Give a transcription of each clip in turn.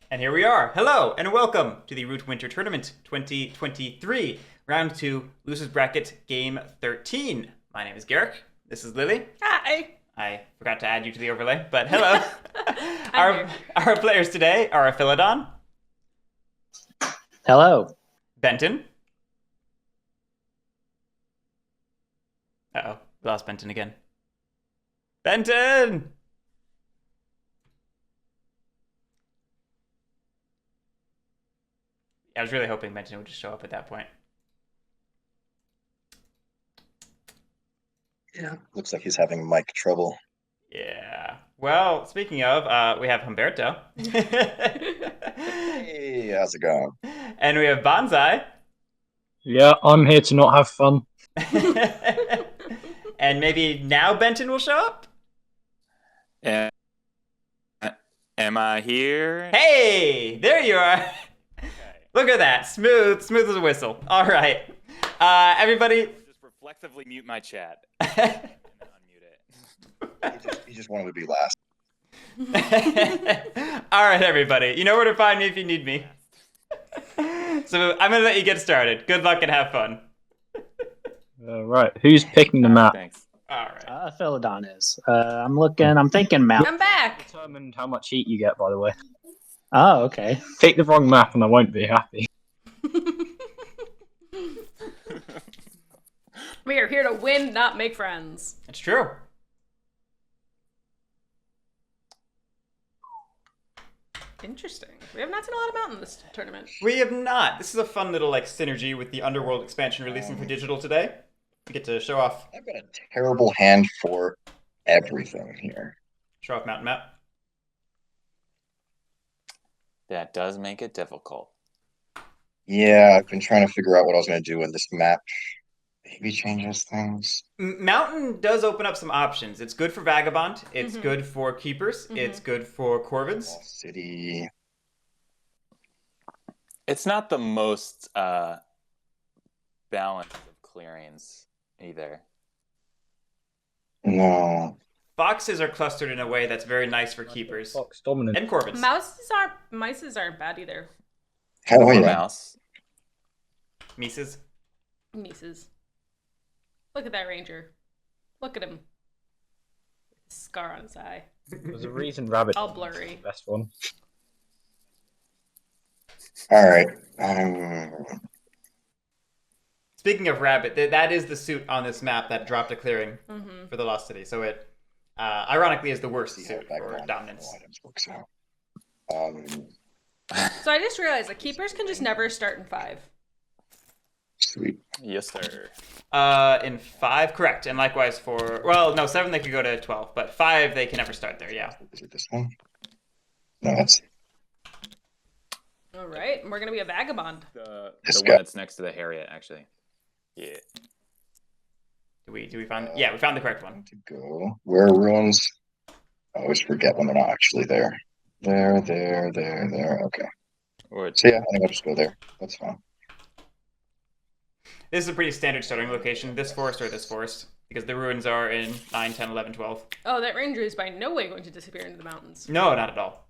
And here we are. Hello, and welcome to the Root Winter Tournament 2023, Round 2, Losers Bracket, Game 13. My name is Guerric. This is Lily. Hi. I forgot to add you to the overlay, but hello. I'm our players today are Aphiladon, Hello. Benton. Uh-oh, we lost Benton again. Benton! I was really hoping Benton would just show up at that point. Yeah, looks like he's having mic trouble. Yeah. Well, speaking of, we have Humberto. Hey, how's it going? And we have Banzai. Yeah, I'm here to not have fun. And maybe now Benton will show up? Am I here? Hey! There you are! Okay. Look at that. Smooth as a whistle. All right. Everybody. Just reflexively mute my chat. All And then unmute it. He just wanted to be last. right, everybody. You know where to find me if you need me. So I'm going to let you get started. Good luck and have fun. Right, who's picking the map? Thanks. All right. Aphiladon is. I'm thinking map. I'm back. Determined how much heat you get, by the way. Oh, okay. Pick the wrong map and I won't be happy. We are here to win, not make friends. It's true. Interesting. We have not seen a lot of mountain this tournament. We have not. This is a fun little synergy with the Underworld expansion releasing for digital today. We get to show off I've got a terrible hand for everything here. Mountain Map. That does make it difficult. Yeah, I've been trying to figure out what I was going to do with this map. Maybe changes things. Mountain does open up some options. It's good for Vagabond. It's good for Keepers. It's good for Corvids. Wall City. It's not the most balanced of clearings either. No. Foxes are clustered in a way that's very nice for Keepers. Fox dominant. And Corvids. Mices aren't bad either. How do Or I know? mouse. Mises. Mises. Look at that ranger. Look at him. Scar on his eye. There's a reason Rabbit All is blurry. the best one. All right. Speaking of Rabbit, that is the suit on this map that dropped a clearing for the Lost City. So it, ironically, is the worst See how suit for Vagabond dominance. items works out. So I just realized that keepers can just never start in 5. Sweet. Yes, sir. In 5, correct. And likewise for, well, no, 7 they could go to 12, but 5 they can never start there, yeah. Is it this one? No, that's All right, and we're gonna be a vagabond. The This one guy. that's next to the Harriet, actually. Yeah. Do we find, yeah, we found the correct one. to go. Where are ruins? I always forget when they're not actually there. There. Okay. Or So yeah, I think I'll just go there. That's fine. This is a pretty standard starting location, this forest or this forest, because the ruins are in 9, 10, 11, 12. Oh, that ranger is by no way going to disappear into the mountains. No, not at all.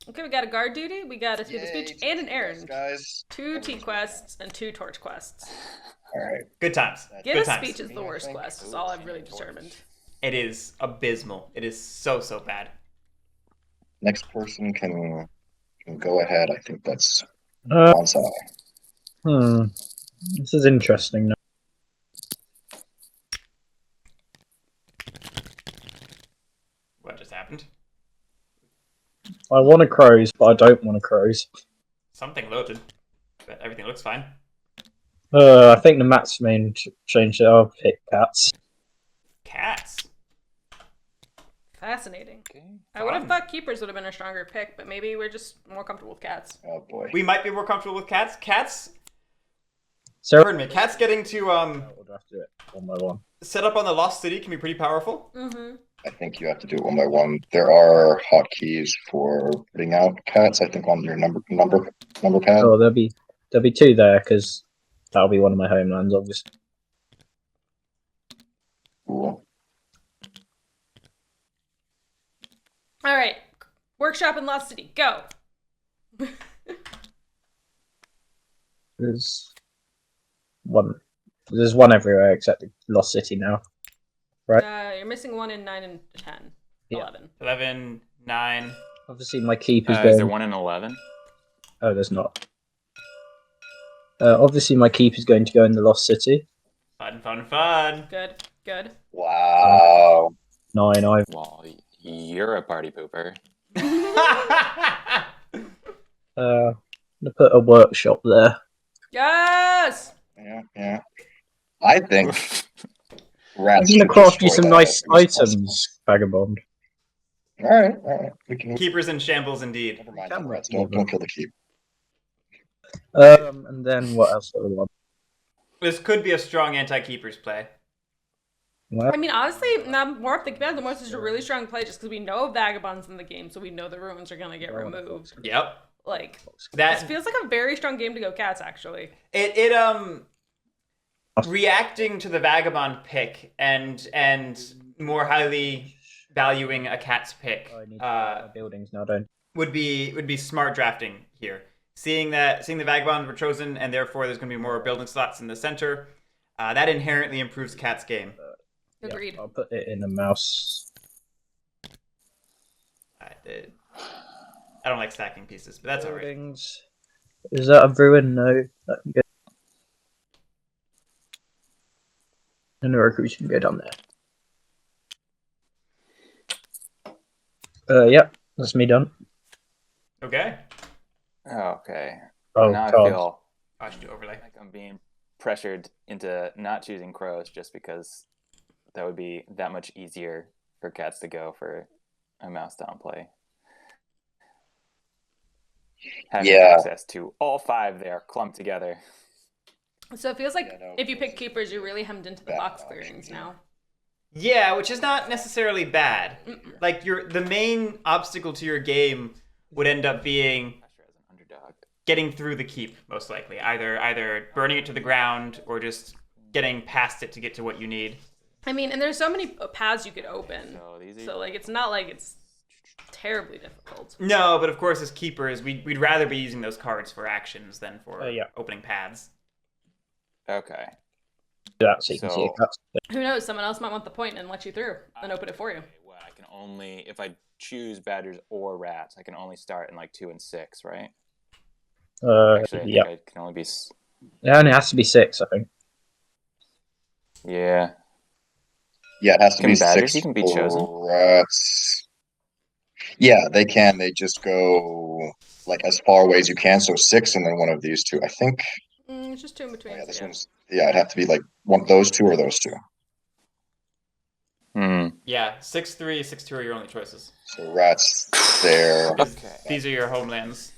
Okay, we got a guard duty, we got a speed of speech, Yay, and an errand. guys. 2 T quests and 2 torch quests. All right. Good times. Get Good a times. speech is the worst quest, is all I've really determined. It is abysmal. It is so bad. Next person can go ahead. I think that's Uh, Banzai. This is interesting now. What just happened? I want a crows, but I don't want a crows. Something loaded, but everything looks fine. I think the map's changed it. I'll pick cats. Cats. Fascinating. okay. I would have Fun. thought keepers would have been a stronger pick, but maybe we're just more comfortable with cats. Oh boy. We might be more comfortable with cats. Cats, So pardon me, cats getting to We'll have to do it one by one. set up on the Lost City can be pretty powerful. Mm-hmm. I think you have to do it one by one. There are hotkeys for putting out cats. I think on your number pad. Oh, there'll be 2 there because that'll be one of my homelands, obviously. Cool. All right, workshop in Lost City, go. There's one. There's one everywhere except Lost City now. Right. You're missing 1 in 9 and 10. Yeah. 11. 11, 9. Obviously, my keeper's Is going. there 1 in 11? Oh, there's not. Obviously, my keeper's going to go in the Lost City. Fun, fun, fun. Good, good. Wow. 9. Well, you're a party pooper. I'm gonna put a workshop there. Yes! Yeah. I think I'm rats gonna should craft you destroy some that nice if possible. items, Vagabond. All right. We can. Keepers in shambles indeed. Never mind. Camera Rats. Don't kill the keep. And then what else do we want? This could be a strong anti-keepers play. I mean, honestly, now more I'm thinking about it, the more this is a really strong play just because we know Vagabonds in the game, so we know the ruins are going to get removed. Yep. Like, That this feels like a very strong game to go cats, actually. it reacting to the vagabond pick and more highly valuing a cat's pick I need to my buildings now, don't. would be smart drafting here. Seeing the vagabonds were chosen and therefore there's going to be more building slots in the center, that inherently improves cat's game. Agreed. Yeah, I'll put it in a mouse. I don't like stacking pieces, but that's alright. Buildings. Is that a ruin? No. That can go. And the recruits can go down there. Yep, that's me done. Okay. Okay. Oh, Now I God. feel I should do overlay. like I'm being pressured into not choosing crows just because that would be that much easier for cats to go for a mouse down play. Having Yeah. access to all 5 there clumped together. So it feels like Yeah, no, if you pick keepers, you're really hemmed into the bad box option, clearings yeah. now. Yeah, which is not necessarily bad. Like the main obstacle to your game would end up being Pressure as an underdog. getting through the keep, most likely. Either burning it to the ground or just getting past it to get to what you need. I mean, and there's so many paths you could open. So these So, like, it's not like it's terribly difficult. No, but of course, as keepers, we'd rather be using those cards for actions than for Yeah. opening paths. Okay. Do that so you can see So- it. Who knows? Someone else might want the point and let you through and open it for you. Well, I can only if I choose badgers or rats, I can only start in like 2 and 6, right? Actually, I think Yeah. I can only be. It only has to be 6, I think. Yeah. Yeah, it has to Can be badgers 6 even be for chosen? rats. Yeah, they can. They just go like as far away as you can. So 6 and then one of these 2. I think. It's just 2 in between. Oh, yeah, this so one's. Yeah, it'd have to be like one of those 2 or those 2. Yeah, 6-3, 6-2 are your only choices. So rats there. Okay. These are your homelands.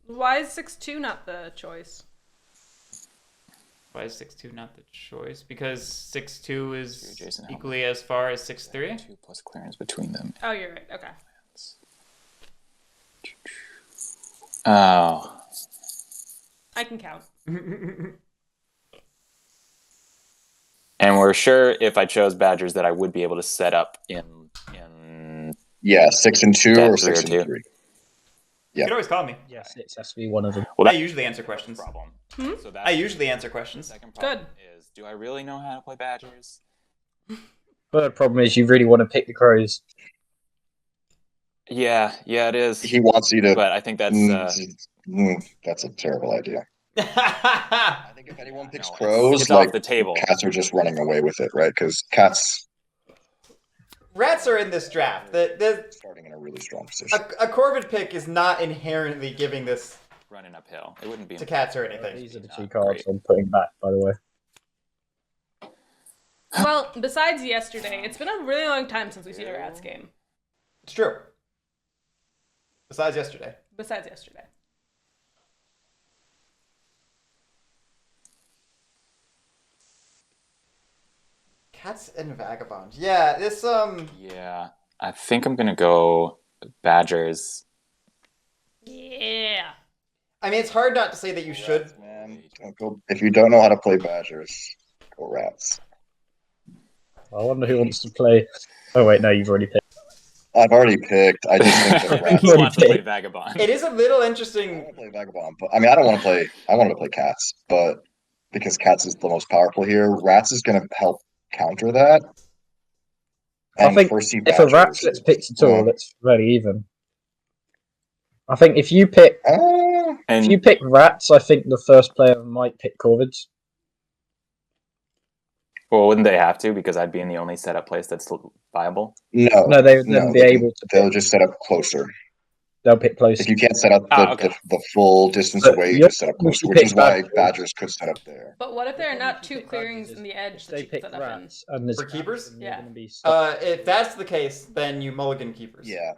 Why is 6-2 not the choice? Why is 6-2 not the choice? Because 6-2 is Adjacent equally as far as 6-3? 2 plus clearance between them. Oh, you're right. Okay. Oh. I can count. And we're sure if I chose badgers that I would be able to set up in Yeah, 6 and 2 That or 3 or 6 2. and 3. You can always call me. Yeah, 6 has to be one of them. well, I that's usually answer questions. the problem. Hmm? So that's I usually answer questions. the second problem Good. is do I really know how to play badgers? Third problem is you really want to pick the crows. Yeah, it is. He wants you to. But I think that's That's a terrible idea. Rats I think if anyone picks no, crows, it's like off the table. cats are just running away with it, right? Because cats are in this draft. The starting in a really strong position. a Corvid pick is not inherently giving this Running uphill. It wouldn't be to cats or anything. These are the Not 2 cards great. I'm putting back, by the way. Well, besides yesterday, it's been a really long time since we've seen a Rats game. It's true. Besides yesterday. Besides yesterday. Cats and Vagabond. Yeah, this Yeah, I think I'm gonna go badgers. Yeah. I mean, it's hard not to say that you should. Rats, man. Don't go, if you don't know how to play badgers, go rats. I wonder who wants to play. Oh, wait, no, you've already picked. I've already picked. I just think that rats. Who wants to play Vagabond? It is a little I interesting. want to play Vagabond, but I mean, I don't want to play. I wanted to play Cats, but because Cats is the most powerful here, Rats is going to help counter that. I And think first see if a rat Badgers. gets picked at all, it's very even. I think if you pick And rats, I think the first player might pick Corvids. well, wouldn't they have to? Because I'd be in the only setup place that's still viable. No, they would then be able to They'll pick. just set up closer. They'll pick closer. If you can't set up Okay. the full distance But away, you you're just set up supposed closer, to which pick is why Badgers. Badgers could set up there. But what if there are not If you two pick clearings Badgers, in the edge if that they you can pick set up in? rats and there's For keepers? then you're Yeah. gonna be stuck. If that's the case, then you mulligan keepers. Yeah,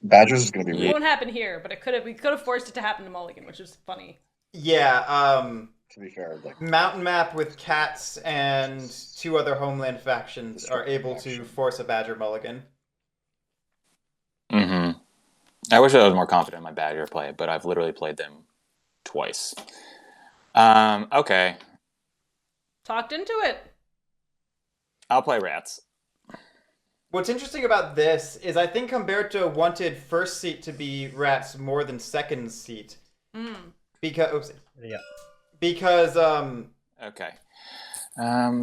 Badgers is going to be It really. won't happen here, but we could have forced it to happen to Mulligan, which is funny. Yeah. To be fair, like Mountain Map with Cats and 2 other Homeland factions are able to force a Badger mulligan. Mm-hmm. I wish I was more confident in my Badger play, but I've literally played them twice. Okay. Talked into it. I'll play Rats. What's interesting about this is I think Humberto wanted first seat to be Rats more than second seat. Because Okay.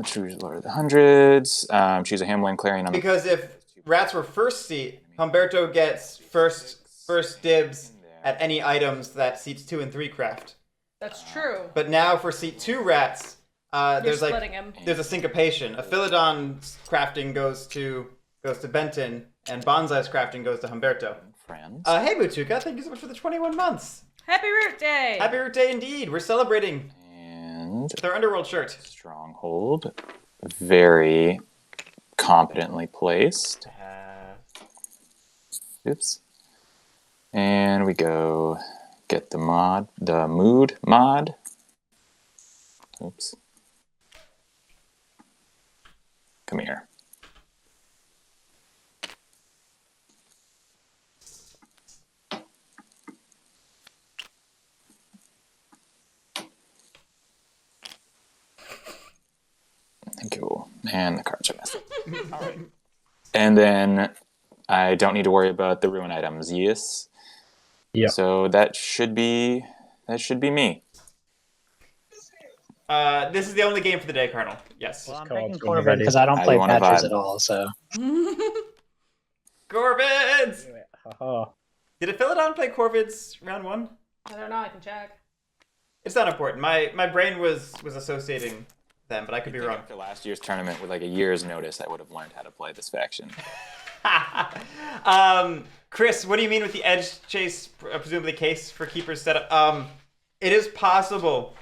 Choose Lord of the Hundreds. Choose a Hamlin Clarion on because if Rats were first seat, Humberto gets first dibs at any items that seats 2 and 3 craft. That's true. But now for seat 2 Rats, there's splitting him. there's a syncopation. Aphiladon's crafting goes to Benton, and Banzai's crafting goes to Humberto. friends. Hey Butuka, thank you so much for the 21 months. Happy Root Day! Happy Root Day indeed. We're celebrating And with our Underworld shirt. Stronghold. Very competently placed. Oops. And we go get the mood mod. Oops. Come here. Thank you. And the cards are messed up. All right. And then I don't need to worry about the ruin items. Yes. Yeah. So that should be me. This is the only game for the day, Colonel. Yes. Well, I'm Cards picking when you're Corvid ready. because I don't How play you wanna Badgers vibe? at all, so. Corvids! Haha. Did Aphiladon play Corvids round 1? I don't know, I can check. It's not important. My brain was associating them, but I could be wrong. After last year's tournament, with like a year's notice, I would have learned how to play this faction. Chris, what do you mean with the edge chase, presumably case for keepers setup? It is possible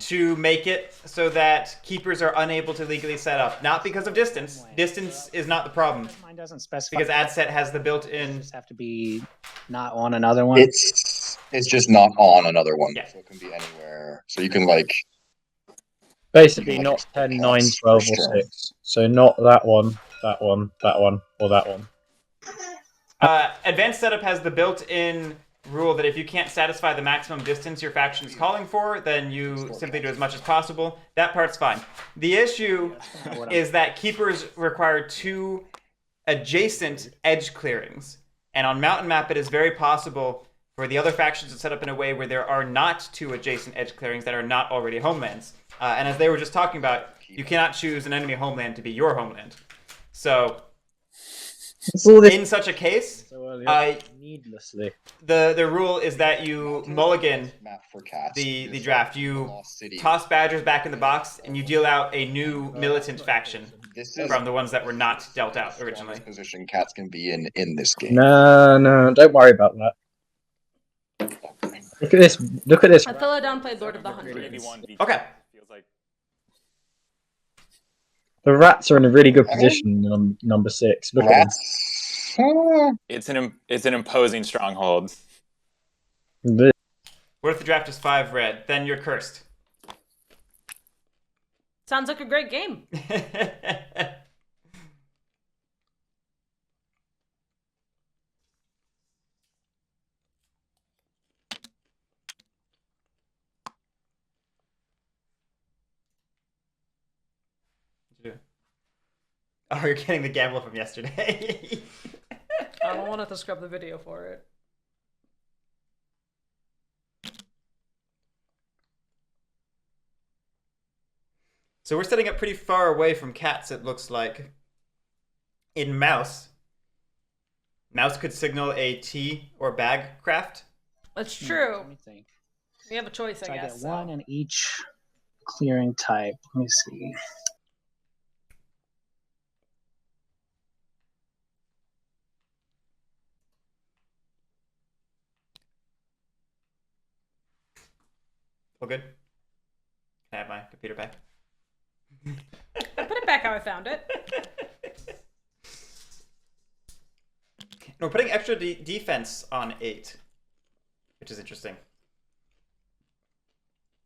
to make it so that keepers are unable to legally set up, not because of distance. Distance is not the problem, Mine doesn't specify. because ad set has the built-in. Just have to be not on another one. it's just not on another one, Yeah. so it can be anywhere. So you can like Basically, Like not 10, cats 9, for 12, or sure. 6. So not that one, that one, that one, or that one. Advanced setup has the built-in rule that if you can't satisfy the maximum distance your faction is calling for, then you simply do as much as possible. That part's fine. The issue is that keepers require 2 adjacent edge clearings. And on Mountain Map, it is very possible for the other factions to set up in a way where there are not 2 adjacent edge clearings that are not already homelands. And as they were just talking about, you cannot choose an enemy homeland to be your homeland. So, in such a case, needlessly. the rule is that you mulligan map for cats. the Is draft. the You Lost City. toss Badgers back in the box, and you deal out a new militant faction This is from the ones that were not dealt out the originally. strongest position cats can be in this game. No, don't worry about that. Look at this. Look at this. Aphiladon played Lord of the Hundreds. Okay. Feels like The rats are in a really good position on number 6. Look at them. Rats. it's an imposing stronghold. What if the draft is 5 red? Then you're cursed. Sounds like a great game. Oh, you're getting the gamble from yesterday. I don't want to scrub the video for it. So we're setting up pretty far away from cats, it looks like. In mouse, mouse could signal a tea or bag craft. That's true. Let me think. We have a choice, So I I guess. get one in each clearing type. Let me see. All good? Can I have my computer back? I put it back how I found it. We're putting extra defense on 8, which is interesting.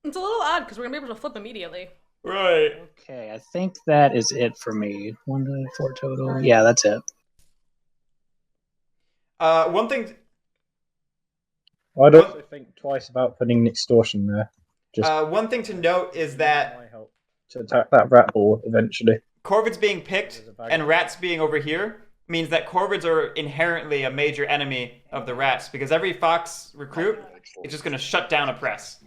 It's a little odd because we're gonna be able to flip immediately. Right. Okay, I think that is it for me. 1 to 4 total. Yeah, that's it. One thing. I'd also think twice about putting an extortion there. Just One thing to note is that might help to attack that rat ball eventually. Corvids being picked and rats being over here means that Corvids are inherently a major enemy of the rats, because every fox recruit is just going to shut down a press.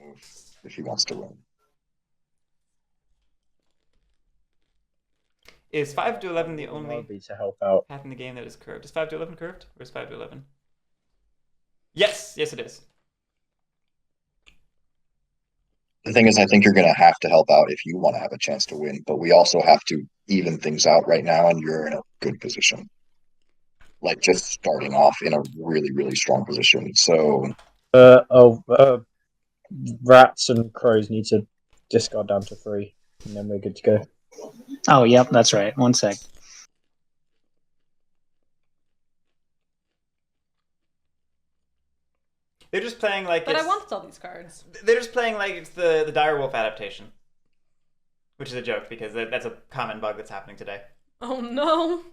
If he wants to win. Is 5 to 11 the only Maybe to help out. path in the game that is curved? Is 5 to 11 curved? Or is 5 to 11? Yes! Yes, it is. The thing is, I think you're going to have to help out if you want to have a chance to win, but we also have to even things out right now, and you're in a good position. Like, just starting off in a really, really strong position. So, Rats and crows need to discard down to 3, and then we're good to go. Oh, yep, that's right. 1 sec. They're just playing like But I it's, want all these cards. they're just playing like it's the Direwolf adaptation. Which is a joke, because that's a common bug that's happening today. Oh no.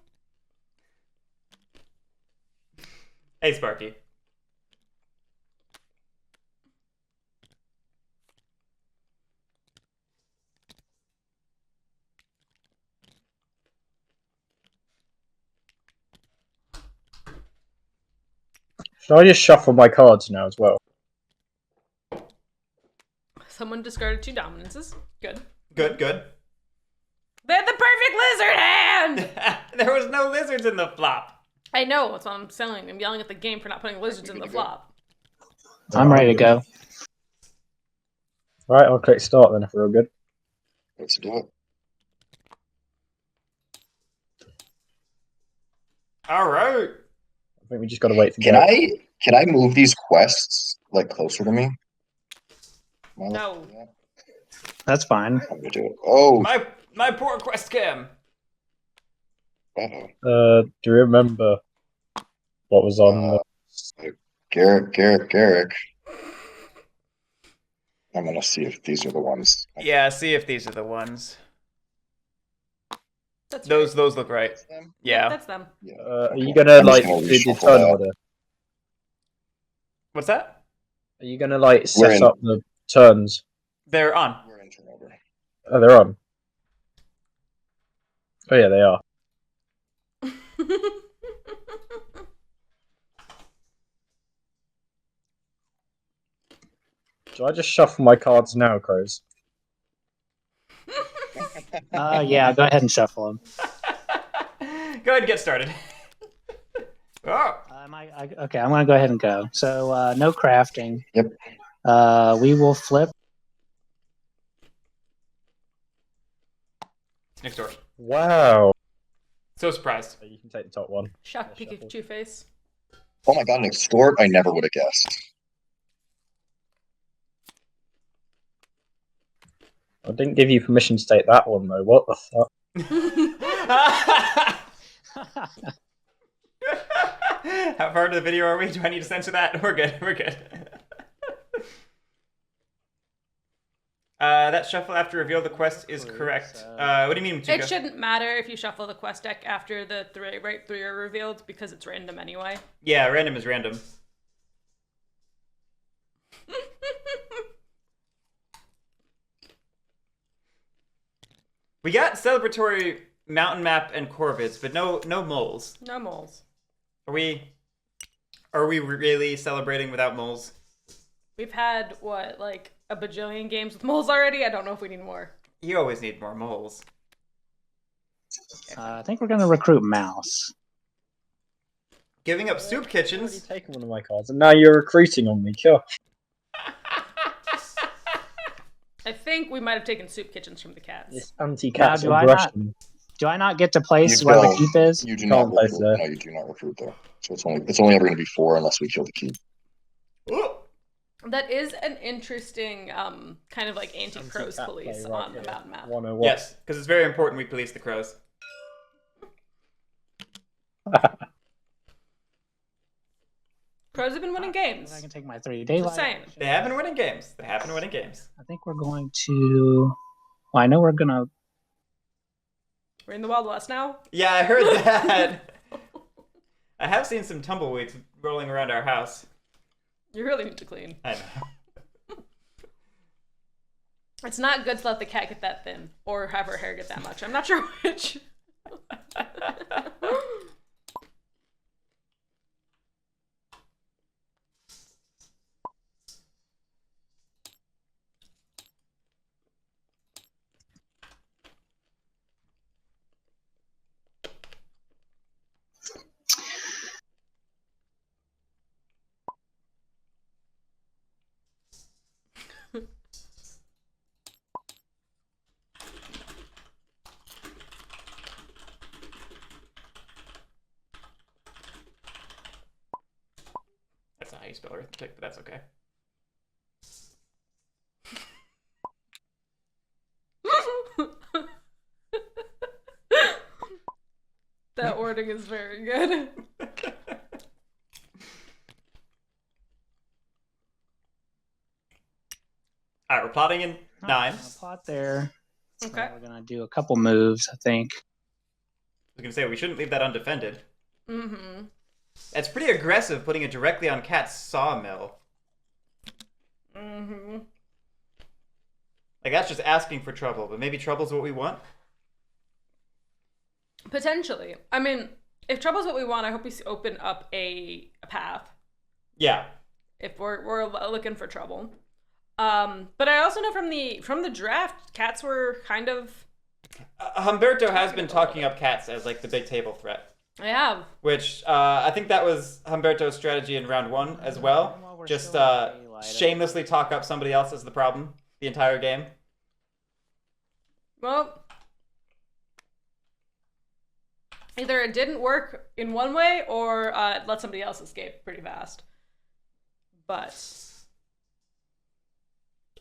Hey, Sparky. Should I just shuffle my cards now as well? Someone discarded 2 dominances. Good. Good, good. They had the perfect lizard hand! There was no lizards in the flop. I know, that's what I'm saying. I'm yelling at the game for not putting lizards in the flop. I'm ready to go. Right, I'll click start then if we're all good. let's do it. All right. I think we just got to wait for Can Guerric. I move these quests, like, closer to me? Am I allowed No. to do that? That's fine. I'm gonna do it. Oh, My poor quest cam. uh-oh. Do you remember what was on the... Guerric. I'm gonna see if these are the ones. Yeah, see if these are the ones. That's Those right. look right. Yeah. That's them. Yeah. are you going to, I'm just like, gonna do the reshuffle turn that. order? What's that? Are you going to, like, We're set in. up the turns? They're on. We're in turnover. Oh, they're on. Oh, yeah, they are. Should I just shuffle my cards now, Crows? Yeah, go ahead and shuffle them. Go ahead and get started. Oh. Okay, I'm going to go ahead and go. So, no crafting. Yep. We will flip. Next door. Wow. So surprised. You can take the top one. Shock Yeah, Pikachu face. Oh my god, an extort? I never would have guessed. I didn't give you permission to take that one, though. What the fuck? How far into the video are we? Do I need to censor that? We're good. We're good. That shuffle after reveal the quest is correct. What do you mean, Chica? It shouldn't matter if you shuffle the quest deck after the three are revealed because it's random anyway. Yeah, random is random. We got celebratory mountain map and corvids, but no moles. No moles. Are we really celebrating without moles? We've had, what, like a bajillion games with moles already? I don't know if we need more. You always need more moles. I think we're going to recruit Mouse. Giving up soup You've kitchens. already taken one of my cards, and now you're recruiting on me. Gosh. I think we might have taken soup kitchens from the cats. This anti-cat Now, aggression. Do I not get to place You where the don't. keep is? You do Can't not place recruit. there. No, you do not recruit there. So it's only ever going to be 4 unless we kill the keep. Ooh. That is an interesting kind of like anti-crows Anti-cat police play right on the here. mountain map. 101. Yes, because it's very important we police the crows. Crows have been winning games. I can take my 3 daylight. Just saying. They have been winning games. They have been winning games. I think we're going to. Well, I know we're going to. We're in the Wild West now. Yeah, I heard that. I have seen some tumbleweeds rolling around our house. You really need to clean. I know. It's not good to let the cat get that thin or have her hair get that much. I'm not sure which. That's not how you spell arithmetic, but that's okay. That wording is very good. Alright, we're plotting in I'm 9. gonna plot there. Okay. We're going to do a couple moves, I think. I was going to say, we shouldn't leave that undefended. Mm-hmm. That's pretty aggressive, putting it directly on Cat's sawmill. Mm-hmm. Like, that's just asking for trouble, but maybe trouble's what we want? Potentially. I mean, if trouble's what we want, I hope we open up a path. Yeah. If we're looking for trouble. But I also know from the draft, cats were kind of. Humberto has been talking up cats as, like, the big table threat. I have. Which, I think that was Humberto's strategy in round 1 as well. While we're Just still in daylight, shamelessly talk up somebody else as the problem the entire game. Well, either it didn't work in one way or it let somebody else escape pretty fast. But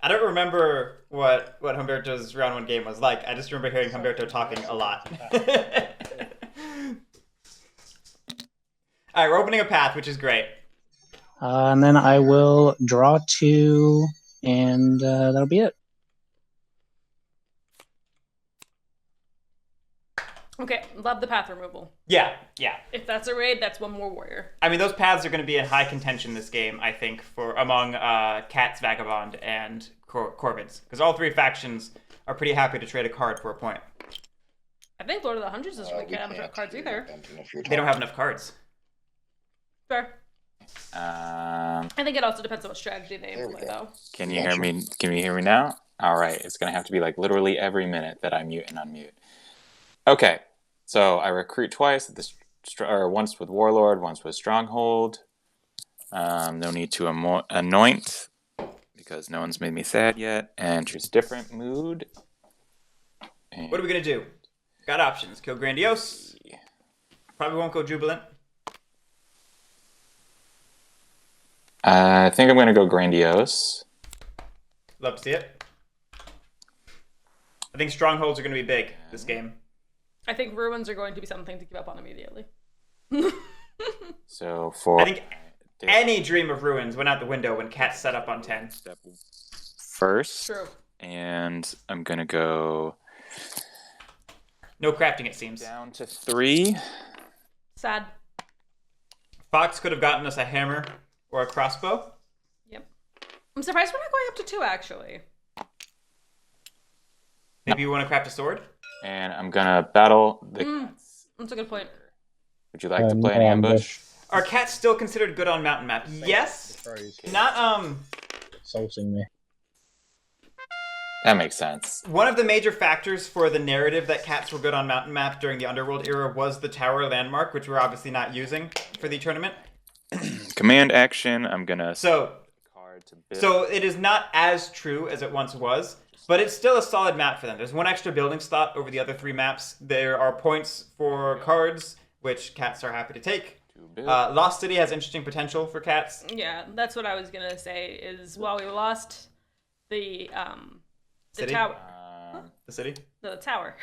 I don't remember what Humberto's round 1 game was like. I just remember hearing Humberto talking a lot. Alright, we're opening a path, which is great. And then I will draw 2, and that'll be it. okay, love the path removal. Yeah. If that's a raid, that's one more warrior. I mean, those paths are going to be in high contention this game, I think, for among Cats, Vagabond, and Corvids. Because all 3 factions are pretty happy to trade a card for a point. I think Lord of the Hundreds doesn't really We have enough can't cards do either. Benton if you're They don't have enough cards. Fair. Um, I think it also depends on what strategy they There we employ, go. though. can you hear me? Can you hear me now? All right. It's gonna have to be like literally every minute that I mute and unmute. Okay. So I recruit twice. Or once with Warlord, once with Stronghold. No need to anoint because no one's made me sad yet. And choose different mood. And What are we going to do? Got options. Kill Grandiose. Probably won't go Jubilant. I think I'm gonna go Grandiose. Love to see it. I think Strongholds are going to be big this game. I think ruins are going to be something to give up on immediately. So for I think any dream of ruins went out the window when Cats set up on 10. step first, True. and I'm gonna go No crafting, it seems. down to 3. Sad. Fox could have gotten us a hammer or a crossbow. Yep. I'm surprised we're not going up to 2, actually. Maybe you want to craft a sword? And I'm gonna battle the cats. That's a good point. Would you like to play an ambush? Are cats still considered good on mountain map? Yes. Not Insulting me. That makes sense. One of the major factors for the narrative that cats were good on mountain map during the Underworld era was the tower landmark, which we're obviously not using for the tournament. Command action. I'm gonna. So Card to build. So it is not as true as it once was, but it's still a solid map for them. There's one extra building slot over the other 3 maps. There are points for cards, which cats are happy to take. Lost City has interesting potential for cats. Yeah, that's what I was gonna say. Is while we lost the City? tower, The city? the tower.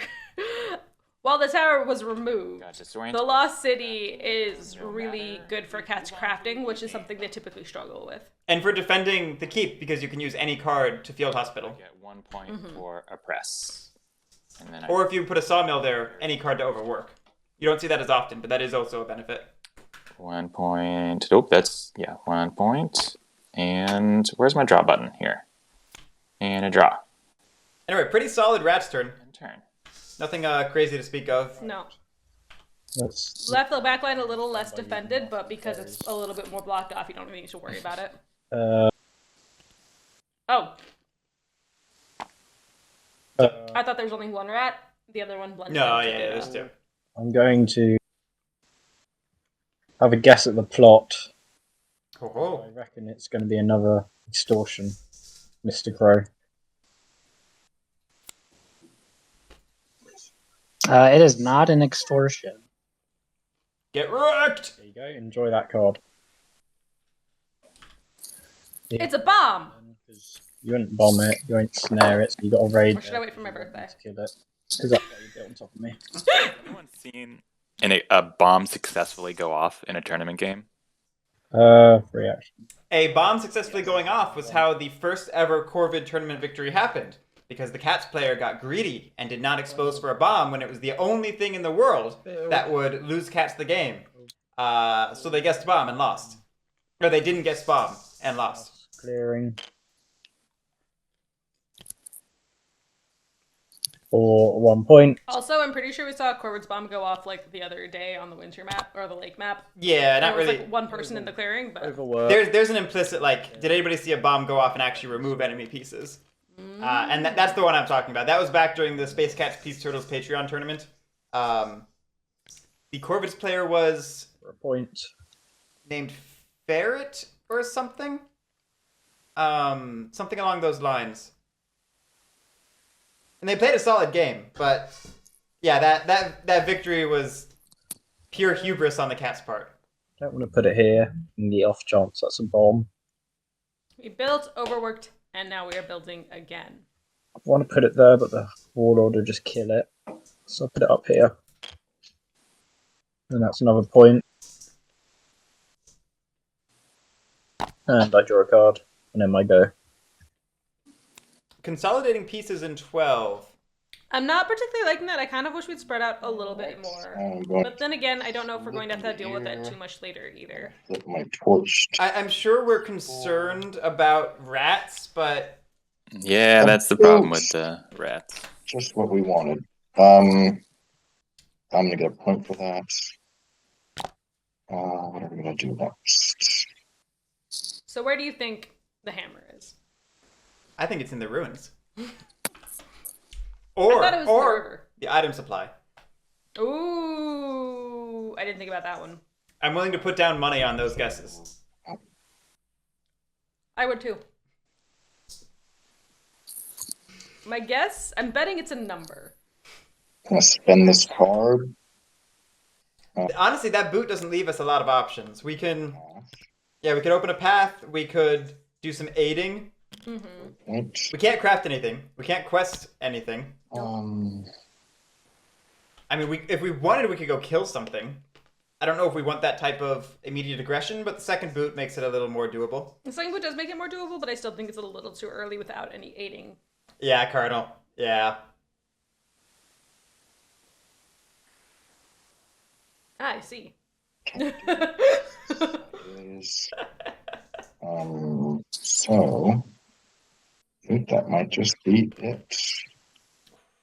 While the tower was removed, Gotcha. the Lost City is really good for cats crafting, which is something they typically struggle with. And for defending the keep, because you can use any card to field hospital. Get 1 point for a press. And then Or if you put a sawmill there, any card to overwork. You don't see that as often, but that is also a benefit. 1 point. Oh, that's 1 point. And where's my draw button here? And a draw. Anyway, pretty solid rat's turn. And turn. Nothing crazy to speak of. No. That's Left the backline a little less defended, but because it's a little bit more blocked off, you don't really need to worry about it. Oh, I thought there was only one rat. The other one blended. No, into yeah, the- there's 2. I'm going to have a guess at the plot. Oh. I reckon it's going to be another extortion, Mr. Crow. It is not an extortion. Get wrecked! There you go. Enjoy that card. It's a bomb! You wouldn't bomb it. You won't snare it. So you got to raid. Or should I wait for my birthday? To kill it. Because that's what you built on top of me. Anyone seen a bomb successfully go off in a tournament game? Reaction. A bomb successfully going off was how the first ever Corvid tournament victory happened. Because the Cats player got greedy and did not expose for a bomb when it was the only thing in the world that would lose Cats the game. So they guessed bomb and lost. Or they didn't guess bomb and lost. Clearing. For 1 point. Also, I'm pretty sure we saw Corvid's bomb go off like the other day on the winter map or the lake map. Yeah, not There was really. like one person in the clearing, but Overwork. There's an implicit, like, did anybody see a bomb go off and actually remove enemy pieces? And that's the one I'm talking about. That was back during the Space Cats Peace Turtles Patreon tournament. The Corvids player was For a point. named Ferret or something. Something along those lines. And they played a solid game, but yeah, that victory was pure hubris on the Cats' part. Don't want to put it here in the off chance that's a bomb. we built, overworked, and now we are building again. I want to put it there, but the warlord will just kill it. So I'll put it up here. And that's another point. And I draw a card. And then my go. Consolidating pieces in 12. I'm not particularly liking that. I kind of wish we'd spread out a little bit more. I'm going But then again, I don't know if we're going to have to deal with it too much later either. to flip my torch. I'm sure we're concerned about rats, but Yeah, that's the problem with the rats. Just what we wanted. I'm gonna get a point for that. What are we gonna do next? So where do you think the hammer is? I think it's in the ruins. I thought it was in the Or river. the item supply. Ooh, I didn't think about that one. I'm willing to put down money on those guesses. I would too. My guess, I'm betting it's a number. I'm gonna spend this card. Honestly, that boot doesn't leave us a lot of options. We can open a path. We could do some aiding. Point. We can't craft anything. We can't quest anything. I mean, if we wanted, we could go kill something. I don't know if we want that type of immediate aggression, but the second boot makes it a little more doable. The second boot does make it more doable, but I still think it's a little too early without any aiding. Yeah, Cardinal. Yeah. I see. Is, so I think that might just be it.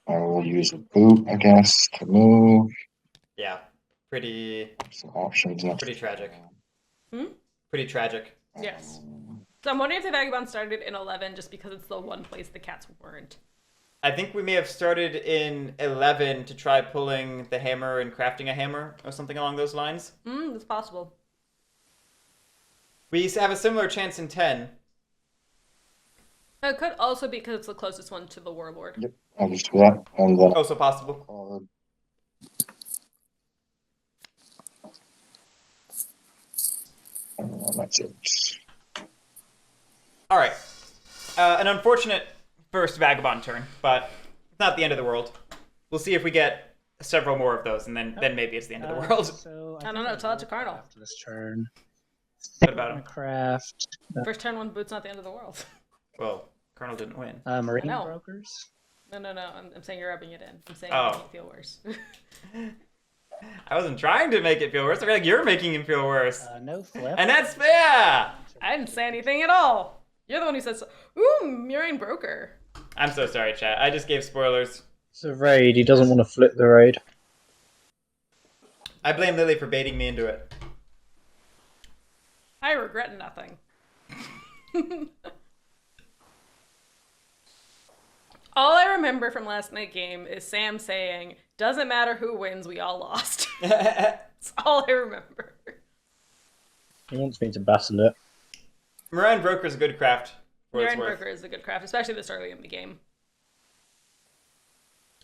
I will use a boot, I guess, to move. Yeah. pretty Some options. pretty tragic. Hmm? Pretty tragic. Yes. So I'm wondering if the Vagabond started in 11 just because it's the one place the cats weren't. I think we may have started in 11 to try pulling the hammer and crafting a hammer or something along those lines. That's possible. We have a similar chance in 10. It could also be because it's the closest one to the Warlord. Yep, I'll just do that. And then Also possible. that's it. All right. An unfortunate first Vagabond turn, but it's not the end of the world. We'll see if we get several more of those, and then maybe it's the end of the world. So I don't know, tell it to Cardinal. After this turn. What about him? Craft. First turn, one boot's not the end of the world. Well, Colonel didn't win. Marine I know. brokers. No. I'm saying you're rubbing it in. I'm saying Oh. you're making it feel worse. I wasn't trying to make it feel worse. I feel like you're making him feel worse. No flip. And that's fair! I didn't say anything at all. You're the one who said so. Ooh, Murine Broker. I'm so sorry, chat. I just gave spoilers. It's a raid. He doesn't want to flip the raid. I blame Lily for baiting me into it. I regret nothing. All I remember from last night's game is Sam saying, "Doesn't matter who wins, we all lost." That's all I remember. He wants me to battle it. Marine Broker's a good craft. For what it's Murine worth. Broker is a good craft, especially this early in the game.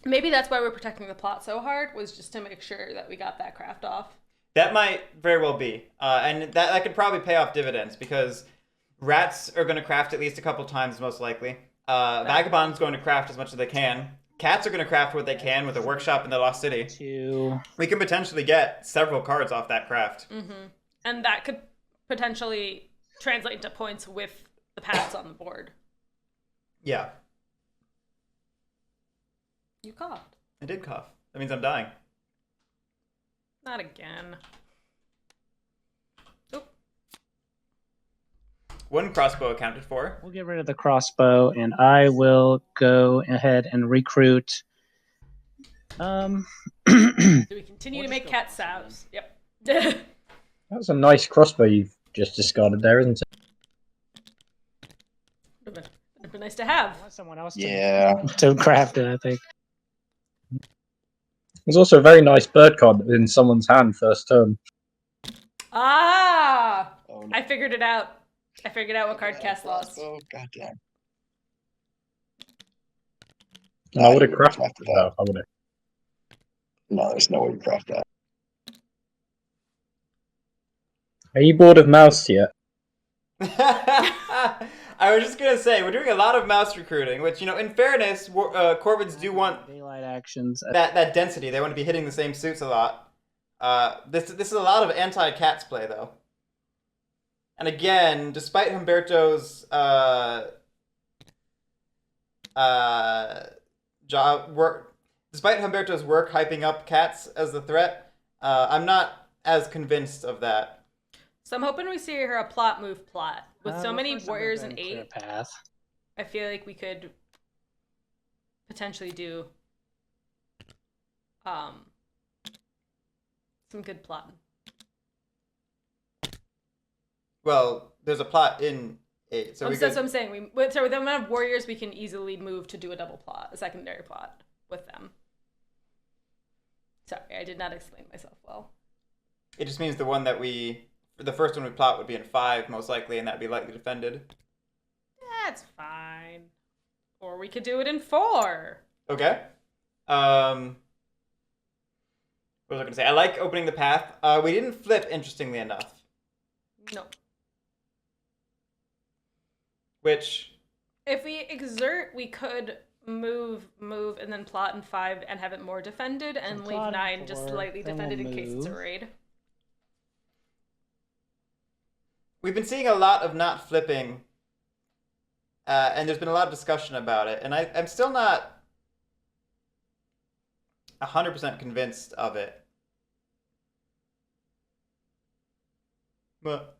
Maybe that's why we're protecting the plot so hard, was just to make sure that we got that craft off. That might very well be. And that could probably pay off dividends, because rats are going to craft at least a couple times, most likely. Vagabond's going to craft as much as they can. Cats are going to craft what they can with a workshop in the Lost City. We can potentially get several cards off that craft. Mm-hmm. And that could potentially translate into points with the paths on the board. Yeah. You coughed. I did cough. That means I'm dying. Not again. Oop. One crossbow accounted for. We'll get rid of the crossbow, and I will go ahead and recruit. Do we continue to make cat sounds? Yep. That's a nice crossbow you've just discarded there, isn't it? It'd be nice to have. I want someone else Yeah. to craft it, I think. There's also a very nice bird card in someone's hand first turn. Ah! Oh, no. I figured it out. I figured out what card cast lost. Oh, goddamn. I would have you crafted crafted that. I would have. No, there's no way you craft that. Are you bored of mouse yet? I was just going to say, we're doing a lot of mouse recruiting, which, in fairness, Corvids do want Daylight actions. that density. They want to be hitting the same suits a lot. This is a lot of anti-cats play, though. And again, despite Humberto's work hyping up cats as the threat, I'm not as convinced of that. So I'm hoping we see her a plot move plot. With so Well, many first I'm gonna warriors go and ahead clear 8, a path. I feel like we could potentially do some good plotting. Well, there's a plot in 8, so That's what I'm saying. With the amount of warriors, we can easily move to do a double plot, a secondary plot with them. Sorry, I did not explain myself well. It just means the first one we plot would be in 5, most likely, and that'd be lightly defended. That's fine. Or we could do it in 4. Okay. What was I going to say? I like opening the path. We didn't flip, interestingly enough. No. Which... If we exert, we could move, and then plot in 5 and have it more defended, and So leave plot in 9 just 4, slightly then defended we'll in case it's a move. raid. We've been seeing a lot of not flipping, and there's been a lot of discussion about it, and I'm still not 100% convinced of it. But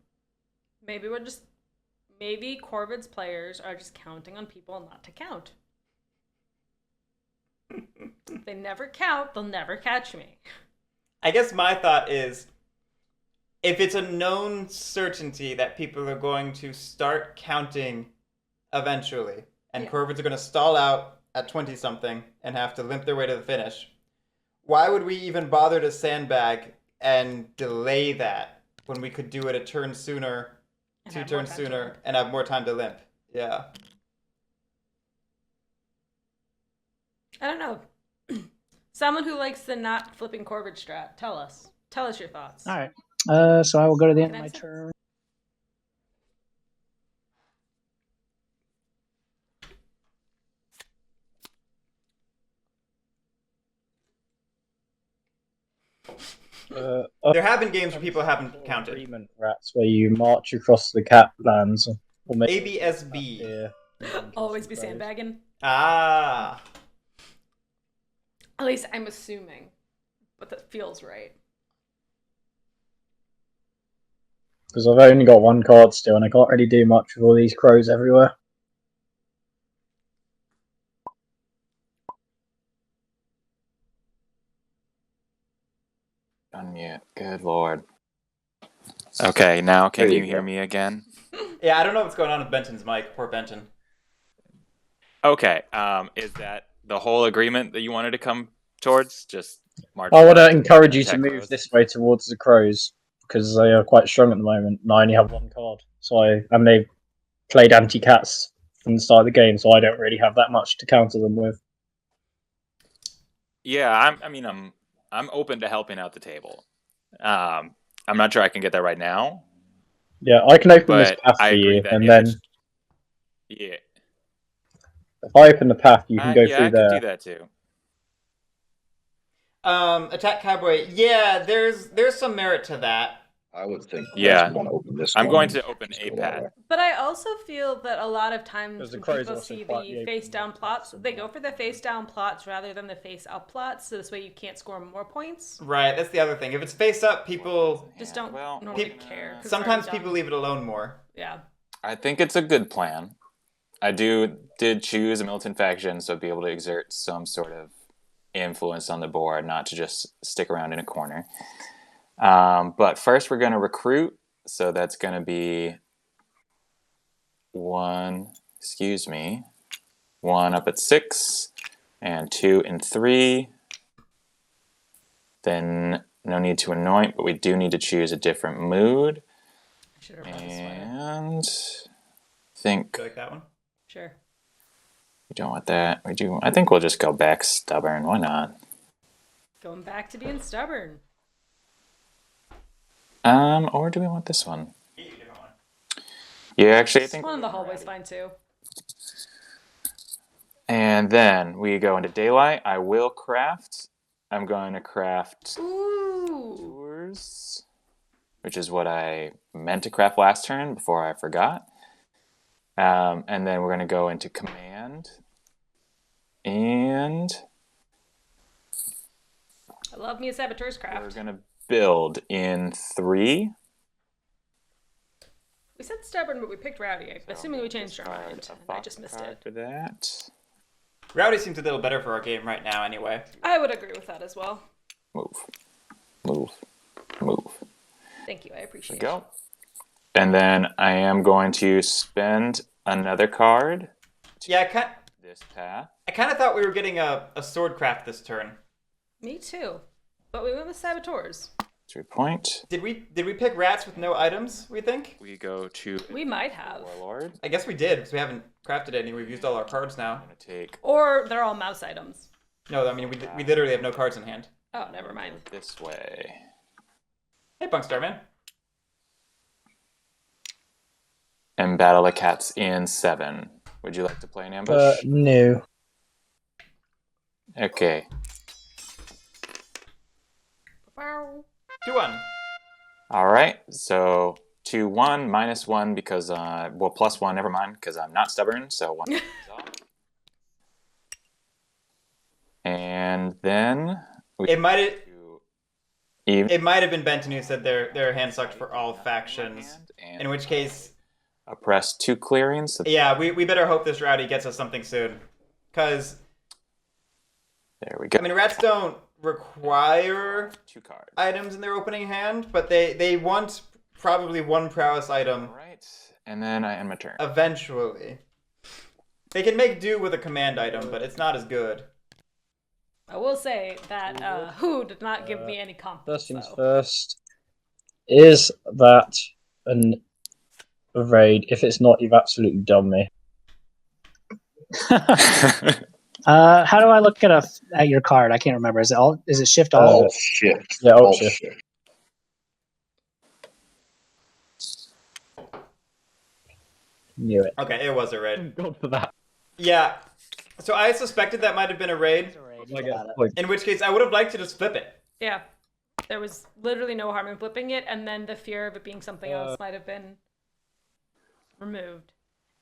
Maybe Corvid's players are just counting on people not to count. If they never count, they'll never catch me. I guess my thought is, if it's a known certainty that people are going to start counting eventually, and Yeah. Corvids are going to stall out at 20-something and have to limp their way to the finish, why would we even bother to sandbag and delay that when we could do it a turn sooner, And 2 have more turns time to sooner, limp. and have more time to limp? Yeah. I don't know. Someone who likes the not flipping Corvid strat, tell us. Tell us your thoughts. All right. So I will go to the end Can of I my say- turn. There have been games where people haven't counted. Agreement rats where you march across the cap lands. Or maybe ABSB. here, and then kill Always some be crows. sandbagging. Ah. At least I'm assuming. But that feels right. Because I've only got 1 card still, and I can't really do much with all these crows everywhere. Unmute. Good lord. Okay, now can There you you hear go. me again? Yeah, I don't know what's going on with Benton's mic. Poor Benton. Okay. Is that the whole agreement that you wanted to come towards? Just march. I want to left and encourage you to attack move crows? this way towards the crows, because they are quite strong at the moment, and I only have 1 card. And they've played anti-cats from the start of the game, so I don't really have that much to counter them with. Yeah, I'm open to helping out the table. I'm not sure I can get that right now, Yeah, I can open this but path I for agree you, that and if then it's, yeah, if I open the path, you can go yeah, through I there. could do that too. Attack Cowboy. Yeah, there's some merit to that. I would think Yeah. you want to open this I'm one going and to open just a go that path. way. But I also feel that a lot of times Because the when crows people also see quite the the face down open plots, ones. they go for the face down plots rather than the face up plots, so this way you can't score more points. Right, that's the other thing. If it's face up, people Just Yeah, don't well, normally peop- care. 'cause it's sometimes already people done. leave it alone more. Yeah. I think it's a good plan. I did choose a militant faction, so be able to exert some sort of influence on the board, not to just stick around in a corner. But first, we're going to recruit. So that's going to be 1 up at 6, and 2 and 3. Then no need to anoint, but we do need to choose a different mood. I should have brought a sweater. And think You like that one? Sure. we don't want that. We do. I think we'll just go back stubborn. Why not? Going back to being stubborn. Or do we want this one? Yeah, actually, I This think one in the we'll go hallway's rowdy. fine too. And then we go into daylight. I will craft. I'm going to craft Ooh. tours, which is what I meant to craft last turn before I forgot. And then we're going to go into command. And I love me a saboteur's we're craft. going to build in 3. We said stubborn, but we picked rowdy. I'm assuming we changed our Discard mind. a And I fox just missed card it. for that. Rowdy seems a little better for our game right now, anyway. I would agree with that as well. Move. Thank you. I There appreciate we go. And then I am going to spend another card. Yeah, This path. I kind of thought we were getting a sword craft this turn. it. Me too. But we went with saboteurs. 3 point. Did we pick rats with no items, we think? We go to We might have. Warlord. I guess we did, because we haven't crafted any. We've used all our cards now. I'm going to take Or they're all mouse items. No, I mean, we literally have no cards in hand. Oh, never mind. this way. Hey, Bunkstar, man. And battle the cats in 7. Would you like to play an ambush? No. Okay. Wow. 2-1. All right. So 2-1 minus 1 because well +1. Never mind because I'm not stubborn. So 1 comes off. And then we It might have. do even It might have been Benton who said their hand sucked for all factions. and In which case, oppress 2 clearings. So yeah, we better hope this rowdy gets us something soon. Because, there we go. I mean, rats don't require 2 cards. items in their opening hand, but they want probably 1 prowess item All right, and then I end my turn. eventually. They can make do with a command item, but it's not as good. I will say that who did not give me any confidence. First things though. first. Is that a raid? If it's not, you've absolutely done me. How do I look at your card? I can't remember. Is it shift all? Alt shift. Yeah, alt Alt shift. shift. Knew it. Okay, it was a raid. God for that. Yeah. So I suspected that might have been a raid, in which case I would have liked to just flip it. Yeah. There was literally no harm in flipping it, and then the fear of it being something else might have been removed.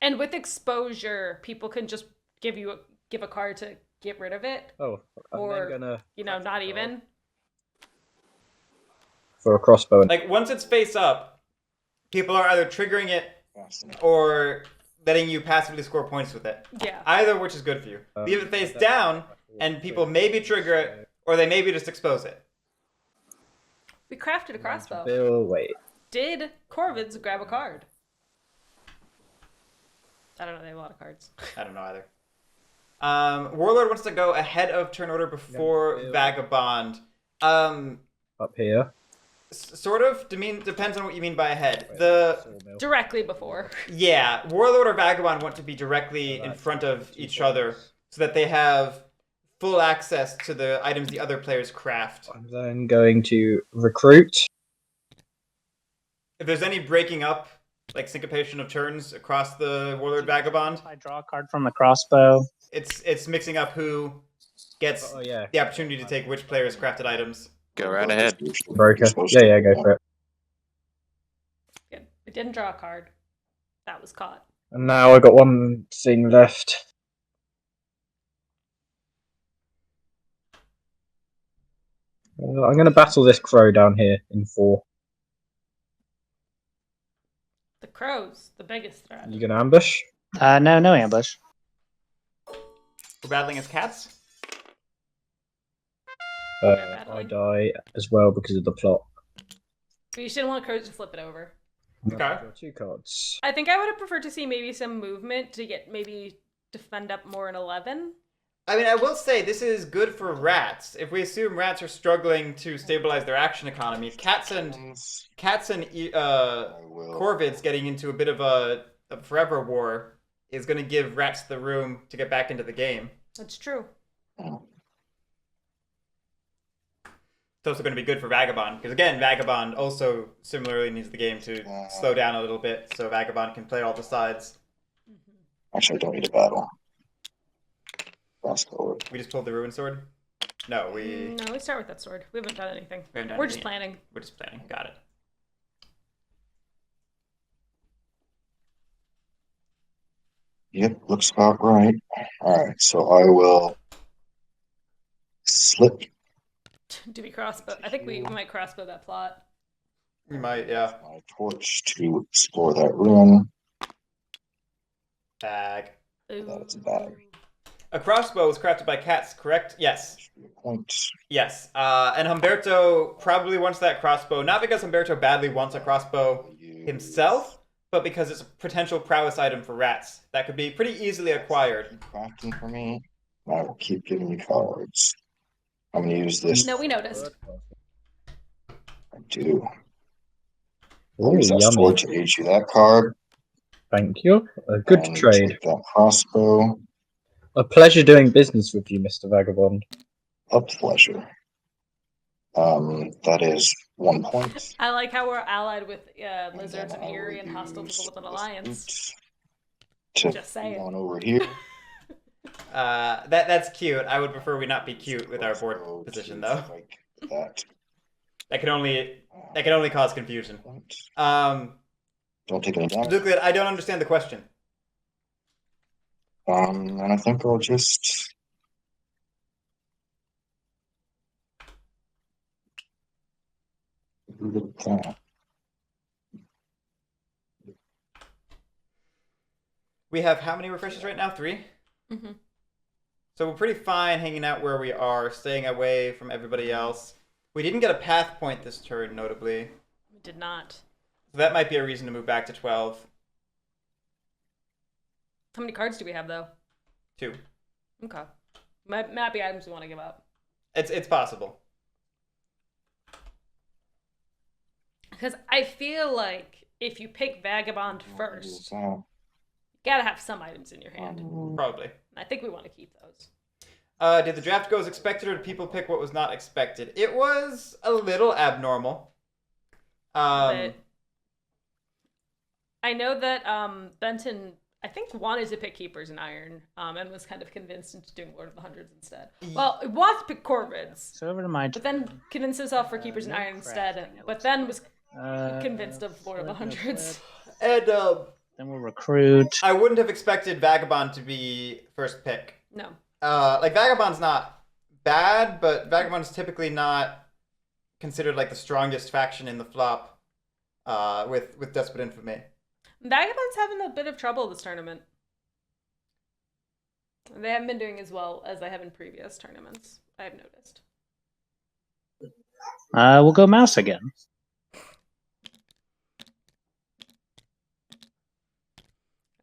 And with exposure, people can just give a card to get rid of it. Oh, or gonna not even. for a crossbow. Like once it's face up, people are either triggering it or letting you passively score points with it. Yeah. Either of which is good for you. Leave it face down, and people maybe trigger it, or they maybe just expose it. We crafted a crossbow. Bill, wait. Did Corvids grab a card? I don't know. They have a lot of cards. I don't know either. Warlord wants to go ahead of turn order before Vagabond. Up here. Sort of depends on what you mean by ahead. Directly before. Yeah, Warlord or Vagabond want to be directly in front of each other so that they have full access to the items the other players craft. I'm then going to recruit. If there's any breaking up, like syncopation of turns across the Warlord Vagabond, If I draw a card from the crossbow. it's mixing up who gets the opportunity to take which player's crafted items. Go right ahead. Broker. Yeah, go for it. Good. I didn't draw a card. That was caught. And now I've got one thing left. I'm going to battle this crow down here in 4. The crows, the biggest threat. You going to ambush? No ambush. We're battling as cats? I die as well because of the plot. But you shouldn't want crows to flip it over. Okay. Draw 2 cards. I think I would have preferred to see maybe some movement to get maybe defend up more in 11. I mean, I will say this is good for rats. If we assume rats are struggling to stabilize their action economy, cats and corvids getting into a bit of a forever war is going to give rats the room to get back into the game. That's true. It's also going to be good for Vagabond, because again, Vagabond also similarly needs the game to slow down a little bit, so Vagabond can play all the sides. Actually, I don't need a battle. Fast forward. We just pulled the Ruin Sword? No, we start with that sword. We haven't done anything. We're just planning. We're just planning. Got it. Yep, looks about right. Alright, so I will slip Do we crossbow? I think we might crossbow that plot. You might, yeah. my torch to explore that room. Bag. That's a bag. A crossbow was crafted by cats, correct? Yes. Point. Yes. And Humberto probably wants that crossbow, not because Humberto badly wants a crossbow himself, but because it's a potential prowess item for rats that could be pretty easily acquired. Crafting for me. I will keep giving you cards. I'm going to use this. No, we noticed. I do. Oh, Use that sword to age you that card. Thank you. A good And trade. take that crossbow. A pleasure doing business with you, Mr. Vagabond. A pleasure. That is 1 point. I like how we're allied with lizards and Eerie and hostile people with an alliance. Just saying. On over here. That's cute. I would prefer we not be cute with our board position, though. Like that. That can only cause confusion. Don't take any damage. Duke, I don't understand the question. And I think I'll just leave it at that. We have how many refreshes right now? 3? Mm-hmm. So we're pretty fine hanging out where we are, staying away from everybody else. We didn't get a path point this turn, notably. We did not. So that might be a reason to move back to 12. How many cards do we have, though? 2. Okay. Might be items we want to give up. It's possible. Because I feel like if you pick Vagabond first, you So, gotta have some items in your hand. Probably. I think we want to keep those. Did the draft go as expected, or did people pick what was not expected? It was a little abnormal. But I know that Benton, I think, wanted to pick Keepers in Iron, and was kind of convinced into doing Lord of the Hundreds instead. Well, it wants to pick Corvids, So over to my. but then convinced himself for Keepers in Iron instead, but then was convinced of Lord of the flip, Hundreds. And Then we'll recruit. I wouldn't have expected Vagabond to be first pick. No. Like, Vagabond's not bad, but Vagabond's typically not considered, like, the strongest faction in the flop with Despot Infamy. Vagabond's having a bit of trouble this tournament. They haven't been doing as well as they have in previous tournaments, I have noticed. We'll go mouse again.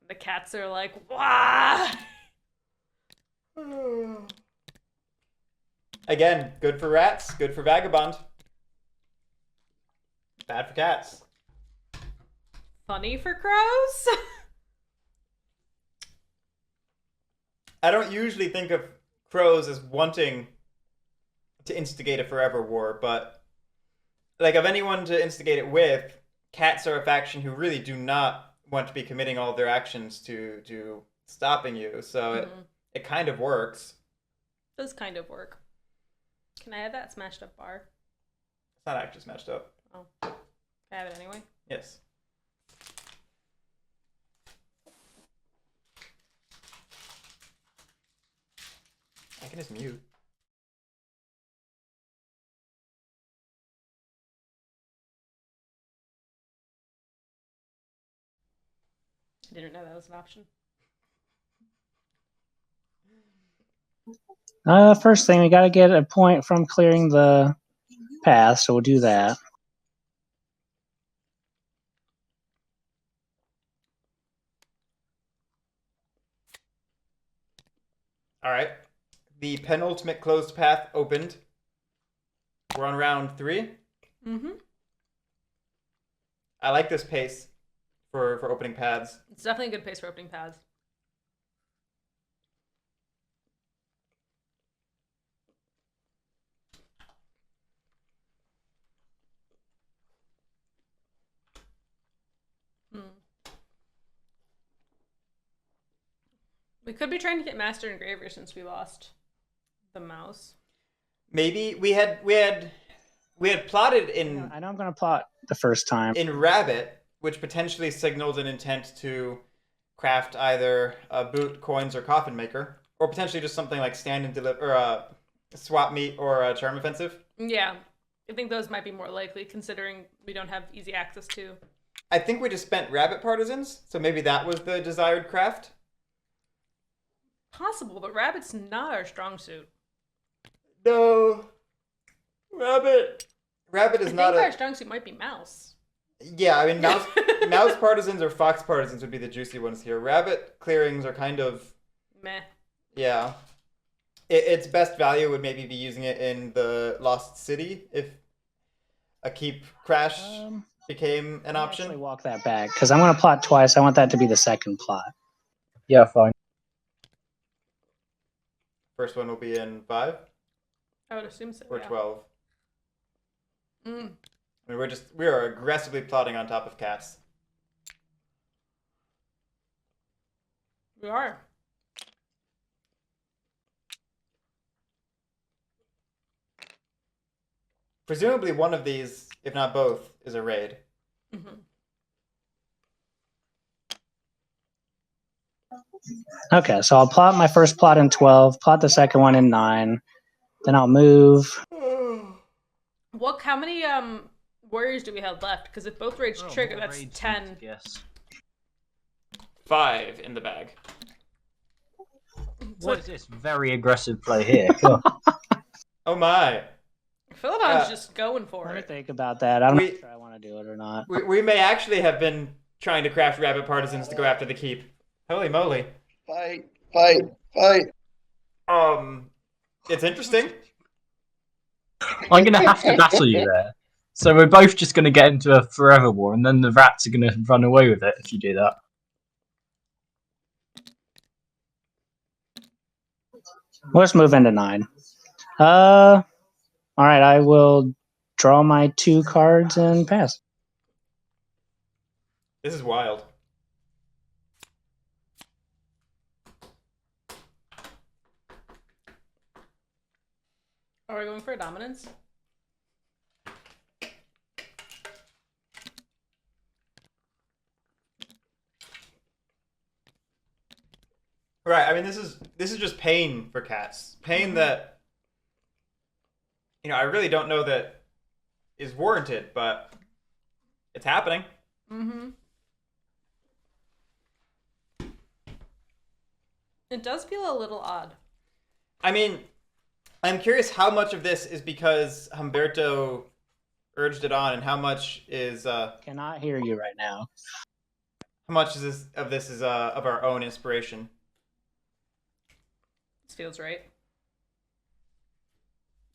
The cats are like, wah! Again, good for rats, good for Vagabond. Bad for cats. Funny for crows? I don't usually think of crows as wanting to instigate a forever war, but like, of anyone to instigate it with, cats are a faction who really do not want to be committing all of their actions to stopping you, so it kind of works. Does kind of work. Can I have that smashed up bar? It's not actually smashed up. Oh. Can I have it anyway? Yes. I can just mute. I didn't know that was an option. First thing, we got to get a point from clearing the path, so we'll do that. All right. The penultimate closed path opened. We're on round 3. Mm-hmm. I like this pace for opening paths. It's definitely a good pace for opening paths. We could be trying to get Master Engraver since we lost the mouse. Maybe we had plotted in I know I'm going to plot the first time. in Rabbit, which potentially signaled an intent to craft either a boot, coins, or coffin maker, or potentially just something like stand and deliver, or swap meet, or a charm offensive. Yeah, I think those might be more likely considering we don't have easy access to. I think we just spent Rabbit Partisans, so maybe that was the desired craft. Possible, but Rabbit's not our strong suit. No, Rabbit is I not think a. our strong suit might be Mouse. Yeah, I mean, mouse partisans or fox partisans would be the juicy ones here. Rabbit clearings are kind of Meh. yeah. Its best value would maybe be using it in the Lost City if a keep crash became an option. Actually walk that back, because I'm going to plot twice. I want that to be the second plot. Yeah, fine. First one will be in 5 I would assume so. or Yeah. 12. Mm. I mean, we are aggressively plotting on top of cats. We are. Presumably one of these, if not both, is a raid. Mm-hmm. Okay, so I'll plot my first plot in 12, plot the second one in 9, then I'll move. How many warriors do we have left? Because if both raids trigger, that's 10. Yes. 5 in the bag. What is this very aggressive play here? Come on. Oh my. Aphiladon's just going for Let me it. think about that. I'm We- not sure I want to do it or not. We may actually have been trying to craft rabbit partisans to go after the keep. Holy moly. Fight, fight, fight. It's interesting. I'm going to have to battle you there. So we're both just going to get into a forever war, and then the rats are going to run away with it if you do that. Let's move into 9. All right, I will draw my 2 cards and pass. This is wild. Are we going for a dominance? Right, I mean this is just pain for cats. Pain that I really don't know that is warranted, but it's happening. Mm-hmm. It does feel a little odd. I mean, I'm curious how much of this is because Humberto urged it on, and how much is Cannot hear you right now. how much is this is of our own inspiration. This feels right.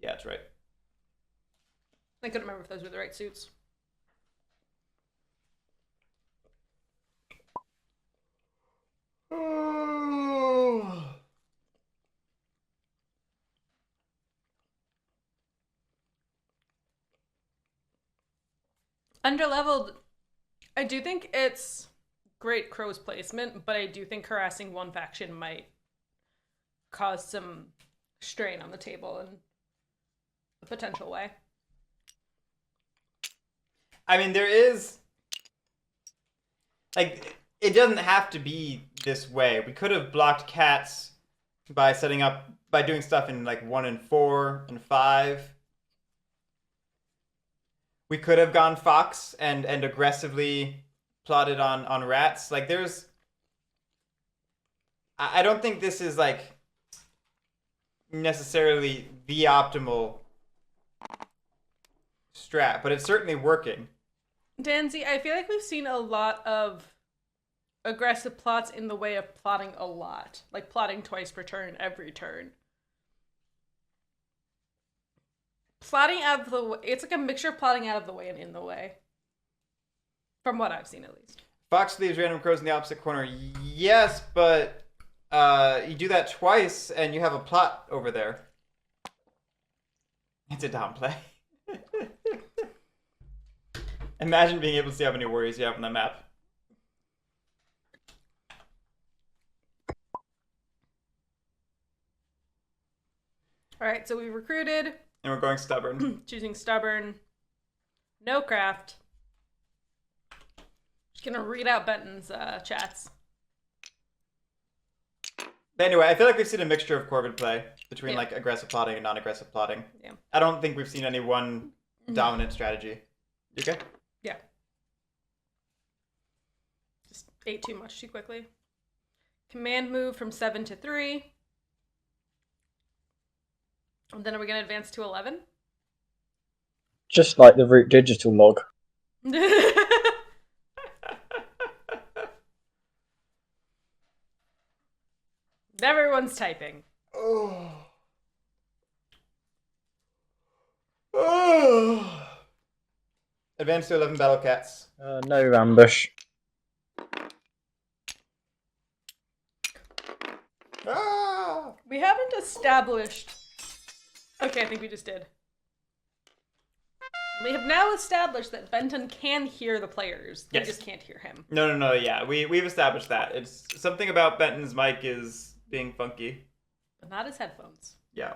Yeah, that's right. I couldn't remember if those were the right suits. Underleveled. I do think it's great crow's placement, but I do think harassing one faction might cause some strain on the table in a potential way. I mean, there is it doesn't have to be this way. We could have blocked cats by doing stuff in 1 and 4 and 5. We could have gone fox and aggressively plotted on rats. I don't think this is necessarily the optimal strat, but it's certainly working. Danzy, I feel like we've seen a lot of aggressive plots in the way of plotting a lot. Like plotting twice per turn every turn. Plotting out of the way. It's like a mixture of plotting out of the way and in the way. From what I've seen, at least. Fox leaves random crows in the opposite corner. Yes, but you do that twice and you have a plot over there. It's a downplay. Imagine being able to see how many warriors you have on the map. Alright, so we recruited. And we're going stubborn. Choosing stubborn. No craft. Just gonna read out Benton's chats. But anyway, I feel like we've seen a mixture of Corvid play between aggressive plotting and non-aggressive plotting. Yeah. I don't think we've seen any one dominant strategy. You okay? Yeah. Just ate too much too quickly. Command move from 7 to 3. And then are we going to advance to 11? Just like the root digital log. Everyone's typing. Oh. Oh. Advance to 11 battle cats. No ambush. Ah! We haven't established... Okay, I think we just did. We have now established that Benton can hear the players. They just can't hear him. No, yeah. We've established that. It's something about Benton's mic is being funky. But not his headphones. Yeah.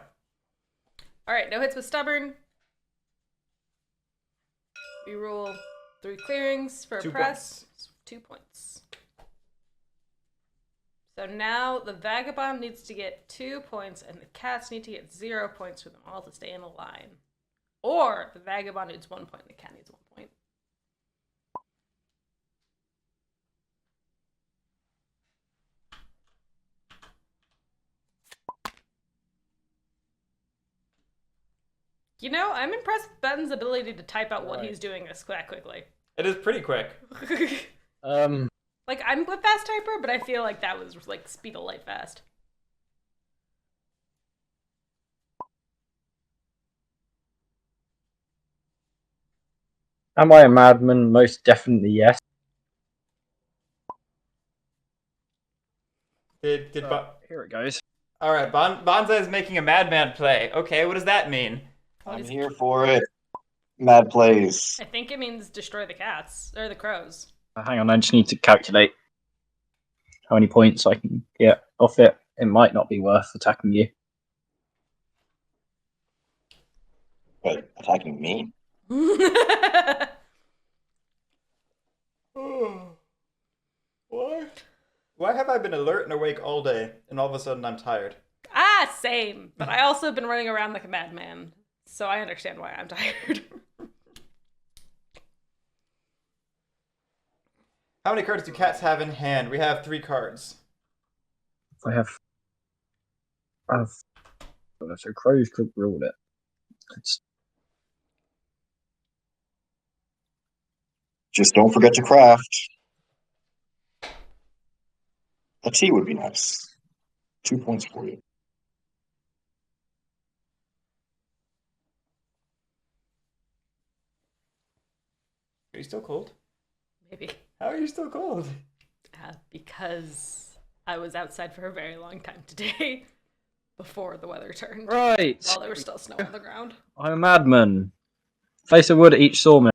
Alright, no hits with stubborn. We roll 3 clearings for a 2 press. 2 points. So now the vagabond needs to get 2 points and the cats need to get 0 points for them all to stay in a line. Or the vagabond needs 1 point and the cat needs 1 point. You know, I'm impressed with Benton's ability to type out what he's doing that quickly. It is pretty quick. Like, I'm a fast typer, but I feel like that was, like, speed of light fast. Am I a madman? Most definitely yes. Here it goes. All right, Banzai is making a madman play. Okay, what does that mean? I'm here for it. Mad plays. I think it means destroy the cats, or the crows. Hang on, I just need to calculate how many points I can get off it. It might not be worth attacking you. But attacking me? Why? Why have I been alert and awake all day, and all of a sudden I'm tired? Same. But I also have been running around like a madman, so I understand why I'm tired. How many cards do cats have in hand? We have 3 cards. I have. So crows could rule it. Just don't forget to craft. A tea would be nice. 2 points for you. Are you still cold? Maybe. How are you still cold? Because I was outside for a very long time today, before the weather turned. Right. While there was still snow on the ground. I'm a madman. Place a wood at each sawmill.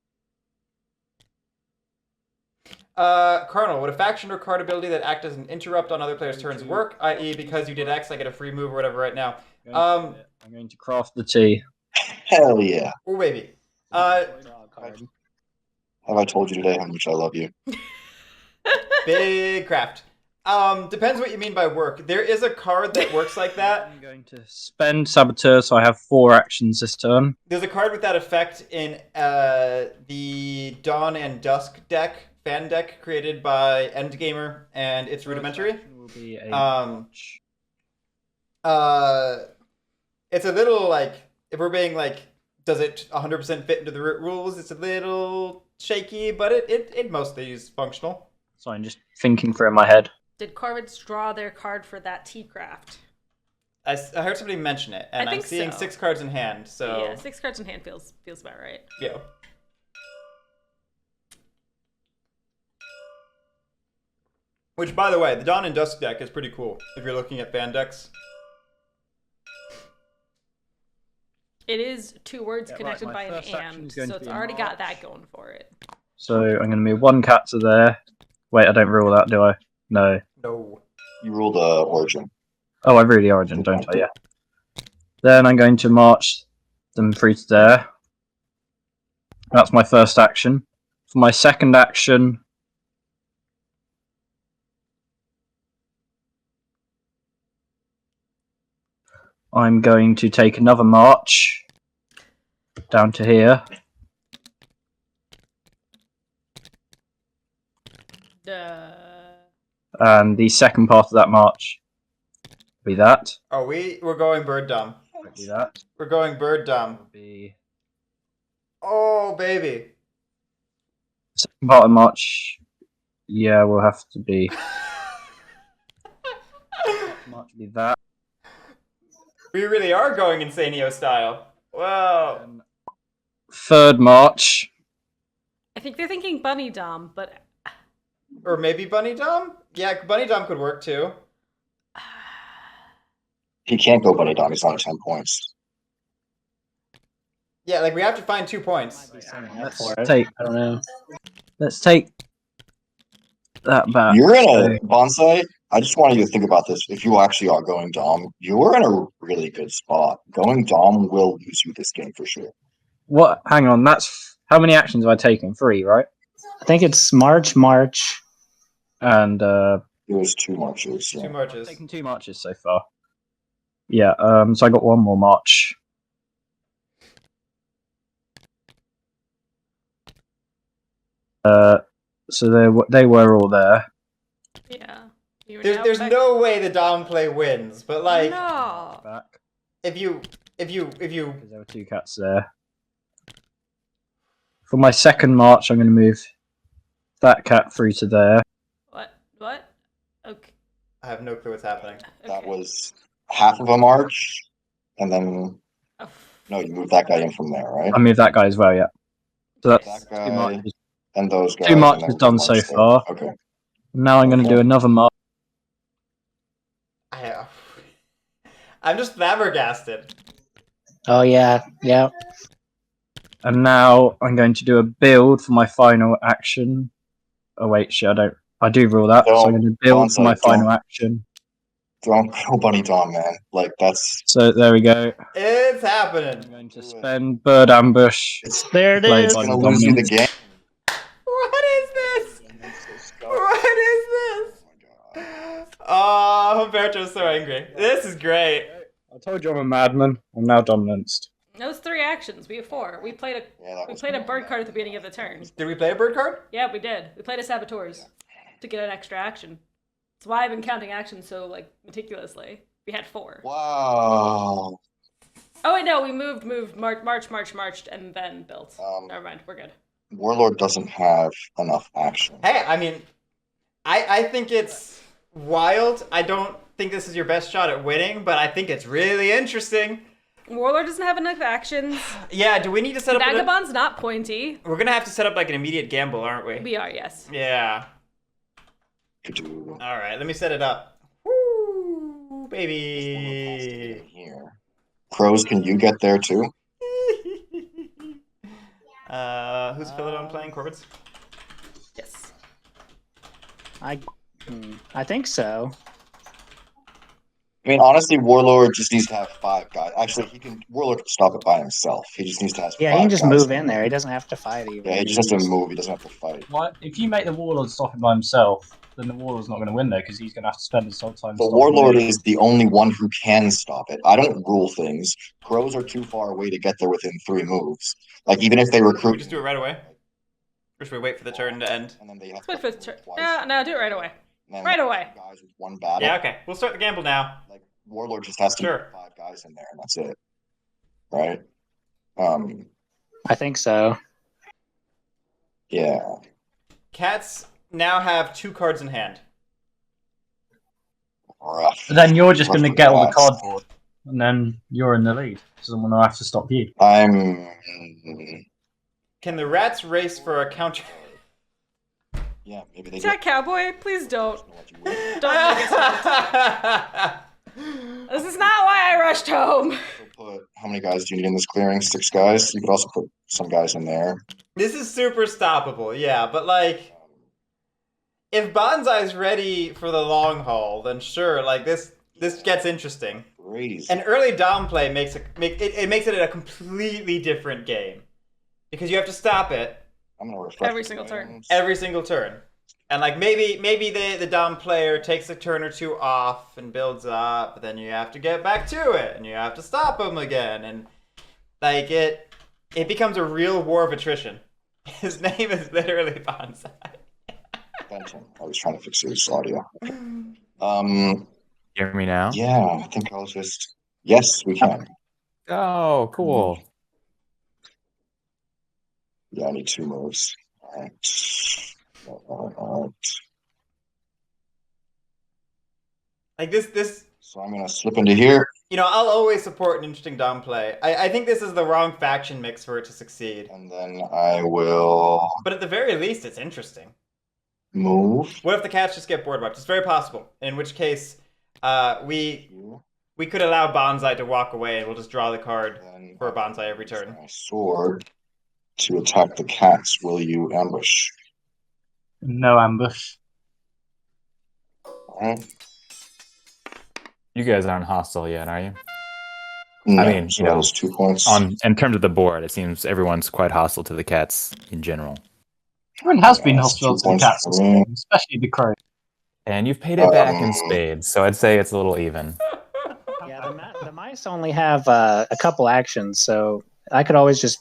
Colonel, would a faction or card ability that act as an interrupt on other players' turns work? I.e., because you did X, I get a free move or whatever right now. I'm going to craft the tea. Hell yeah. Oh, baby. Have I told you today how much I love you? Big craft. Depends what you mean by work. There is a card that works like that. I'm going to spend Saboteur, so I have 4 actions this turn. There's a card with that effect in the Dawn and Dusk deck, fan deck, created by Endgamer, and it's rudimentary. Will be a it's a little, like, if we're being, like, does it 100% fit into the rules? It's a little shaky, but it mostly is functional. So I'm just thinking through in my head. Did Corvids draw their card for that tea craft? I heard somebody mention it, and I'm seeing so. 6 cards in hand, so... Yeah, 6 cards in hand feels about right. Yeah. Which, by the way, the Dawn and Dusk deck is pretty cool, if you're looking at fan decks. It is 2 words Yeah, connected right, by an and, so it's already got that going for it. So I'm going to move 1 cat to there. Wait, I don't rule that, do I? No. No. You ruled Origin. Oh, I rule the Origin, don't I? Yeah. Then I'm going to march them 3 to there. That's my first action. For my second action, I'm going to take another march down to here. And the second part of that march will be that. Oh, we're going bird dumb. Do that. We're going bird dumb. Be Oh, baby. second part of march. Yeah, will have to be. March will be that. We really are going Insanio style. Wow. Third march. I think they're thinking Bunny Dom, but... Or maybe Bunny Dom? Yeah, Bunny Dom could work too. He can't go Bunny Dom. He's on 10 points. Yeah, like we have to find 2 points. Let's take. I don't know. Let's take that back. You're in a Banzai. I just want you to think about this. If you actually are going Dom, you're in a really good spot. Going Dom will lose you this game for sure. What? Hang on. That's how many actions have I taken? 3, right? I think it's March, And It was 2 marches. 2 Yeah. marches. taken 2 marches so far. Yeah. So I got 1 more march. So they were all there. Yeah. There's no way the Dom play wins, but like No. Back. if you if you Because there were 2 cats there. For my second march, I'm going to move that cat through to there. What? Okay. I have no clue what's happening. That was half of a march, and then Oh. no, you moved that guy in from there, right? I moved that guy as well, yeah. So that's That 2 guy marches. and those guys. 2 and marches then done one so march there. far. Okay. Now I'm going to do another march. I'm just flabbergasted. Oh yeah. And now I'm going to do a build for my final action. Oh wait, shit, I do rule that. So I'm going to build for my final action. Don't go bunny Dom, man. Like that's So there we go. It's happening. I'm going to spend bird ambush. There it Played is. by it's the gonna lose you the dominance. game. What is this? What is this? Oh my god. Oh, Humberto's so angry. This is great. I told you I'm a madman. I'm now dominanced. Those 3 actions. We have 4. We played a bird card at the beginning of the turn. Did we play a bird card? Yeah, we did. We played a saboteurs to get an extra action. That's why I've been counting actions so meticulously. We had 4. Wow. Oh wait, no, we moved, marched, and then built. Never mind, we're good. Warlord doesn't have enough action. Hey, I mean, I think it's wild. I don't think this is your best shot at winning, but I think it's really interesting. Warlord doesn't have enough actions. Yeah, do we need to set up... Vagabond's not pointy. We're gonna have to set up like an immediate gamble, aren't we? We are, yes. Yeah. All Alright, let me set it up. Woo, baby. Here. Crows, can you get there too? Who's Aphiladon playing? Corbett's? Yes. I think so. I mean, honestly, Warlord just needs to have 5 guys. Actually, Warlord can stop it by himself. He just needs to have. Yeah, 5 he can just guys move in there. He doesn't have to fight even. Yeah, he just has to move. He doesn't have to fight. What? If you make the Warlord stop it by himself, then the Warlord's not going to win there because he's going to have to spend his whole time. The Warlord is the only one who can stop it. I don't rule things. Crows are too far away to get there within 3 moves. Like even if they recruit, We just do it right away. Or should we wait for the turn to end? and then they have Let's wait for the turn. twice. No, do it right away. And then right away. Guys with 1 battle. Yeah, okay. We'll start the gamble now. Like Warlord just has to Sure. get 5 guys in there, and that's it. Right? I think so. Yeah. Cats now have 2 cards in hand. Rough. But then you're just going to Rough get all the cats. cardboard, and then you're in the lead. So someone will have to stop you. Can the rats race for a counter? Yeah, maybe they Attack Cowboy, please don't. Don't let you win. Don't make us This is not why I rushed home. Put how many guys do you need in this clearing? 6 guys. You could also put some guys in there. This is super stoppable, yeah, but like, if Banzai's ready for the long haul, then sure, like this gets interesting. Crazy. An early down play makes it a completely different game because you have to stop it I'm gonna refresh Every the single turn. items. every single turn, and like maybe the down player takes a turn or 2 off and builds up, but then you have to get back to it and you have to stop him again, and like it becomes a real war of attrition. His name is literally Banzai. Benton. I was trying to fix his audio. Hear me now? Yeah, I think I'll just. Yes, we can. Oh, cool. Yeah, I need 2 moves. Alright. Like this. So I'm gonna slip into here, You know, I'll always support an interesting down play. I think this is the wrong faction mix for it to succeed. and then I will But at the very least, it's interesting. move. What if the cats just get board wiped? It's very possible. In which case, we could allow Banzai to walk away and we'll just draw the card Then for a Banzai every turn. my sword to attack the cats. Will you ambush? No ambush. Alright. You guys aren't hostile yet, are you? No, mean, so you know, that was 2 points. In terms of the board, it seems everyone's quite hostile to the cats in general. Everyone has been Yeah, hostile that's to the 2 cats, points for me. especially the crow. And you've paid it back in spades, so I'd say it's a little even. Yeah, the mice only have a couple actions, so I could always just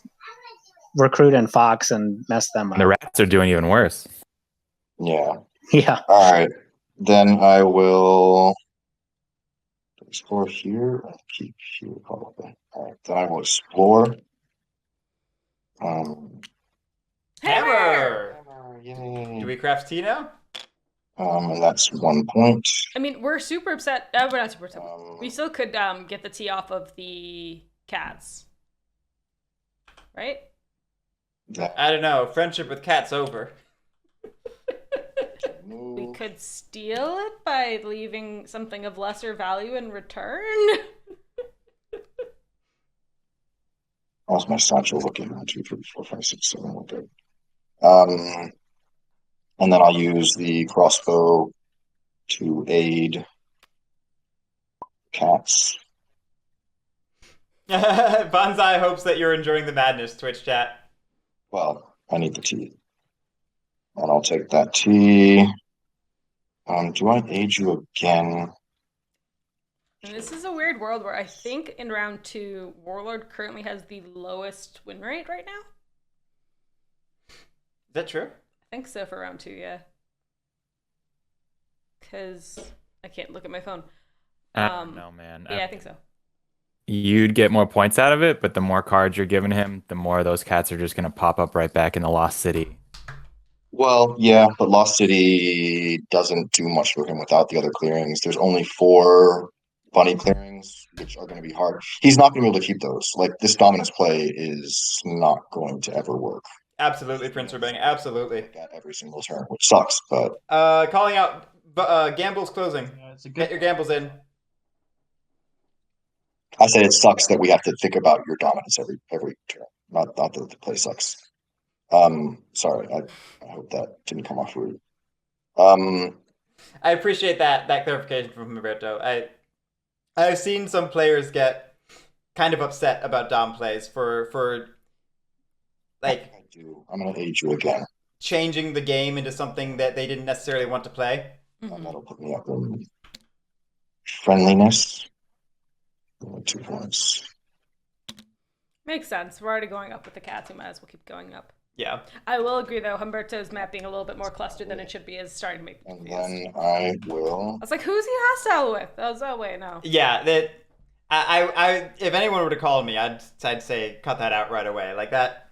recruit in Fox and mess them up. And the rats are doing even worse. Yeah. Yeah. Alright. Then I will Explore here and keep here probably. Alright, then I will explore. Hammer! Yay. Do we craft tea now? And that's 1 point. I mean, we're super upset. We're not super upset. We still could get the tea off of the cats, right? I don't know. Friendship with cats over. We could steal it by leaving something of lesser value in return. How's my satchel looking? 1, 2, 3, 4, 5, 6, 7. We're good. And then I'll use the crossbow to aid cats. Banzai hopes that you're enjoying the madness, Twitch chat. Well, I need the tea. And I'll take that tea. Do I aid you again? And this is a weird world where I think in round 2, Warlord currently has the lowest win rate right now. Is that true? I think so for round 2, yeah. Because I can't look at my phone. No, man. Yeah, I think so. You'd get more points out of it, but the more cards you're giving him, the more those cats are just going to pop up right back in the Lost City. Well, yeah, but Lost City doesn't do much for him without the other clearings. There's only 4 bunny clearings, which are going to be hard. He's not going to be able to keep those. Like, this dominance play is not going to ever work. Absolutely, Prince Rebang. Absolutely. At every single turn, which sucks, but... Calling out gambles closing. Get your gambles in. I said it sucks that we have to think about your dominance every turn. Not that the play sucks. Sorry, I hope that didn't come off rude. I appreciate that clarification from Humberto. I've seen some players get kind of upset about dom plays for like I do. I'm gonna aid you again. changing the game into something that they didn't necessarily want to play. That'll put me up in friendliness. 2 points. Makes sense. We're already going up with the cats. We might as well keep going up. Yeah. I will agree, though. Humberto's map being a little bit more clustered than it should be is starting to make me And confused. then I will. I was like, who's he hostile with? Oh, wait, no. Yeah, that I if anyone were to call me, I'd say cut that out right away. Like that.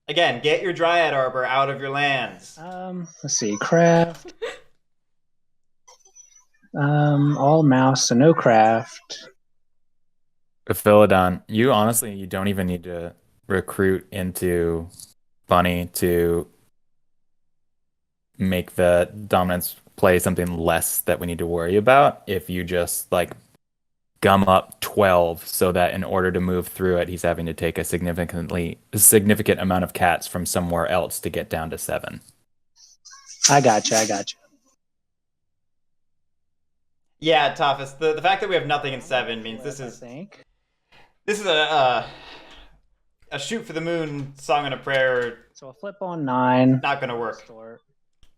Again, get your Dryad Arbor out of your lands. Let's see, craft. All mouse, so no craft. Aphiladon, you don't even need to recruit into Bunny to make the dominance play something less that we need to worry about. If you just like gum up 12 so that in order to move through it, he's having to take a significant amount of cats from somewhere else to get down to 7. I got you. Yeah, Tophus, the fact that we have nothing in 7 means this is a shoot for the moon song and a prayer. So a flip on 9. Not gonna work.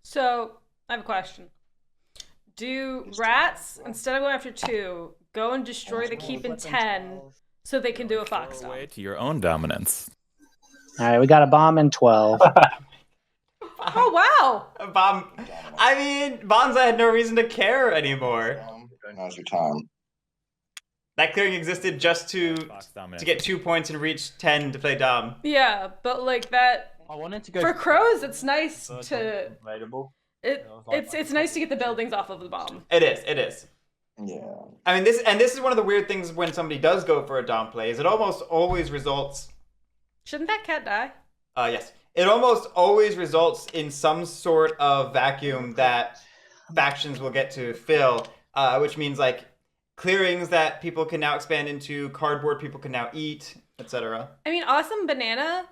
So, I have a question. Do rats, instead of going after 2, go and destroy the keep in 10 so they can do a fox Go away stomp? to your own dominance. All right, we got a bomb in 12. Oh, wow! Bomb. I mean, Banzai had no reason to care anymore. Now's your time. That clearing existed just to get 2 points and reach 10 to play Dom. Yeah, but like that... I wanted to go For crows, it's nice to... available. It's nice to get the buildings off of the bomb. It is. Yeah. I mean, this is one of the weird things when somebody does go for a Dom play, is it almost always results... Shouldn't that cat die? Yes. It almost always results in some sort of vacuum that factions will get to fill, which means like clearings that people can now expand into, cardboard people can now eat, etc. I mean, Awesome Banana,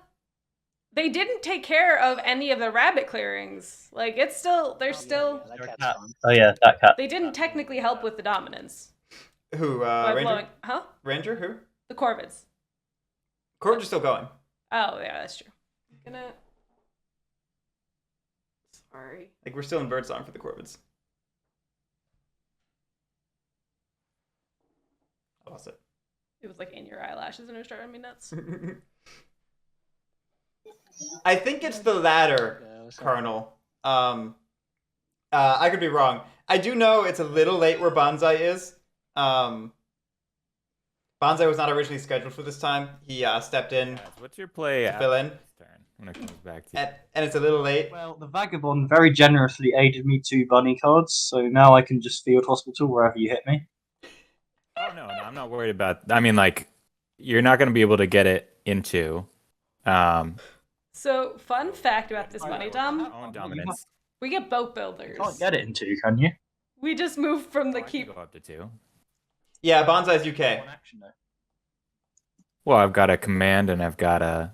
they didn't take care of any of the rabbit clearings. Like, it's still, they're still... That cat's fun. Oh yeah, that cat. They didn't technically help with the dominance. Who, By Ranger? blowing... Huh? Ranger, who? The Corvids. Corvids are still going. Oh, yeah, that's true. Sorry. Like, we're still in birdsong for the Corvids. I lost it. It was like in your eyelashes and it was driving me nuts. I think it's the latter, Colonel. I could be wrong. I do know it's a little late where Banzai is, Banzai was not originally scheduled for this time. He stepped in Guys, what's your play to fill in, after this turn when it comes back to you? and it's a little late. Well, the Vagabond very generously aided me 2 bunny cards, so now I can just field hospital wherever you hit me. Oh no, I'm not worried about. I mean, like, you're not going to be able to get it into. So, fun fact about this money dump: Own dominance. we get boat You builders. can't get it in 2, can you? We just moved from the I can keep. go up to 2. Yeah, Banzai's UK. One action, though. Well, I've got a command and I've got an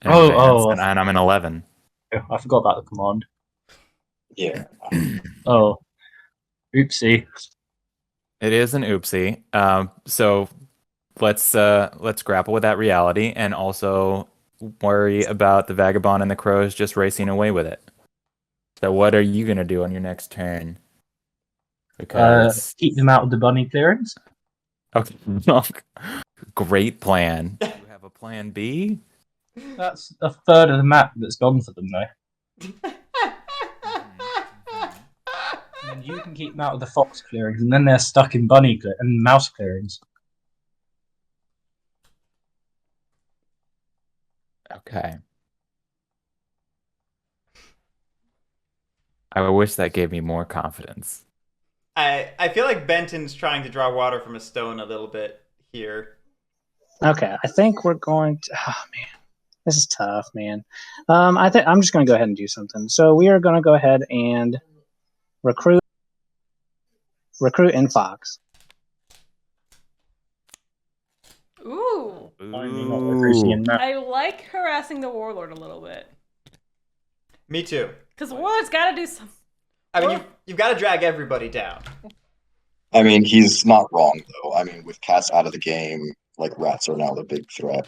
Oh, advance, and I'm an 11. Oh, I forgot about the command. Yeah. Oh. Oopsie. It is an oopsie. So let's grapple with that reality and also worry about the Vagabond and the Crows just racing away with it. So what are you gonna do on your next turn? Because Keep them out of the bunny clearance. okay, great plan. You have a plan B? That's a third of the map that's gone for them, though. And you can keep them out of the fox clearings, and then they're stuck in bunny and mouse clearings. Okay. I wish that gave me more confidence. I feel like Benton's trying to draw water from a stone a little bit here. Okay, I think we're going to. Oh man, this is tough, man. I think I'm just going to go ahead and do something. So we are going to go ahead and recruit in Fox. Ooh, Finally not recruiting in map. I like harassing the warlord a little bit Me too. because the warlord's got to do some. I mean, you've got to drag everybody down. I mean, he's not wrong though. I mean, with cats out of the game, like rats are now the big threat.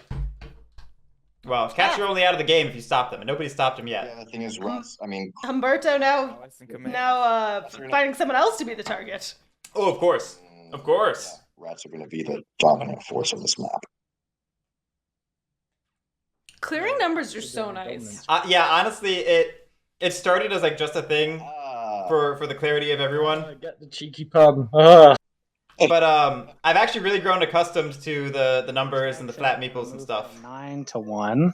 Well, cats are only out of the game if you stop them, and nobody stopped him Yeah, yet. the thing is, rats. I mean, Humberto now finding someone else to be the target. Oh, of course. Of course. yeah, rats are going to be the dominant force on this map. Clearing numbers are so nice. Yeah, honestly, it started as like just a thing for the clarity of everyone. Get the cheeky pun. Ah. But I've actually really grown accustomed to the numbers and the flat meeples and stuff. 9 to 1.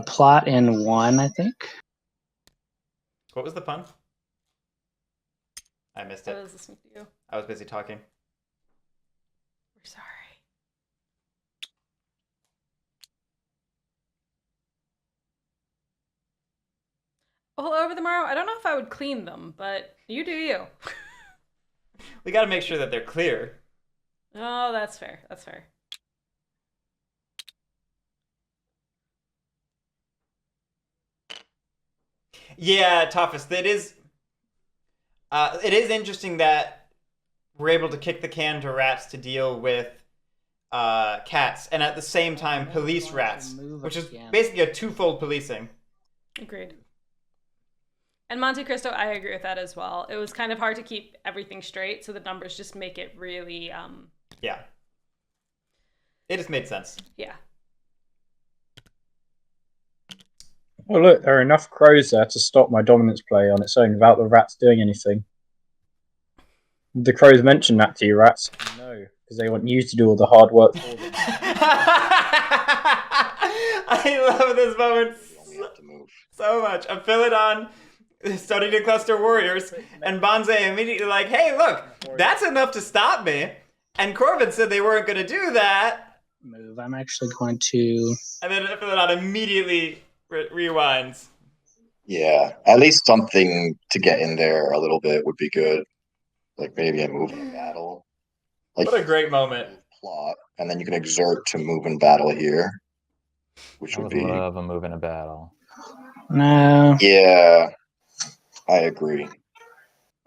Plot in 1, I think. What was the pun? I missed I it. was listening to you. I was busy talking. We're sorry. Well, over the morrow, I don't know if I would clean them, but you do you. We got to make sure that they're clear. Oh, that's fair. That's fair. Yeah, toughest. It is interesting that we're able to kick the can to rats to deal with cats, and at the same time police rats, which is basically a twofold policing. Agreed. And Monte Cristo, I agree with that as well. It was kind of hard to keep everything straight, so the numbers just make it really, Yeah. It just made sense. yeah. Oh look, there are enough crows there to stop my dominance play on its own without the rats doing anything. Did the crows mention that to you, rats? No, because they want you to do all the hard work for them. I love this moment We only have to move. so much. Aphiladon studied to cluster warriors, and Banzai immediately like, hey, look, that's enough to stop me. And Corbin said they weren't going to do that. Move. I'm actually going to. And then Aphiladon immediately rewinds. Yeah, at least something to get in there a little bit would be good. Like maybe a move in battle. Like What a great moment. plot, and then you can exert to move in battle here, which I would would be. love a move in a battle. No. Yeah, I agree.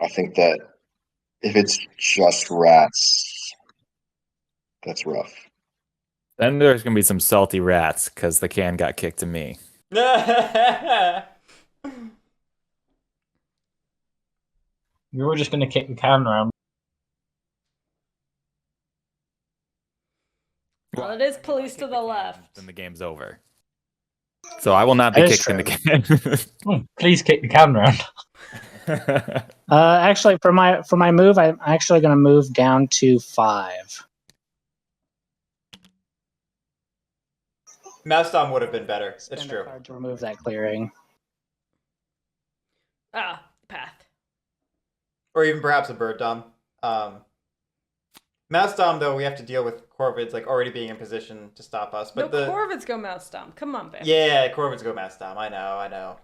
I think that if it's just rats, that's rough. Then there's gonna be some salty rats because the can got kicked to me. You were just going to kick the can around. Well, it is police to the left. Then the game's over. So I will not be That is kicked in the true. can. Please kick the can round. Actually, for my move, I'm actually going to move down to 5. Mouse Dom would have been better. It's Spend a true. card to remove that clearing. Path. Or even perhaps a Bird Dom. Mouse Dom, though, we have to deal with Corvids like already being in position to stop us. But no, Corvids go Mouse Dom. Come on, babe. Yeah, Corvids go Mouse Dom. I know.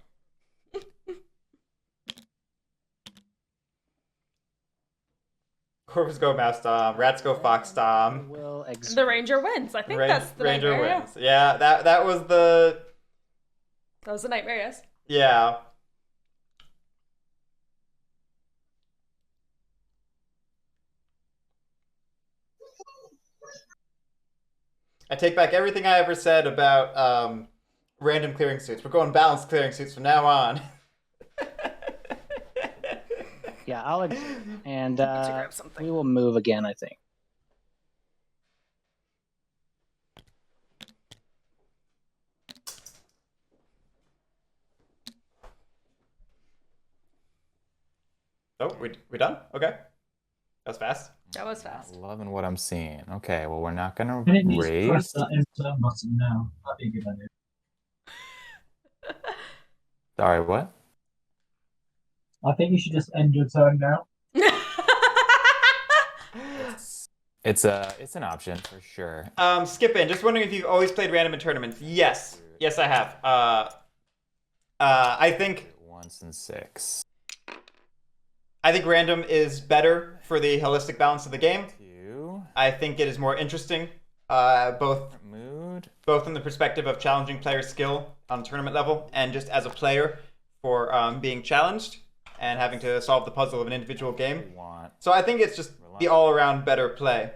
Corvids go Mouse Dom. Rats go Fox Dom. The Ranger wins. I think that's the Ranger nightmare. wins. Yeah, that was the... That was the nightmare, yes. Yeah. I take back everything I ever said about random clearing suits. We're going balanced clearing suits from now on. Yeah, I'll agree. And grab something. we will move again, I think. Oh, we done? Okay. That was fast. That was fast. Loving what I'm seeing. Okay, well, we're not going And it to needs to press raise. that insert button now. That'd be a good idea. Sorry, what? I think you should just end your turn now. It's an option for sure. Skip in. Just wondering if you've always played random in tournaments. Yes. Yes, I have. I think... Once in 6. I think random is better for the holistic balance of the game. 2. I think it is more interesting, both in the perspective of challenging player skill on tournament level and just as a player for being challenged and having to solve the puzzle of an individual game. So I think it's just the all-around better play.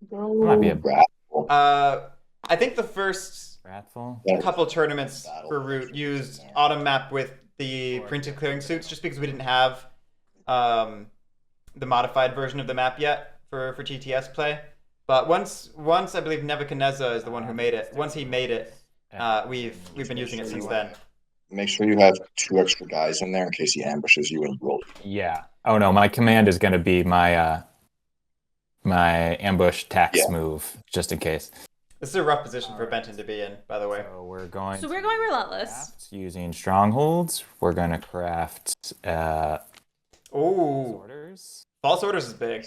Might be a I think the first couple tournaments for Root used Autumn Map with the printed clearing suits just because we didn't have the modified version of the map yet for TTS play. But once I believe Nebuchadnezzar is the one who made it. Once he made it, we've been using it since then. Make sure you have 2 extra guys in there in case he ambushes you and roll. Yeah. Oh no, my command is going to be my my ambush tax move just in case. This is a rough position for Benton to be in, by the way. So we're going. Relentless. Using strongholds. We're going to craft. Orders. False orders is big.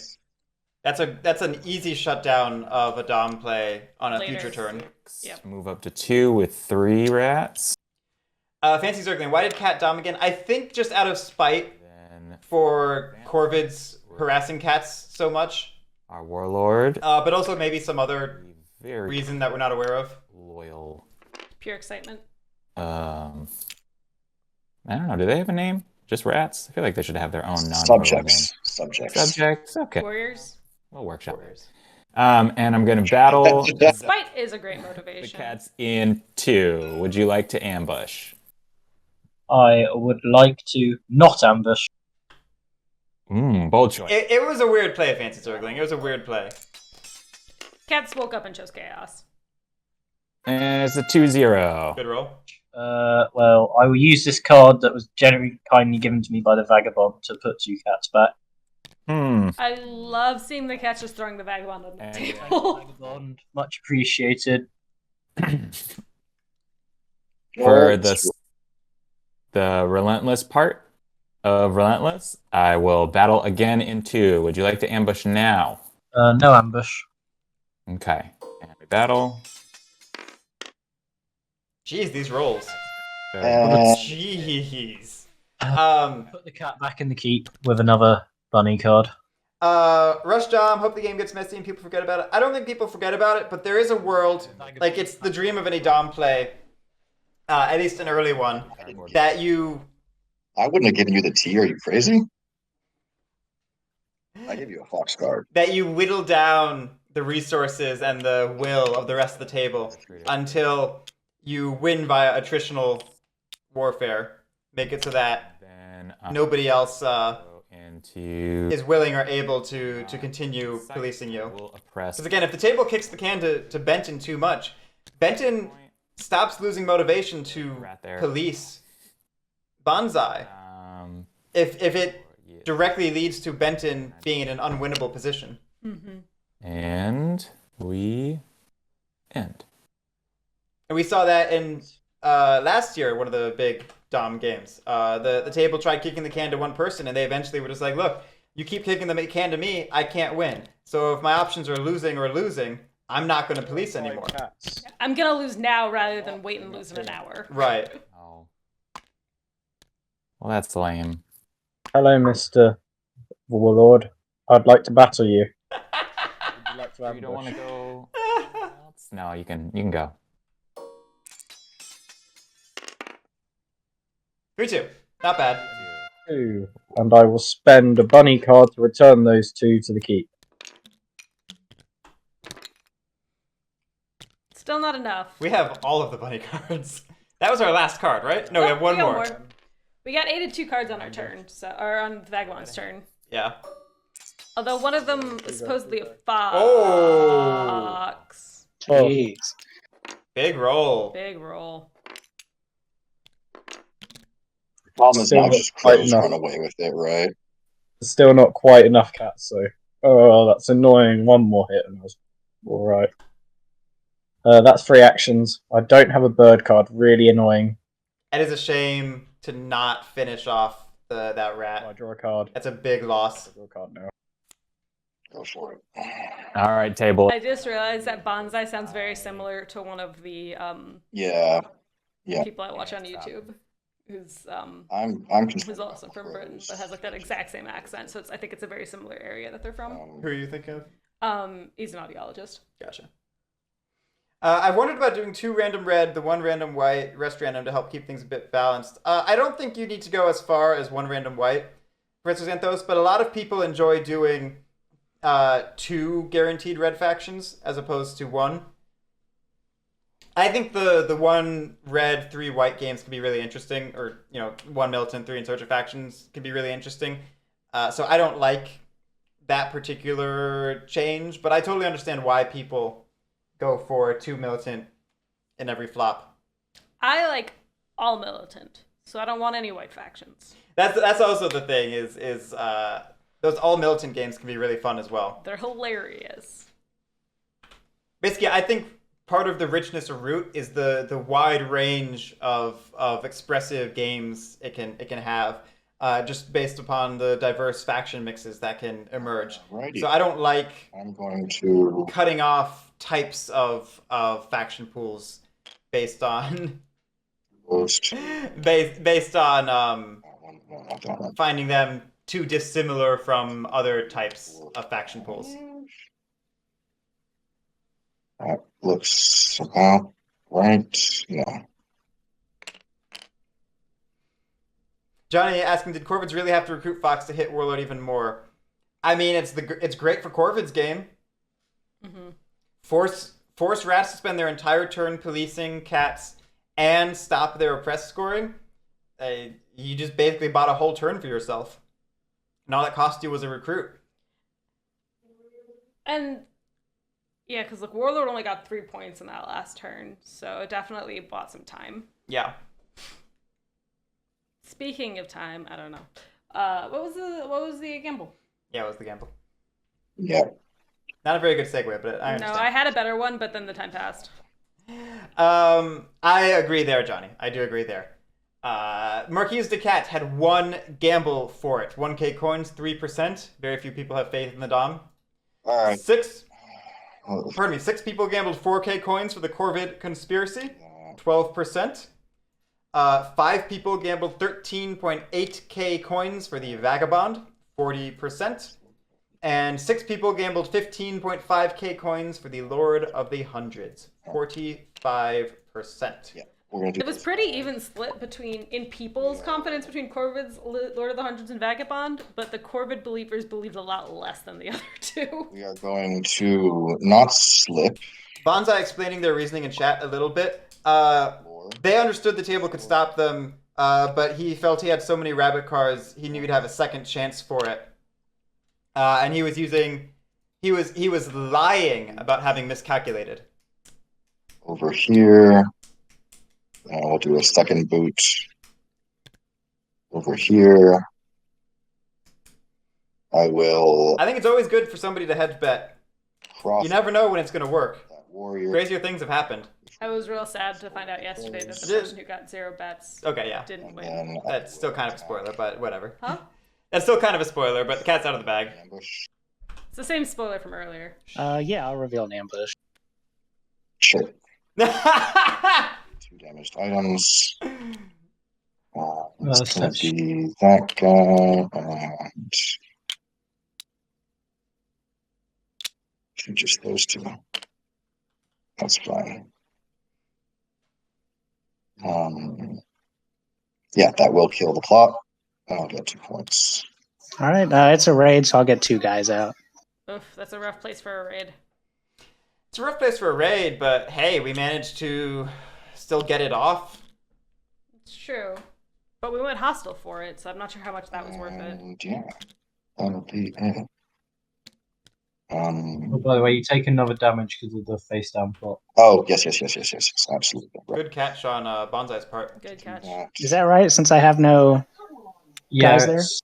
That's an easy shutdown of a Dom play on a future turn. Yep. Move up to 2 with 3 rats. Fancy Zergling, why did Cat Dom again? I think just out of spite for Corvids harassing cats so much. Our warlord. But also maybe some other reason that we're not aware of. Loyal. Pure excitement. I don't know. Do they have a name? Just rats? I feel like they should have their own non-subjects. Name. Subjects. Okay. Warriors. We'll workshop. And I'm going to battle. Spite is a great motivation. The cat's in 2. Would you like to ambush? I would like to not ambush. Bold choice. It was a weird play, Fancy Zergling. It was a weird play. Cats woke up and chose chaos. And it's a 2-0. Good roll. Well, I will use this card that was generally kindly given to me by the Vagabond to put 2 cats back. I love seeing the cats just throwing the Vagabond on the table. Vagabond, much appreciated. For the Relentless part of Relentless, I will battle again in 2. Would you like to ambush now? No ambush. Okay. And we battle. Jeez, these rolls. Jeez. Put the cat back in the keep with another bunny card. Rush Dom, hope the game gets messy and people forget about it. I don't think people forget about it, but there is a world, like it's the dream of any Dom play, at least an early one, that you... I wouldn't have given you the T, are you crazy? I give you a Fox card. That you whittle down the resources and the will of the rest of the table until you win via attritional warfare. Make it so that nobody else is willing or able to continue policing you. Because again, if the table kicks the can to Benton too much, Benton stops losing motivation to Rat there. police Banzai if it Yeah. directly leads to Benton being in an unwinnable position. Mm-hmm. And we end. And we saw that in last year, one of the big Dom games. The table tried kicking the can to one person, and they eventually were just like, look, you keep kicking the can to me, I can't win. So if my options are losing or losing, I'm not going to police anymore. Cats. I'm gonna lose now rather than wait and lose in an hour. Right. Oh. Well, that's lame. Hello, Mr. Warlord. I'd like to battle you. Would you like to You don't want to ambush? go. No, you can go. 3-2. Not bad. 2. And I will spend a bunny card to return those 2 to the keep. Still not enough. We have all of the bunny cards. That was our last card, right? No, we have We one got more. We got 82 cards on our turn, or on the Vagabond's turn. Yeah. Although one of them is supposedly a fox. Oh. Jeez. Big roll. Big roll. Problem is Still now not just quite crows enough. run away with it, right? Still not quite enough cats, so. Oh, that's annoying. One more hit and I was alright. That's 3 actions. I don't have a bird card. Really annoying. It is a shame to not finish off that I rat. draw a card. That's a big loss. I draw a card now. Go for it. All right, table. I just realized that Banzai sounds very similar to one of the Yeah. Yeah. people I watch on YouTube, who's I'm who's also from Britain, but has like that exact same accent. So I think it's a very similar area that they're from. Who are you thinking of? He's an audiologist. Gotcha. I wondered about doing 2 random red, the 1 random white, rest random to help keep things a bit balanced. I don't think you need to go as far as 1 random white for Xanthos, but a lot of people enjoy doing 2 guaranteed red factions as opposed to 1. I think the 1 red, 3 white games can be really interesting, or 1 militant, 3 insurgent factions can be really interesting. So I don't like that particular change, but I totally understand why people go for 2 militant in every flop. I like all militant, so I don't want any white factions. That's also the thing is those all militant games can be really fun as well. They're hilarious. Basically, I think part of the richness of Root is the wide range of expressive games it can have, just based upon the diverse faction mixes that can emerge. Alrighty. So I don't like I'm going to cutting off types of faction pools based on post. based on Not that one. finding them too dissimilar from other types of faction pools. That looks about right. Yeah. Johnny asking, did Corvids really have to recruit Fox to hit Warlord even more? I mean, it's great for Corvid's game. Mm-hmm. Force rats to spend their entire turn policing cats and stop their oppressed scoring. You just basically bought a whole turn for yourself. And all that cost you was a recruit. And yeah, because like Warlord only got 3 points in that last turn, so it definitely bought some time. Yeah. Speaking of time, I don't know. What was the gamble? Yeah, it was the gamble. Yeah. Not a very good segue, but I No, understand. I had a better one, but then the time passed. I agree there, Johnny. I do agree there. Marquise de Cat had 1 gamble for it. 1k coins, 3%. Very few people have faith in the Dom. All right. 6 people gambled 4k coins for the Corvid Conspiracy, 12%. 5 people gambled 13.8k coins for the Vagabond, 40%. And 6 people gambled 15.5k coins for the Lord of the Hundreds, 45%. Yeah. We're gonna do It was pretty even split in people's confidence between Corvid's Lord of the Hundreds and Vagabond, but the Corvid believers believed a lot less than the other 2. We are going to not slip. Banzai explaining their reasoning in chat a little bit. They understood the table could stop them, but he felt he had so many rabbit cards, he knew he'd have a second chance for it. And he was lying about having miscalculated. Over here. We'll do a second boot over here. I will I think it's always good for somebody to hedge bet. cross You never know when it's going to work. that warrior. Crazier things have happened. I was real sad to find out yesterday that the Did- person who got 0 bets Okay, yeah. didn't And win. then I That's still will kind of a spoiler, but whatever. Huh? That's still kind of a spoiler, but the cat's out of the bag. ambush. It's the same spoiler from earlier. Yeah, I'll reveal an ambush. Sure. Right, 2 damaged items. Well, It's gonna that's- be that guy and just those 2. That's fine. Yeah, that will kill the plot. I'll get 2 points. All right, it's a raid, so I'll get 2 guys out. Oof, that's a rough place for a raid. it's a rough place for a raid, but hey, we managed to still get it off. It's true. But we went hostile for it, so I'm not sure how much that was worth it. And yeah, that'll be it. Oh, by the way, you take another damage because of the face down plot. Oh, yes, absolutely. Good catch on Banzai's part. Good catch. Is that right? Since I have no guys there? it's-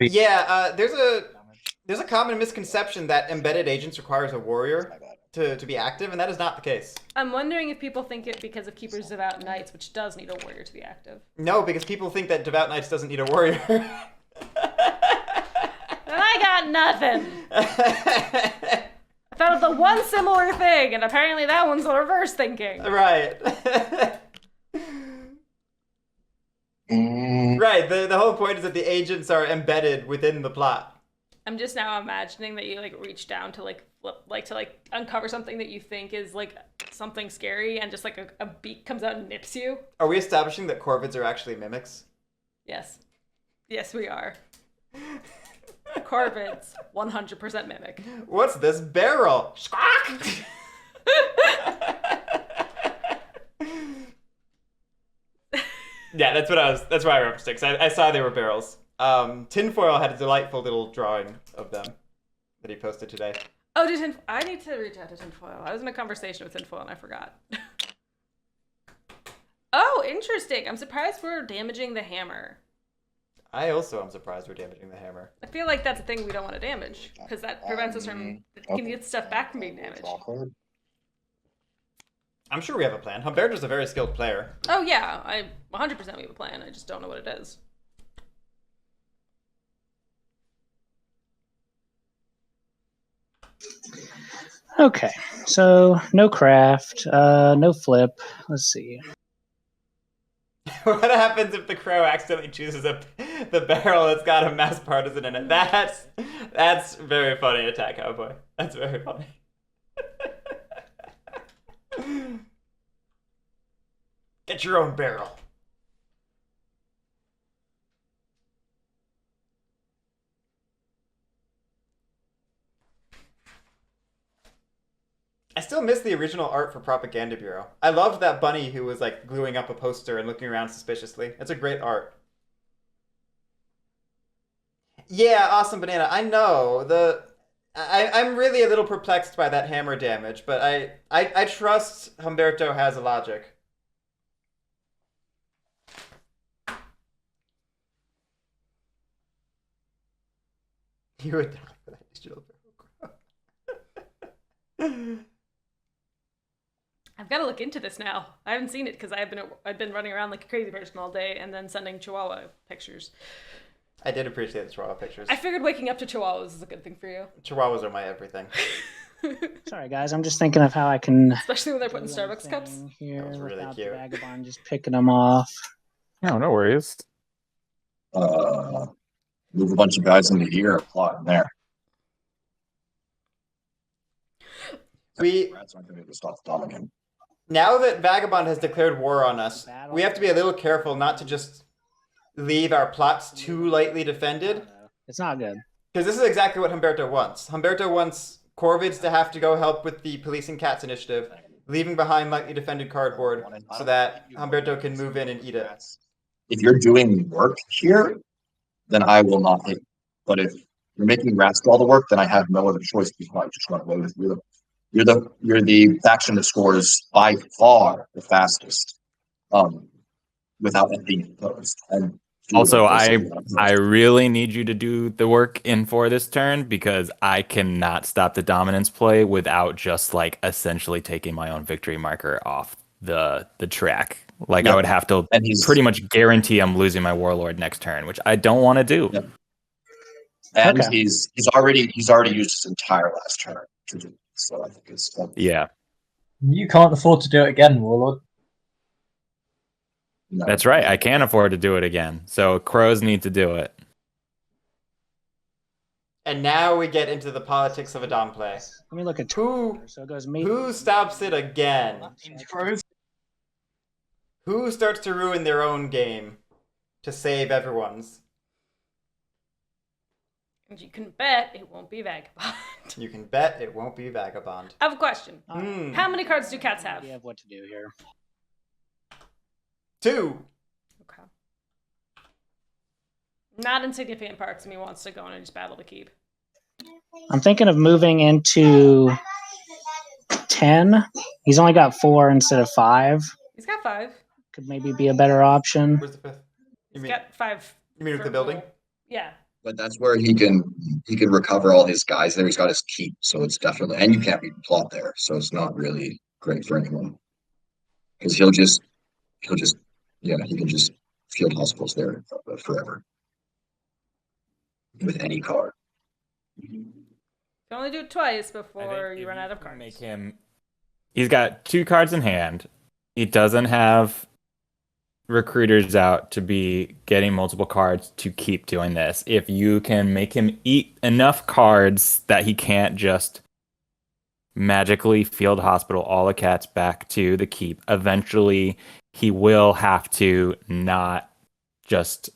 Yeah, there's a common misconception that embedded agents requires a warrior to be active, and that is not the case. I'm wondering if people think it because of Keeper's Devout Knights, which does need a warrior to be active. No, because people think that Devout Knights doesn't need a warrior. And I got nothing! I thought of the one similar thing, and apparently that one's the reverse thinking. Right. Right, the whole point is that the agents are embedded within the plot. I'm just now imagining that you like reach down to like flip, to uncover something that you think is like something scary, and just like a beak comes out and nips you. Are we establishing that corvids are actually mimics? Yes. Yes, we are. Corvids, 100% mimic. What's this barrel? Squawk! Yeah, that's why I referenced it, 'cause I saw they were barrels. Tinfoil had a delightful little drawing of them that he posted today. Oh, I need to reach out to Tinfoil. I was in a conversation with Tinfoil and I forgot. Oh, interesting. I'm surprised we're damaging the hammer. I also am surprised we're damaging the hammer. I feel like that's a thing we don't want to damage, because that prevents us from can get stuff back from being damaged. I'm sure we have a plan. Humberto's a very skilled player. Oh yeah, I 100% we have a plan. I just don't know what it is. Okay, so no craft, no flip. Let's see. What happens if the crow accidentally chooses the barrel that's got a mass partisan in it? That's very funny, Attack Cowboy. That's very funny. Get your own barrel. I still miss the original art for Propaganda Bureau. I loved that bunny who was like gluing up a poster and looking around suspiciously. That's a great art. Yeah, Awesome Banana. I know. I'm really a little perplexed by that hammer damage, but I trust Humberto has a logic. You would die for that digital barrel. I've got to look into this now. I haven't seen it because I've been running around like a crazy person all day and then sending Chihuahua pictures. I did appreciate the Chihuahua pictures. I figured waking up to Chihuahuas is a good thing for you. Chihuahuas are my everything. Sorry, guys. I'm just thinking of how I can. Especially when they're put in Starbucks cups. Here That was really without cute. the vagabond just picking them off. No, no worries. Move a bunch of guys into here, plot in there. Rats aren't gonna be able to stop the Dominion. Now that Vagabond has declared war on us, we have to be a little careful not to just leave our plots too lightly defended. It's not good. Because this is exactly what Humberto wants. Humberto wants Corvids to have to go help with the Policing Cats initiative, leaving behind lightly defended cardboard so that Humberto can move in and eat it. If you're doing work here, then I will not hit. But if you're making rats do all the work, then I have no other choice because I just run away with you. You're the faction that scores by far the fastest. without it being opposed. And Also, I really need you to do the work in 4 this turn because I cannot stop the dominance play without just like essentially taking my own victory marker off the track. Like I Yep. would have to And he's pretty much guarantee I'm losing my warlord next turn, which I don't want to do. Yep. And Okay. he's already used his entire last turn to do it. So I think it's Yeah, You can't afford to do it again, Warlord. no. that's right. I can't afford to do it again. So crows need to do it. And now we get into the politics of a Dom play. Let me look at Who so it goes me. who stops it again? Who starts to ruin their own game to save everyone's? And you can bet it won't be Vagabond. You can bet it won't be Vagabond. I have a question. Hmm. How many cards do cats have? We have what to do here. 2. Okay. Not insignificant parts, and he wants to go in and just battle the keep. I'm thinking of moving into 10. He's only got 4 instead of 5. He's got 5. Could maybe be a better option. Where's the 5th? He's got 5. You mean with the building? Yeah. But that's where he can recover all his guys there. He's got his keep, so it's definitely, and you can't be plot there, so it's not really great for anyone. Because he can just field hospitals there forever. With any card. You can only do it twice I before think you if run out of can cards. Make him. He's got 2 cards in hand. He doesn't have recruiters out to be getting multiple cards to keep doing this. If you can make him eat enough cards that he can't just magically field hospital all the cats back to the keep, eventually he will have to not just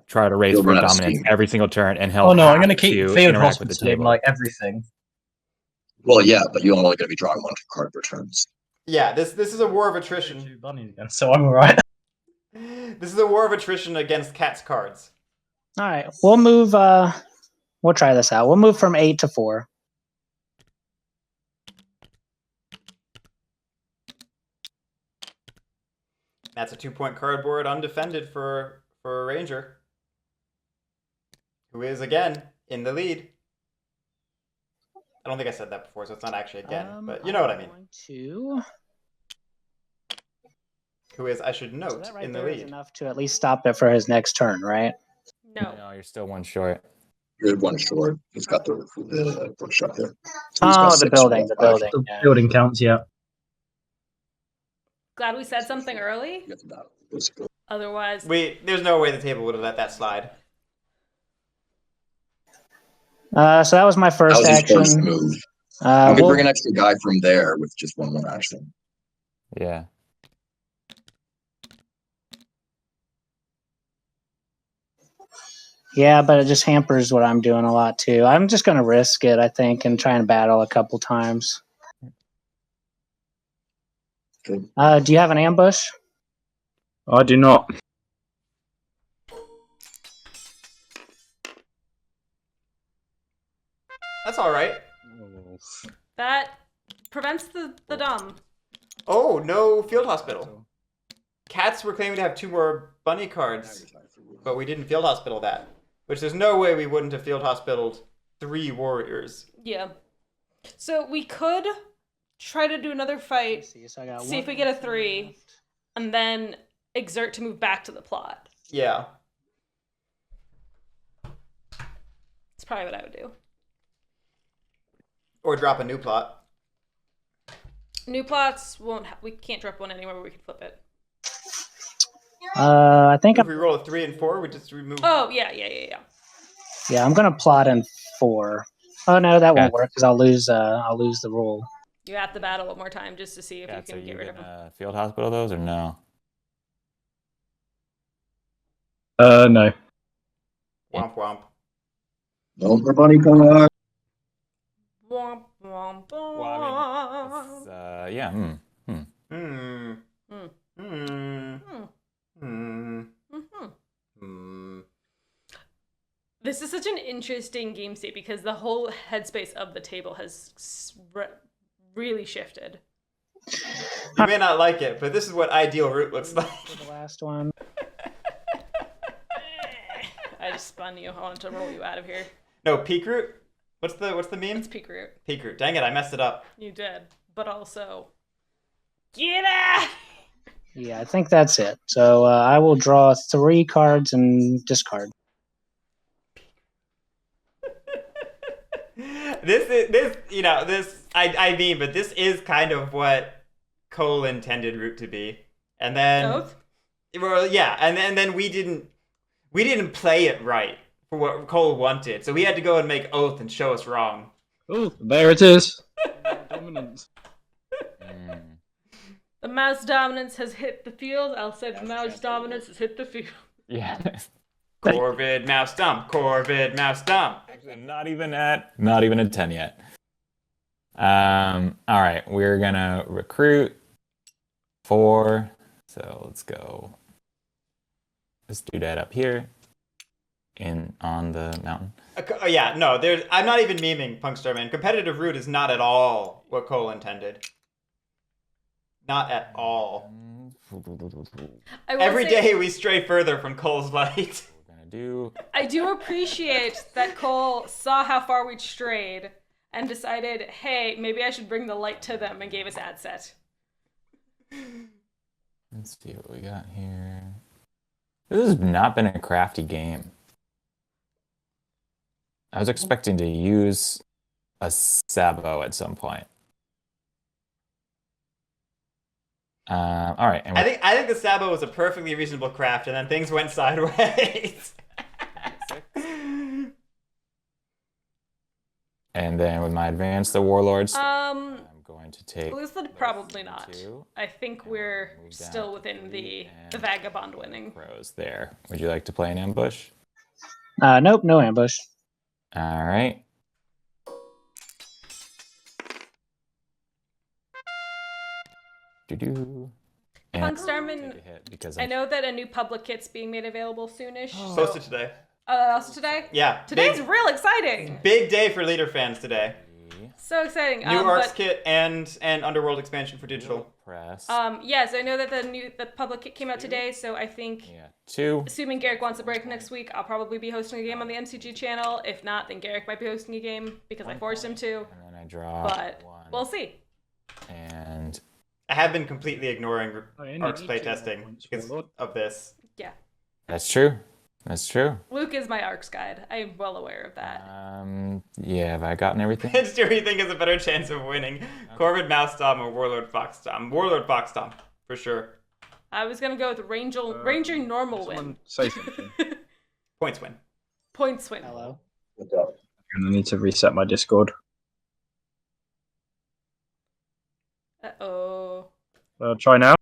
try to raise He'll for run out of dominance steam. every single turn, and he'll Oh no, I'm have going to keep to field interact with the hospitaling table. like everything. Well, yeah, but you're only going to be drawing 1 card per turn. Yeah, this is a war of attrition. 2 bunnies again, so I'm alright. This is a war of attrition against Cat's cards. All right, we'll move. We'll try this out. We'll move from 8 to 4. That's a 2-point cardboard undefended for a Ranger. Who is, again, in the lead. I don't think I said that before, so it's not actually again, but you know what I mean. Who is, I should So note, that right in the there is lead. enough to at least stop it for his next turn, right? No. No, you're still 1 short. You're 1 short. He's got the bookshop there. So Oh, he's got the 6, building, about the 5. building. The Yeah. building counts, yeah. Glad we said something early. You get the battle, basically. Otherwise, There's no way the table would have let that slide. So that was my That first was his action. first move. You could We'll- bring an extra guy from there with just one action. Yeah. Yeah, but it just hampers what I'm doing a lot too. I'm just going to risk it, I think, and try and battle a couple times. Okay. Do you have an ambush? I do not. That's alright. that prevents the dumb. Oh, no field hospital. Cats were claiming to have 2 more bunny cards, but we didn't field hospital that. Which there's no way we wouldn't have field hospitaled 3 warriors. Yeah. So we could try to do another fight, See if we get a 3, and then exert to move back to the plot. Yeah. It's probably what I would do. Or drop a new plot. New plots won't. We can't drop one anywhere where we can flip it. I think If we roll a 3 and 4, we just remove. Oh yeah. I'm going to plot in 4. Oh no, that won't Okay. work because I'll lose the roll. You have to battle one more time just to see if Cats, you are can you get rid of them. gonna field hospital those or no? No. Womp womp. No more bunny card. Womp, womp, womp. Well, I mean, it's, yeah. Hmm. Hmm. Hmm. Hmm. Hmm. Mhm. Hmm. This is such an interesting game state because the whole headspace of the table has really shifted. You may not like it, but this is what ideal route looks like. For the last one. I just spun you. I wanted to roll you out of here. No, peak route? What's the meme? It's peak route. Peak route. Dang it, I messed it up. You did. But also... Get out! Yeah, I think that's it. So I will draw 3 cards and discard. I mean, but this is kind of what Cole intended route to be. And then... Oath? Well, yeah, and then we didn't play it right for what Cole wanted. So we had to go and make Oath and show us wrong. Oh, there it is. Dominance. The mouse dominance has hit the field. I'll say the mouse dominance has hit the field. Yeah. Corvid, mouse dump. Corvid, mouse dump. Actually, not even at 10 yet. All right, we're gonna recruit 4. So let's go. Let's do that up here, on the mountain. Yeah, no, I'm not even memeing Punkstar Man. Competitive route is not at all what Cole intended. Not at all. Every day we stray further from Cole's light. We're gonna do. I do appreciate that Cole saw how far we'd strayed and decided, hey, maybe I should bring the light to them, and gave us ad set. Let's see what we got here. This has not been a crafty game. I was expecting to use a Sabo at some point. All right. And I think the Sabo was a perfectly reasonable craft, and then things went sideways. And then with my advance, the Warlords. I'm going to take. Probably not. 2. I think we're still within the vagabond winning. Crows there. Would you like to play an ambush? Nope, no ambush. All right. Do. Punk Starman, because I know that a new public kit's being made available soonish. Posted today. Also today? Yeah. Today's real exciting. Big day for leader fans today. So exciting. New Arcs kit and Underworld expansion for digital. Press. Yes, I know that the public kit came out today, so I think 2. assuming Guerric wants a break next week, I'll probably be hosting a game on the MCG channel. If not, then Guerric might be hosting a game because I forced him to. And then I draw. But 1. we'll see. And I have been completely ignoring only Arcs need 2 playtesting points, because Warlord. of this. Yeah. that's true. That's true. Luke is my Arcs guide. I am well aware of that. Yeah, have I gotten everything? Which do we think has a better chance of winning? Corvid Mouse Dom or Warlord Fox Dom? Warlord Fox Dom, for sure. I was gonna go with Ranger normal win. Someone say something. Points win. Points win. Hello. What's up? I need to reset my Discord. Uh-oh. Try now.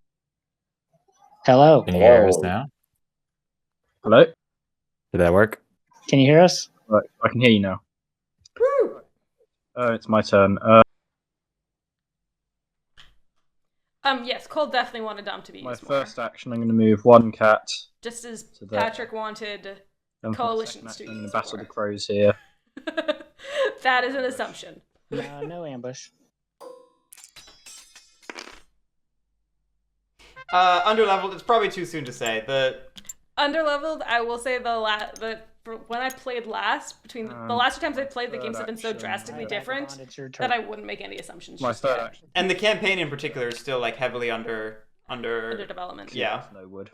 Hello. Can you hear us now? Hello. Did that work? Can you hear us? Right, I can hear you now. Woo! It's my turn. Yes, Cole definitely wanted Dom to be My used more. first action, I'm going to move 1 cat. Just as to there. Patrick wanted Then for the Coalition second action, to I'm going use to battle more. the crows here. That is an assumption. No ambush. Underleveled, it's probably too soon to say. Underleveled, I will say for when I played last, between the last 2 times I played, the games have been so action. drastically different Vagabond, it's your turn. that I wouldn't make any assumptions. My just third yet. action. And the campaign in particular is still like heavily under Under development. Yeah. No wood.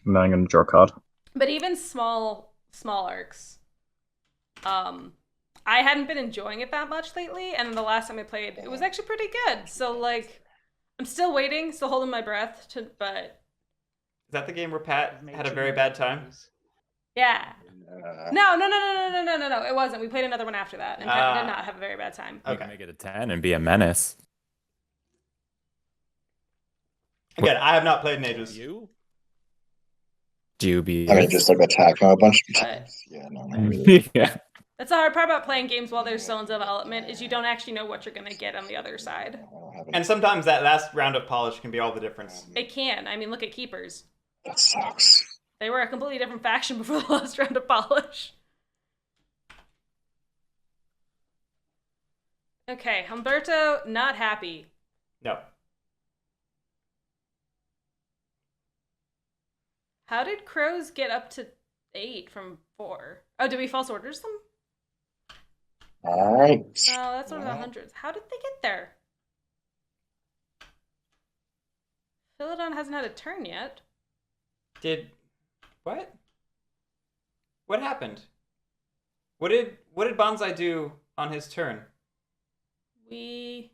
And then I'm going to draw a card. But even small arcs, I hadn't been enjoying it that much lately, and the last time I played, it was actually pretty good. So like, I'm still waiting, still holding my breath. But Is that the game where Pat had a very bad time? yeah, no, it wasn't. We played another one after that, and Pat did not have a very bad time. You Okay. can make it a 10 and be a menace. Again, I have not played in ages. You? Juby. I mean, just like attack him a bunch of But- times. Yeah, no, not really. Yeah. That's the hard part about playing games while they're still in development, is you don't actually know what you're gonna get on the other side. I don't have any- And sometimes that last round of polish can be all the difference. It can. I mean, look at Keepers. That sucks. They were a completely different faction before the last round of polish. Okay, Humberto, not happy. No. How did crows get up to 8 from 4? Oh, did we false orders them? All right. No, that's one of the hundreds. How did they get there? Aphiladon hasn't had a turn yet. What? What happened? What did Banzai do on his turn? We...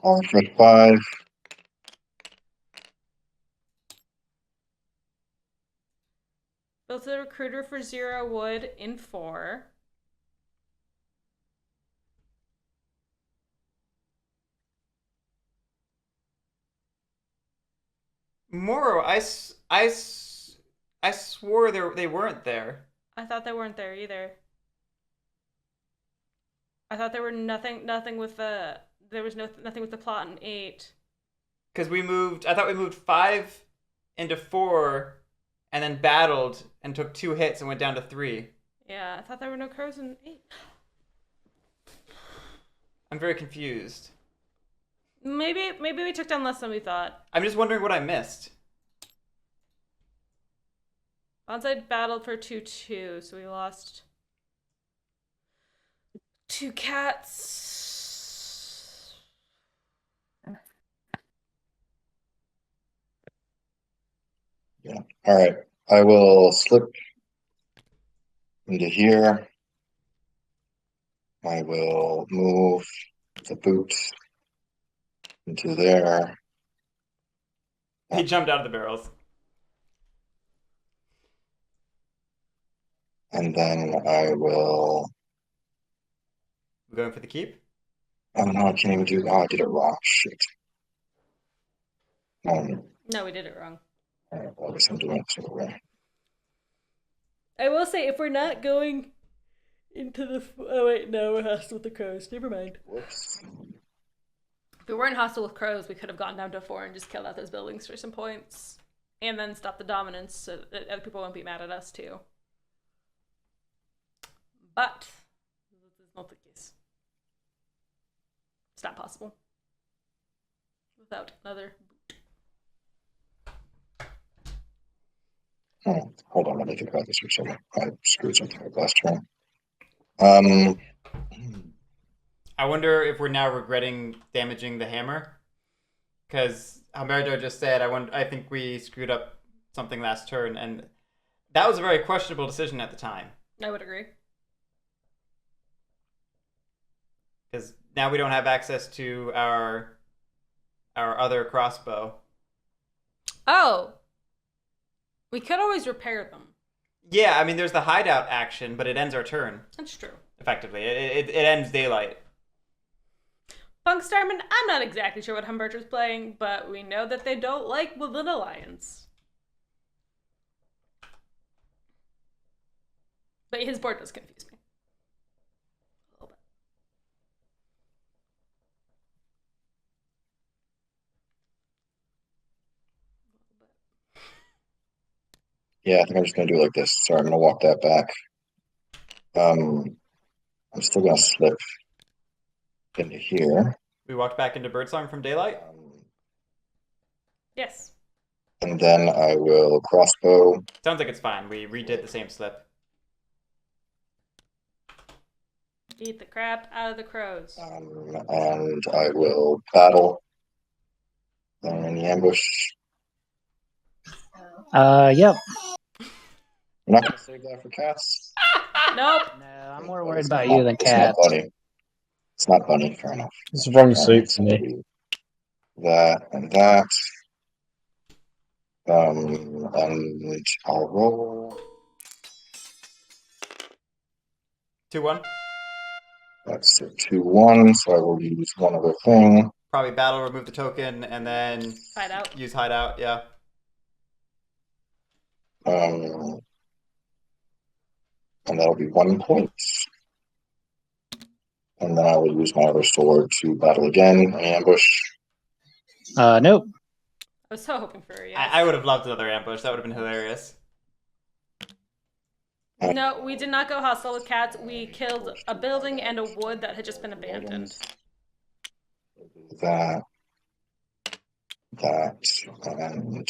All for 5. built a recruiter for 0 wood in 4. Moro, I swore they weren't there. I thought they weren't there either. I thought there were nothing with the nothing with the plot in 8. Because I thought we moved 5 into 4, and then battled and took 2 hits and went down to 3. Yeah, I thought there were no crows in 8. I'm very confused. Maybe we took down less than we thought. I'm just wondering what I missed. Banzai battled for 2/2, so we lost 2 cats. Yeah. All right. I will slip into here. I will move the boot into there. He jumped out of the barrels. And then I will. We're going for the keep? Oh no, I can't even do. Oh, I did it wrong. Shit. No, we did it wrong. All right, well, I guess I'm doing it the way. I will say, if we're not going into the... Oh, wait, no, we're hostile with the crows. Never mind. Whoops. If we weren't hostile with crows, we could have gone down to 4 and just killed out those buildings for some points. And then stop the dominance so that other people won't be mad at us, too. But this is not the case. It's not possible. Without another boot. Oh, hold on, let me think about this for a second. I screwed something up last turn. I wonder if we're now regretting damaging the hammer. Because Humberto just said, I think we screwed up something last turn, and that was a very questionable decision at the time. I would agree. Because now we don't have access to our other crossbow. Oh! We could always repair them. Yeah, I mean, there's the hideout action, but it ends our turn. That's true. Effectively. It ends daylight. Punk Starman, I'm not exactly sure what Humberto's playing, but we know that they don't like Within Alliance. But his board does confuse me. A little bit. Yeah, I think I'm just gonna do it like this. Sorry, I'm gonna walk that back. I'm still gonna slip into here. We walked back into Birdsong from daylight. Yes. And then I will crossbow. Sounds like it's fine. We redid the same slip. Eat the crap out of the crows. And I will battle in the ambush. Yep. I'm not gonna save that for cats. Nope. No, I'm more worried about you than It's not cats. bunny. It's not bunny, fair enough. It's wrong suit to me. That and that. And I'll roll. 2-1. That's a 2/1, so I will use one other thing. Probably battle, remove the token, and then Hideout. use hideout, yeah. And that'll be 1 point. And then I will use my other sword to battle again in ambush. Nope. I was so hoping for a yes. I would have loved another ambush. That would have been hilarious. No, we did not go hostile with cats. We killed a building and a wood that had just been abandoned. That, and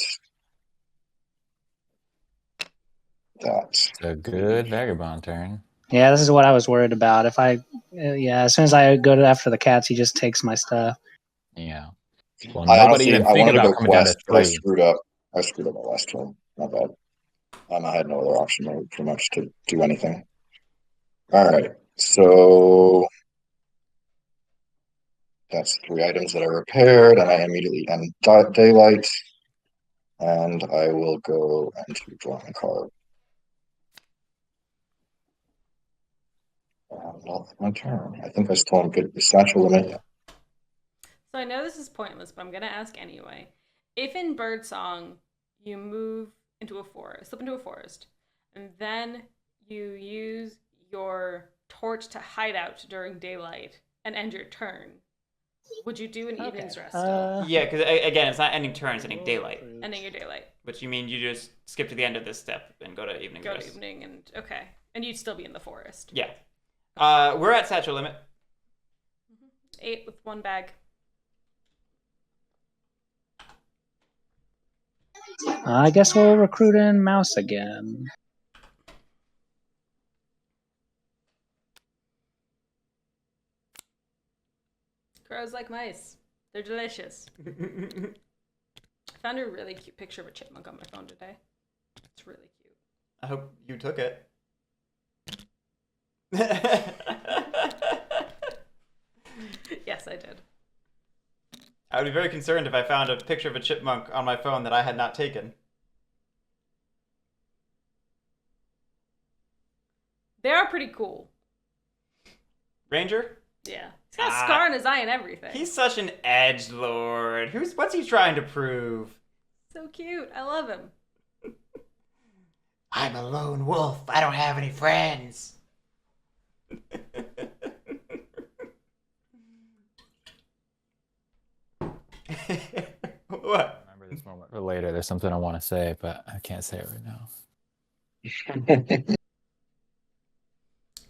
that. It's a good vagabond turn. Yeah, this is what I was worried about. If I, as soon as I go after the cats, he just takes my stuff. Yeah. Well, I nobody honestly, even I think wanted to about go coming down to quest, but I 3. screwed up. I screwed up my last turn. Not bad. I had no other option really, pretty much to do anything. All right, so that's 3 items that I repaired, and I immediately end daylight. And I will go into drawing a card. That's my turn. I think I still am good with the satchel limit. Yeah. So I know this is pointless, but I'm gonna ask anyway. If in Birdsong you move into a forest, slip into a forest, and then you use your torch to hide out during daylight and end your turn, would you do an evening's rest still? Yeah, because again, it's not ending turn, it's ending daylight. Ending your daylight. Which you mean you just skip to the end of this step and go to evening Go rest. to evening and okay. And you'd still be in the forest. Yeah. We're at satchel limit. 8 with 1 bag. I guess we'll recruit in Mouse again. Crows like mice. They're delicious. I found a really cute picture of a chipmunk on my phone today. It's really cute. I hope you took it. Yes, I did. I would be very concerned if I found a picture of a chipmunk on my phone that I had not taken. They are pretty cool. Ranger? Yeah. He's got a scar on his eye and everything. He's such an edgelord. What's he trying to prove? So cute. I love him. I'm a lone wolf. I don't have any friends. What? I remember this moment for later. There's something I want to say, but I can't say it right now. I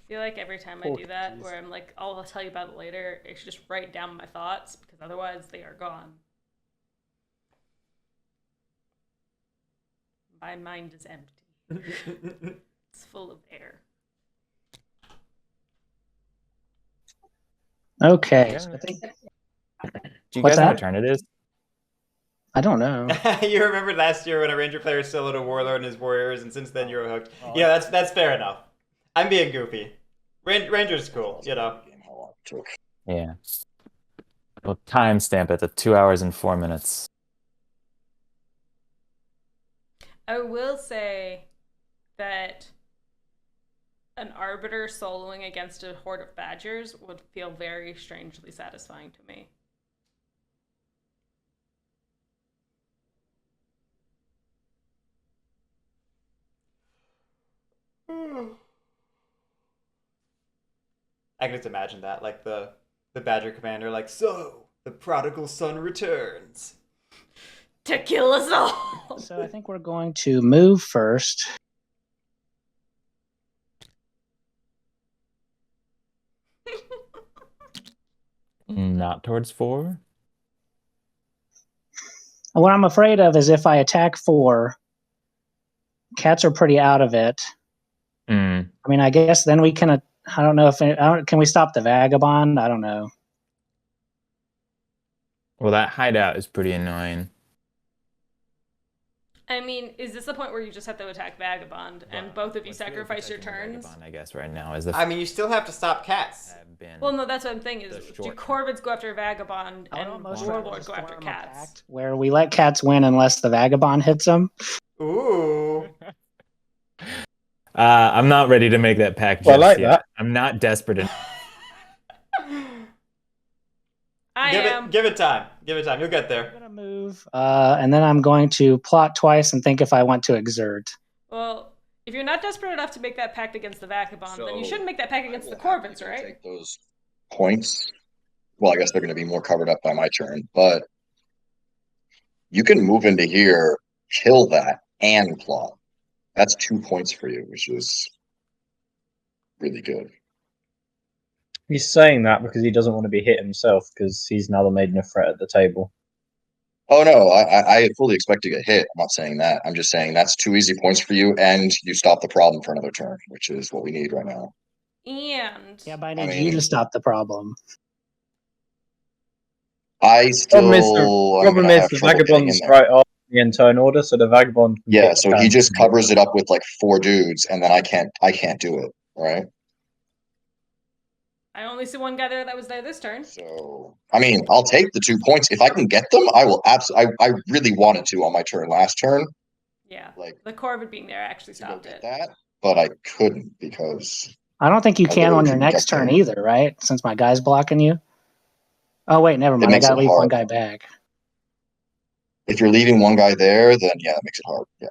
feel like every time I do that, where I'm like, I'll tell you about it later, I should just write down my thoughts, because otherwise they are gone. My mind is empty. It's full of air. Okay. Yeah. I think Do you What's guys know that? what turn it is? I don't know. You remember last year when a ranger player soloed a warlord and his warriors, and since then you were hooked. Yeah, that's fair enough. I'm being goofy. Ranger's cool, you know. Yeah. Well, timestamp it at 2 hours and 4 minutes. I will say that an arbiter soloing against a horde of badgers would feel very strangely satisfying to me. I can just imagine that, like the badger commander, like, so the prodigal son returns. To kill us all! So I think we're going to move first. Not towards 4. What I'm afraid of is if I attack 4, cats are pretty out of it. Mm. I mean, I guess then we can. I don't know if can we stop the vagabond? I don't know. Well, that hideout is pretty annoying. I mean, is this the point where you just have to attack Vagabond and both of you sacrifice your turns? Vagabond, I guess right now is the. I mean, you still have to stop cats. have been Well, no, that's what I'm thinking. the Is do short Corvids go after Vagabond I would and almost Warlord rather go after form a cats? pact where we let cats win unless the vagabond hits them. Ooh. I'm not ready to make that pact just Well, I like yet. that. I'm not desperate enough. I am. Give it time. Give it time. You'll get there. I'm gonna move, and then I'm going to plot twice and think if I want to exert. Well, if you're not desperate enough to make that pact against the Vagabond, then you shouldn't make that pact against the I will happily Corvids, right? Take those points. Well, I guess they're going to be more covered up by my turn, but you can move into here, kill that, and plot. That's 2 points for you, which is really good. He's saying that because he doesn't want to be hit himself because he's now the maiden of threat at the table. Oh no, I fully expect to get hit. I'm not saying that. I'm just saying that's 2 easy points for you, and you stop the problem for another turn, which is what we need right now. And Yeah, but I I need mean- you to stop the problem. I Problem is still am problem gonna is have the trouble getting in vagabond's there. right after the end turn order, so the vagabond. Can Yeah, hit so the he tank. just covers it up with like 4 dudes, and then I can't do it, right? I only see one guy there that was there this turn. So I mean, I'll take the 2 points if I can get them. I will absolutely. I really wanted to on my turn last turn, Yeah. like The Corvid being there actually to go stopped get it. that, but I couldn't because I don't think you I can on literally your couldn't next get turn there. either, right? Since my guy's blocking you. Oh wait, never mind. I makes gotta it leave one hard. guy back. If you're leaving one guy there, then yeah, it makes it hard. Yeah,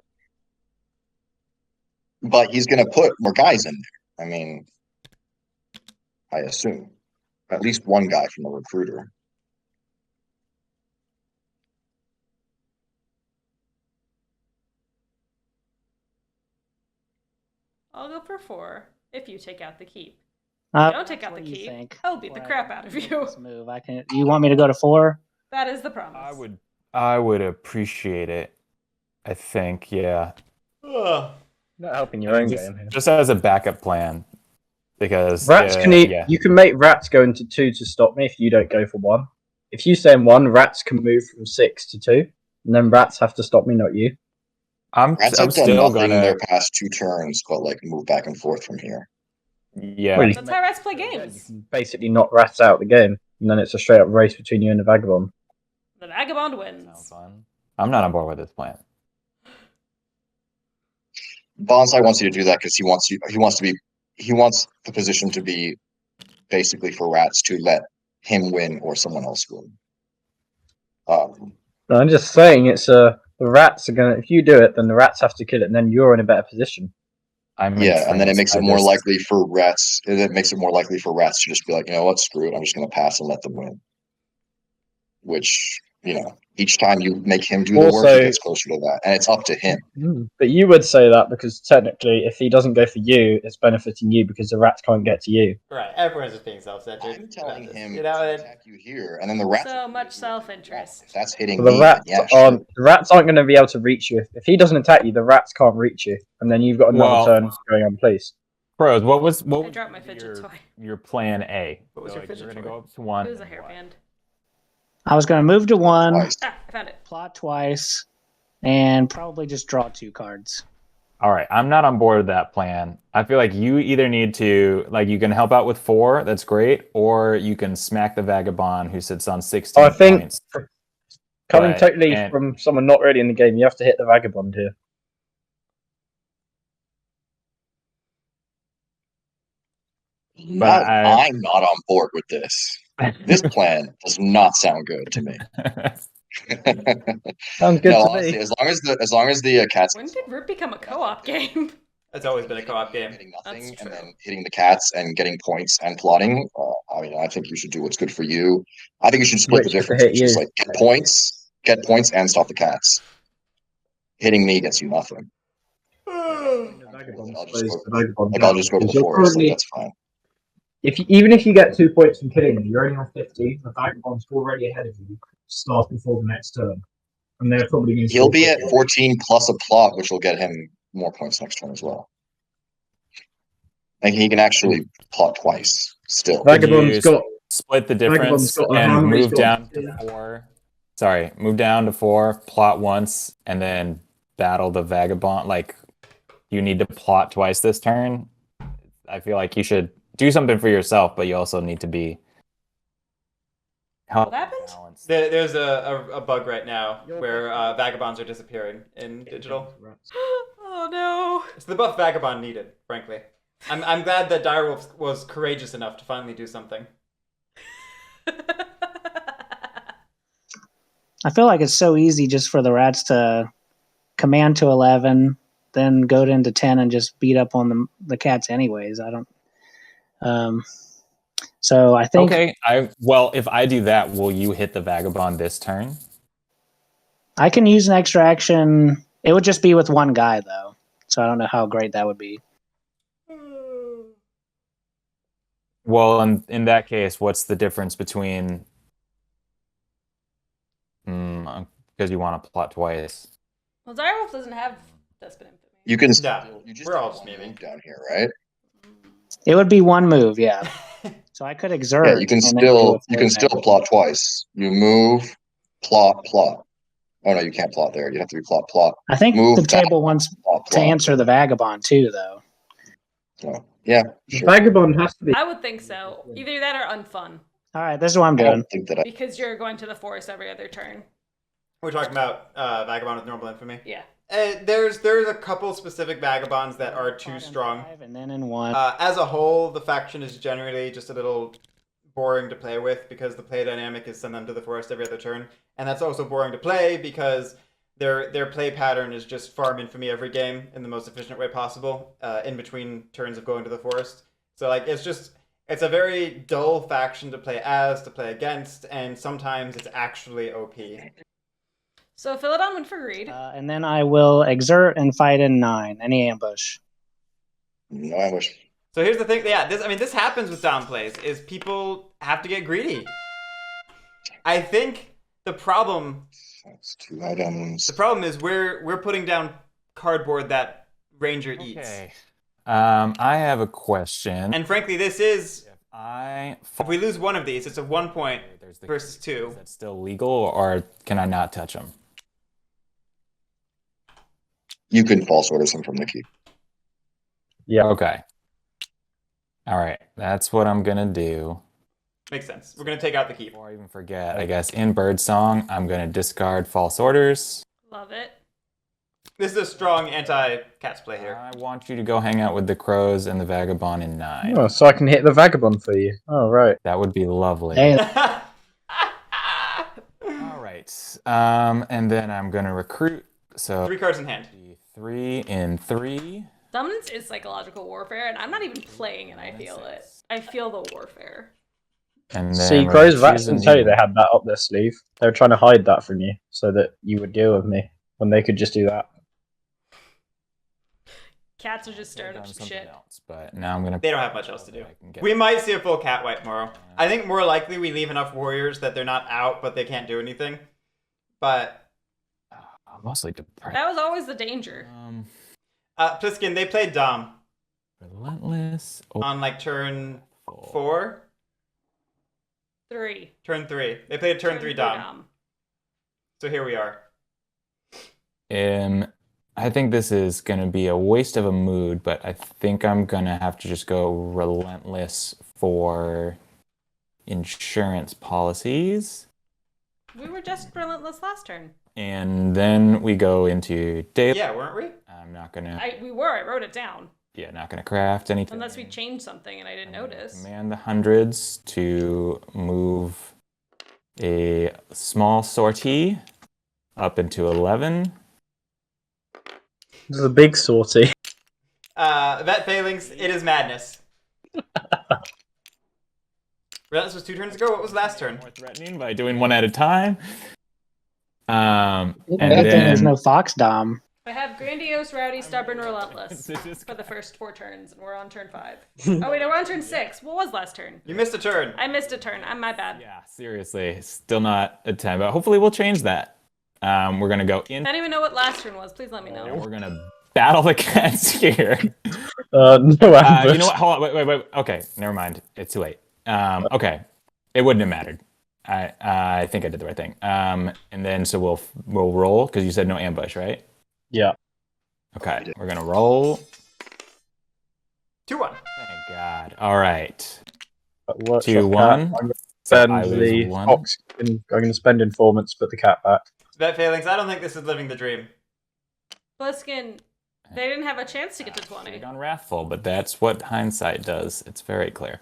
but he's gonna put more guys in there. I mean, I assume at least one guy from the recruiter. I'll go for 4 if you take out the keep. Don't Don't take out the what you keep. think. I'll beat the Before crap I out of make you. this move. I can. You want me to go to 4? That is the promise. I would appreciate it. I think, yeah. Not helping your own just, game here. just as a backup plan, because Rats can eat. yeah. You can make rats go into 2 to stop me if you don't go for 1. If you stay in 1, rats can move from 6 to 2, and then rats have to stop me, not you. I'm Rats have done still nothing gonna their past 2 turns, but like move back and forth from here. yeah. Well, you That's can how rats play you games. can basically knock rats out of the game, and then it's a straight up race between you and the vagabond. The vagabond Sounds wins. fun. I'm not on board with this plan. Banzai wants you to do that because he wants the position to be basically for rats to let him win or someone else win. No, I'm just saying the rats are gonna. If you do it, then the rats have to kill it, and then you're in a better position. I'm Yeah, and then it entranced. makes it more likely for rats. It makes it more likely for rats to just be like, you know what, screw it. I'm just going to pass and let them win. Which, each time you make him do the work, Also- he gets closer to that, and it's up to him. But you would say that because technically, if he doesn't go for you, it's benefiting you because the rats can't get to you. Right, everyone's just being self-centered. I'm telling him You to know, attack you here, and then the rats. So will much do what they self-interest. want. If that's hitting But the me, rats then yeah, sure. aren't going to be able to reach you. If he doesn't attack you, the rats can't reach you, and then you've got another Well- turn going on, please. Pros, what I was dropped my fidget toy. your plan A? What was So, your fidget you're gonna toy? go up to 1. It was a and what? hairband. I was gonna move to 1, Twice. Ah, I found it. plot twice, and probably just draw 2 cards. All right, I'm not on board with that plan. I feel like you either need to, like, you can help out with 4, that's great, or you can smack the vagabond who sits on 16 I think points. coming But- totally and- from someone not really in the game, you have to hit the vagabond here. But I'm not on board with this. This plan does not sound good to me. Sounds good No, to honestly, me. as long as the cats. When did Root become a co-op game? It's always been a co-op game. Hitting nothing That's and true. then hitting the cats and getting points and plotting. I think you should do what's good for you. I think you should split the Which is to difference. hit It's just you. like get points, and stop the cats. Hitting me gets you nothing. I'll just go to the forest. Like, that's fine. Even if you get 2 points from killing me, you're only on 15. The vagabond's already ahead of you. Start before the next turn, and they're probably going to. He'll be at 14 plus a plot, which will get him more points next turn as well. And he can actually plot twice still. Vagabond's got. Split the Vagabond's difference got a and hammer, he's move got- down to 4. Sorry, move down to 4, plot once, and then battle the vagabond. Like, you need to plot twice this turn. I feel like you should do something for yourself, but you also need to be What happened? balanced. There's a bug right now where vagabonds are disappearing in digital. Oh no. It's the buff vagabond needed, frankly. I'm glad that Direwolf was courageous enough to finally do something. I feel like it's so easy just for the rats to command to 11, then go into 10 and just beat up on the cats anyways. I don't. So I think Okay, if I do that, will you hit the vagabond this turn? I can use an extra action. It would just be with one guy though, so I don't know how great that would be. Well, in that case, what's the difference between? Because you want to plot twice. Well, Direwolf doesn't have Despot Infamy. You can. No, You just we're all have just one memeing. move down here, right? It would be one move, yeah. So I could exert. Yeah, you can and then do a still force plot twice. You move, plot. Oh no, you can't plot there. You have to be plot. I think move the back, table wants plot. to answer the Vagabond too, though. So, yeah, sure. Vagabond has to be. I would think so. Either that or unfun, All right, this is what I'm I doing. don't think that because you're going to the forest every other turn. We're talking about Vagabond with normal infamy. Yeah. There's a couple specific Vagabonds that are too strong. And then in one. As a whole, the faction is generally just a little boring to play with because the play dynamic is send them to the forest every other turn, and that's also boring to play because their play pattern is just farm infamy every game in the most efficient way possible in between turns of going to the forest. So like it's a very dull faction to play against, and sometimes it's actually OP. So Aphiladon went for greed. And then I will exert and fight in 9. Any ambush. no ambush. So here's the thing. Yeah, this happens with downplays. Is people have to get greedy. I think the problem. That's 2 items. The problem is we're putting down cardboard that Ranger eats. Okay. I have a question. And frankly, this is If if we lose one of these, it's a 1 point versus 2. Is that still legal, or can I not touch them? You can false order some from the keep. Yeah. Okay. All right. That's what I'm gonna do. Makes sense. We're gonna take out the keep. Before I even forget, I guess in Birdsong, I'm gonna discard false orders. Love it. This is a strong anti-cats play here. I want you to go hang out with the crows and the vagabond in 9. Oh, so I can hit the Vagabond for you. Oh, right. That would be lovely. Hey, All right. And then I'm gonna recruit. So 3 cards in hand. 3 in 3. Dominance is psychological warfare, and I'm not even playing it. I feel it. I feel the warfare. And then See, we're Crows gonna Rats choose a didn't tell you new- they had that up their sleeve. They were trying to hide that from you so that you would deal with me when they could just do that. Cats are just stirring up done some something shit. else, but now I'm gonna. They don't have much else to do. I can get- We might see a full cat wipe tomorrow. I think more likely we leave enough warriors that they're not out, but they can't do anything. But I'm mostly depressed. That was always the danger. Pliskin, they played Dom Relentless. on like turn 4, 3. turn 3. They played turn 3 Dom. So here we are. I think this is gonna be a waste of a mood, but I think I'm gonna have to just go relentless for insurance policies, We were just relentless last turn. and then we go into daily. Yeah, weren't we? I'm not gonna. We were. I wrote it down. Yeah, not gonna craft anything. Unless we changed something and I didn't notice. Command the hundreds to move a small sortie up into 11. This is a big sortie. Vet failings, it is madness. Relentless was 2 turns ago. What was last turn? More threatening by doing one at a time. And good thing there's then no Fox Dom. I have grandiose, rowdy, stubborn, relentless for the first 4 turns, and we're on turn 5. Oh wait, no, we're on turn 6. What was last turn? You missed a turn. I missed a turn. I'm my bad. yeah, seriously, still not a 10, but hopefully we'll change that. We're gonna go in. I don't even know what last turn was. Please let me know. We're gonna battle the cats here. No ambush. You know what? Hold on. Wait. Okay, never mind. It's too late. Okay, it wouldn't have mattered. I think I did the right thing. And then so we'll roll because you said no ambush, right? Yeah. Okay, we're gonna roll. 2-1. Thank God. All right. That works 2-1. off cat. I'm going to spend I lose the 1. Fox. I'm going to spend informants to put the cat back. Vet failings, I don't think this is living the dream. Bliskin, they didn't have a chance to get to Should 20. have gone wrathful, but that's what hindsight does. It's very clear.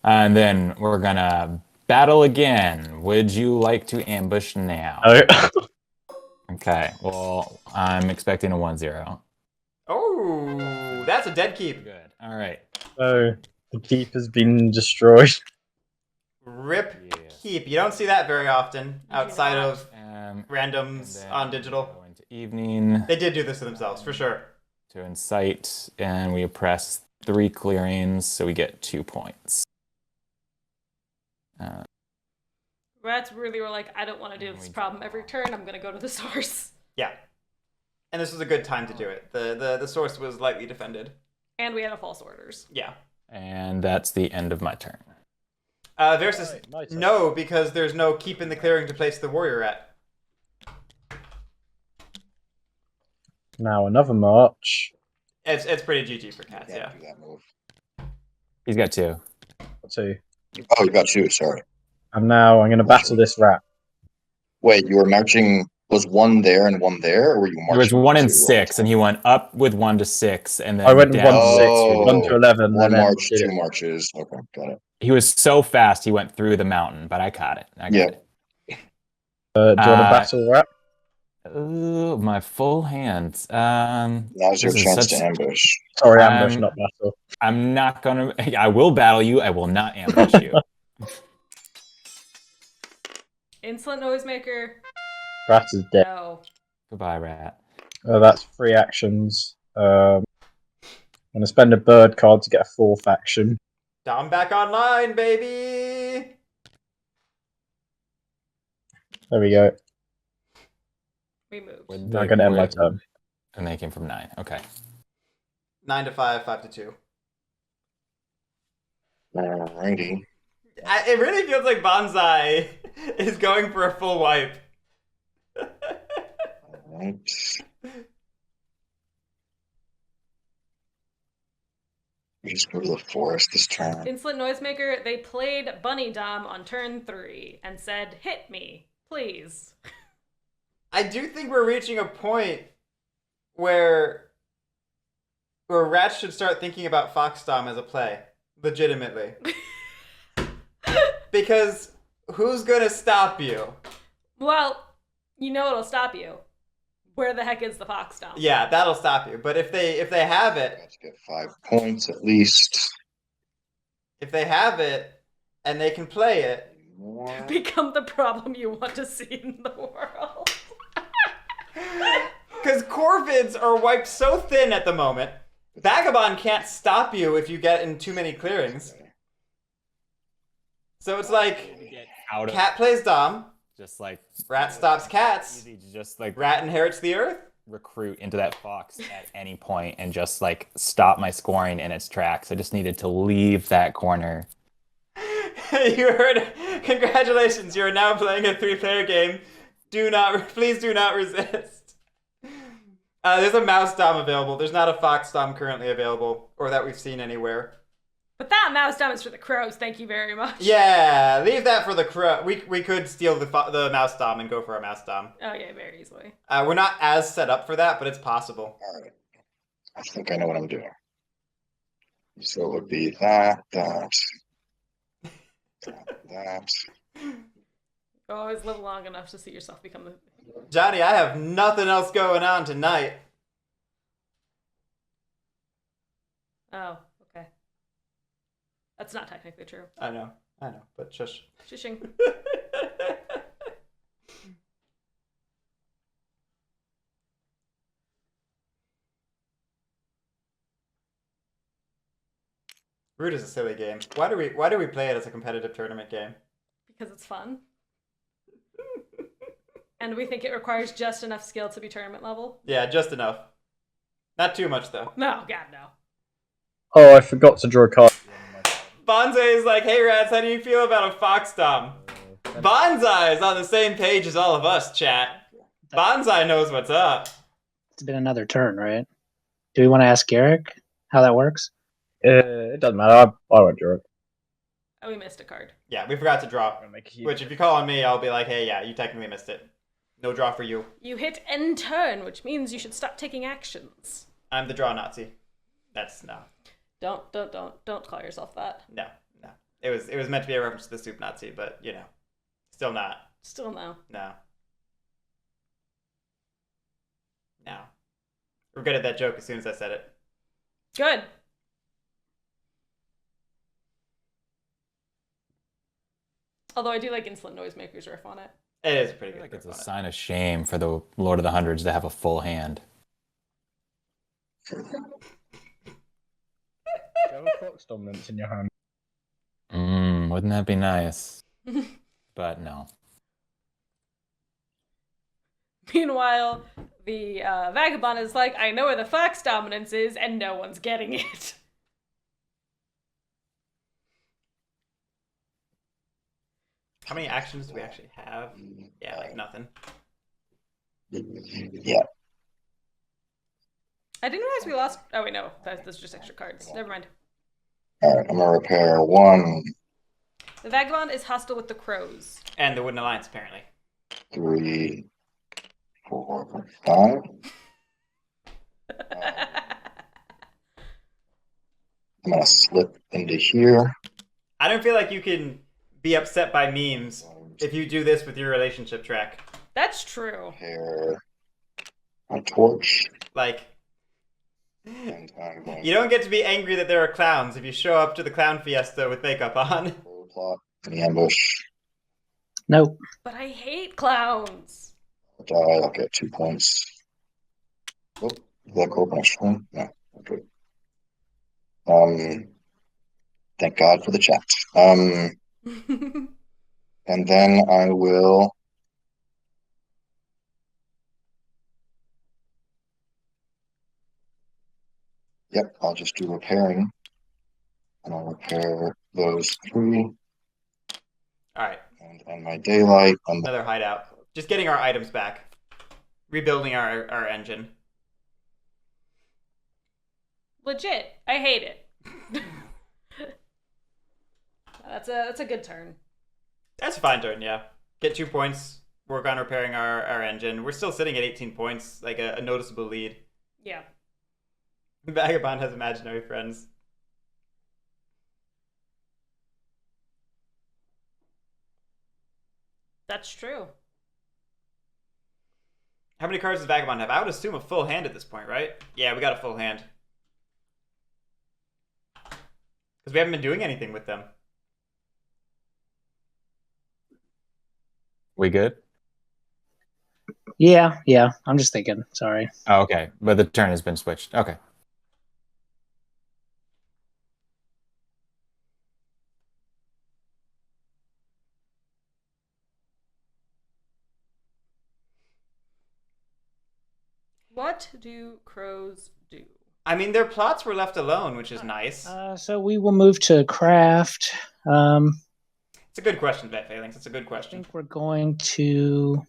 And then we're gonna battle again. Would you like to ambush now? Oh. Okay. Well, I'm expecting a 1-0. Oh, that's a dead keep. Good. All right. So the keep has been destroyed. Rip Yes. keep. You don't see that very often outside of And randoms then on digital. Go into evening They did do this to themselves, for sure. to incite, and we oppress 3 clearings, so we get 2 points. Rats really were like, I don't want to do this problem every turn. I'm going to go to the source. Yeah. And this was a good time to do it. The source was lightly defended. And we had a false orders. Yeah. And that's the end of my turn. Versus My turn. no, because there's no keep in the clearing to place the warrior at. Now another march. It's pretty GG for cats, Can't yeah. do that move. He's got 2. 2. Oh, you got 2. Sorry. And now I'm going to battle this rat. Wait, you were marching. Was 1 there and 1 there, or were you There was marching? 1 2 and all the 6, time? and he went up with 1 to 6, and then I went down. 1 to 6, Oh. 1 to 11, 1 and then march, did 2 it. marches. Okay, got it. He was so fast, he went through the mountain, but I caught it. I got Yeah. it. Do you want to battle rat? Ooh, my full hand. Now's your This is chance such- to ambush. Sorry, ambush, I'm- not battle. I'm not gonna. I will battle you. I will not ambush you. Insolent Noisemaker. Rat is dead. No. Goodbye, rat. That's 3 actions. I'm going to spend a bird card to get a 4th action. Dom back online, baby! There we go. We moved. Now I'm going to end my turn. And they came from 9. Okay. 9 to 5, 5 to 2. Alrighty. It really feels like Banzai is going for a full wipe. Alright. We just go to the forest this turn. Insolent Noisemaker, they played Bunny Dom on turn 3 and said, hit me, please. I do think we're reaching a point where rats should start thinking about Foxdom as a play. Legitimately. Because who's gonna stop you? Well, you know what'll stop you. Where the heck is the Fox Dom? Yeah, that'll stop you. But if they have it, Let's get 5 points at least. if they have it and they can play it, More. Become the problem you want to see in the world. because Corvids are wiped so thin at the moment, Vagabond can't stop you if you get in too many clearings. So it's like, Out of cat plays Dom, just like rat stops cats, easy to just like rat inherits the earth. recruit into that fox at any point and just like stop my scoring in its tracks. I just needed to leave that corner. You heard, congratulations, you are now playing a 3-player game. Please do not resist. There's a mouse dom available. There's not a fox dom currently available, or that we've seen anywhere. But that mouse dom is for the crows, thank you very much. Yeah, leave that for the crow. We could steal the mouse dom and go for a mouse dom. Oh yeah, very easily. We're not as set up for that, but it's possible. Alright. I think I know what I'm doing. So it would be that. You always live long enough to see yourself become the... Johnny, I have nothing else going on tonight. Oh, okay. That's not technically true. I know, but shush. Shushing. Root is a silly game. Why do we play it as a competitive tournament game? Because it's fun. And we think it requires just enough skill to be tournament level. Yeah, just enough. Not too much though. No, God, no. Oh, I forgot to draw a card. Banzai is like, hey rats, how do you feel about a fox dom? Banzai is on the same page as all of us, chat. Banzai knows what's up. It's been another turn, right? Do we want to ask Guerric how that works? It doesn't matter. I won't draw it. Oh, we missed a card. Yeah, we forgot to draw. Which, if you call on me, I'll be like, hey, yeah, you technically missed it. No draw for you. You hit end turn, which means you should stop taking actions. I'm the draw Nazi. That's no. Don't call yourself that. No. It was meant to be a reference to the soup Nazi, but you know, still not. Still no. No. Regretted that joke as soon as I said it. Good. Although I do like Insolent Noisemakers riff on it. It is a pretty I feel good. like it's a riff on it. sign of shame for the Lord of the Hundreds to have a full hand. Do you have a fox dominance in your hand? Wouldn't that be nice? But no. Meanwhile, the vagabond is like, I know where the fox dominance is, and no one's getting it. How many actions do we actually have? Yeah, like nothing. Yeah. I didn't realize we lost. Oh wait, no, that's just extra cards. Never mind. All right, I'm gonna repair 1, The vagabond is hostile with the crows. And the Wooden Alliance, apparently. 3, 4, 5. I'm gonna slip into here. I don't feel like you can be upset by memes if you do this with your relationship track. That's true. Repair a torch. Like, And I'm going you don't get to be angry that there are clowns if you show up to the clown fiesta with makeup on. to plot in the ambush. Nope. But I hate clowns. I'll die. I'll get 2 points. Oh, did that go up next one? No. Okay. Thank God for the chat. And then I will. Yep, I'll just do repairing. And I'll repair those 3 Alright, and end my daylight. And another hideout. Just getting our items back. Rebuilding our engine. Legit, I hate it. That's a good turn. That's a fine turn, yeah. Get 2 points, work on repairing our engine. We're still sitting at 18 points, like a noticeable lead. Yeah. Vagabond has imaginary friends. That's true. How many cards does Vagabond have? I would assume a full hand at this point, right? Yeah, we got a full hand. Because we haven't been doing anything with them. We good? Yeah. I'm just thinking. Sorry. Oh, okay. But the turn has been switched. Okay. What do crows do? I mean, their plots were left alone, which is nice. So we will move to craft. It's a good question, Bet Phalanx. It's a good I question. think we're going to.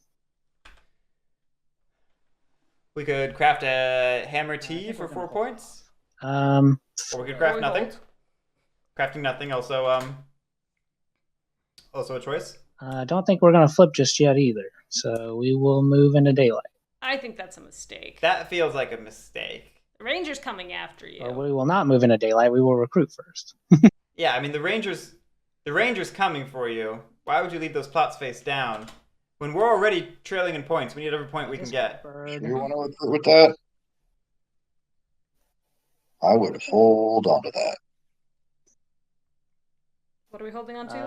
We could craft a hammer T for 4 points. Or we could craft Or we nothing. hold. Crafting nothing also a choice. I don't think we're going to flip just yet either. So we will move into daylight. I think that's a mistake. That feels like a mistake. The ranger's coming after you. Or we will not move into daylight. We will recruit first. Yeah, I mean the ranger's coming for you. Why would you leave those plots face down? When we're already trailing in points, we need every point we can get. do you want to recruit with that? I would hold on to that. What are we holding on to?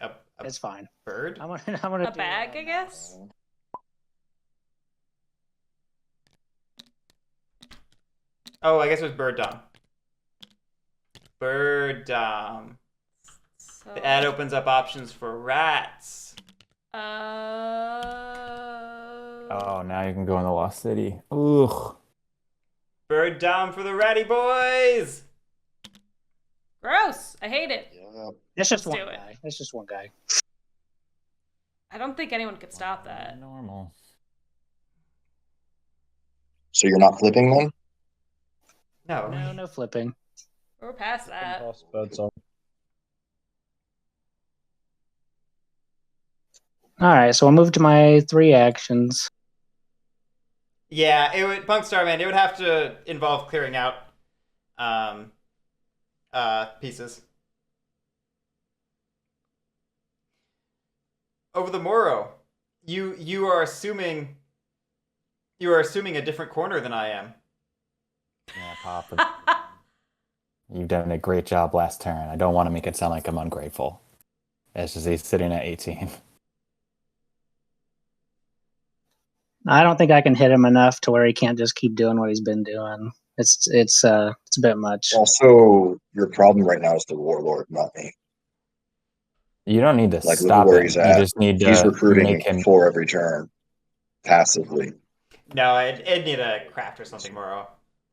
A It's fine. bird? I'm gonna A bag, I guess? Oh, I guess it was bird dom. Bird dom. So, The ad opens up options for rats. Oh, now you can go in the Lost City. Ugh. Bird dom for the ratty boys. Gross. I hate it. Yeah. It's just Let's one do it. guy. It's just one guy. I don't think anyone could stop that. Normal. So you're not flipping then? No. No flipping. We're past that. Pass birds on. All right, so I'll move to my 3 actions. Yeah, it would Punk Star Man. It would have to involve clearing out pieces. Over the Moro, you are assuming a different corner than I am. Yeah, Pop. You've done a great job last turn. I don't want to make it sound like I'm ungrateful. It's just he's sitting at 18. I don't think I can hit him enough to where he can't just keep doing what he's been doing. It's a bit much. Also, your problem right now is the warlord, not me. You don't need to Like, look stop where him. he's You at. just need He's to recruiting make him. 4 every turn, passively. No, I'd need a craft or something more.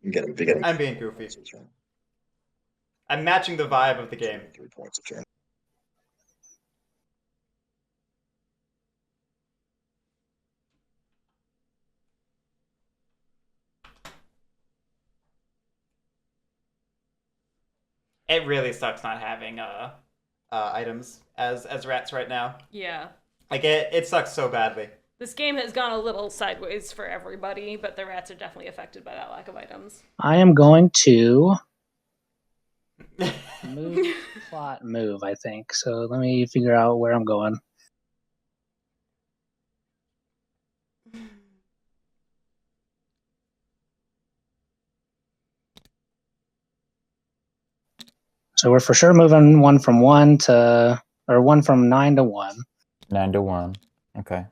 Getting I'm being goofy. I'm matching the vibe of the game. 3 points a turn. It really sucks not having items as rats right now. Yeah. Like it sucks so badly. This game has gone a little sideways for everybody, but the rats are definitely affected by that lack of items. I am going to move, I think. So let me figure out where I'm going. So we're for sure moving one from 9 to 1. 9 to 1. Okay.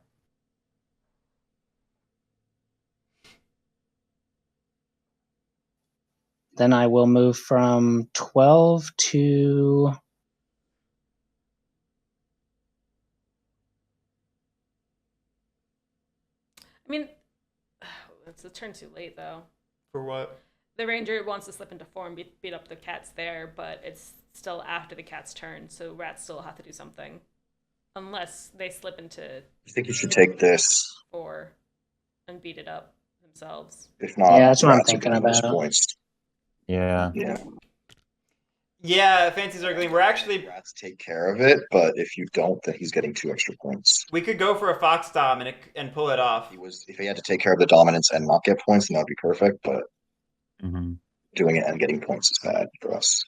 Then I will move from 12 to... I mean, it's a turn too late, though. For what? The ranger wants to slip into form, beat up the cats there, but it's still after the cat's turn, so rats still have to do something. Unless they slip into I think you should take this. 4 and beat it up themselves. If not, Yeah, that's what I'm rats are thinking getting those about. points. Yeah. Yeah, Fancy Circling. We're actually Rats take care of it, but if you don't, then he's getting 2 extra points. we could go for a fox dom and pull it off. If he had to take care of the dominance and not get points, then that'd be perfect. But Mm-hmm. doing it and getting points is bad for us.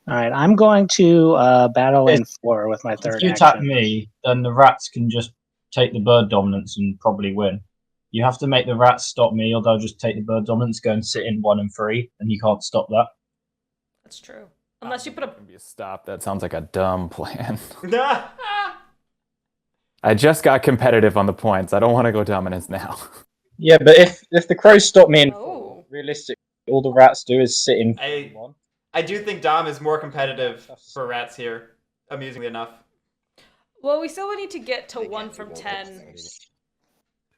All right, I'm going to battle in 4 with my third If you action. attack me, then the rats can just take the bird dominance and probably win. You have to make the rats stop me, or they'll just take the bird dominance, go and sit in 1 and 3, and you can't stop that. That's true. Unless you put a... Be a stop. That sounds like a dumb plan. Nah. I just got competitive on the points. I don't want to go dominance now. Yeah, but if the crows stop me in 4, Oh. realistically, all the rats do is sit in 1. I do think Dom is more competitive for rats here, amusingly enough. Well, we still need to get to They 1 can't do from both 10. things.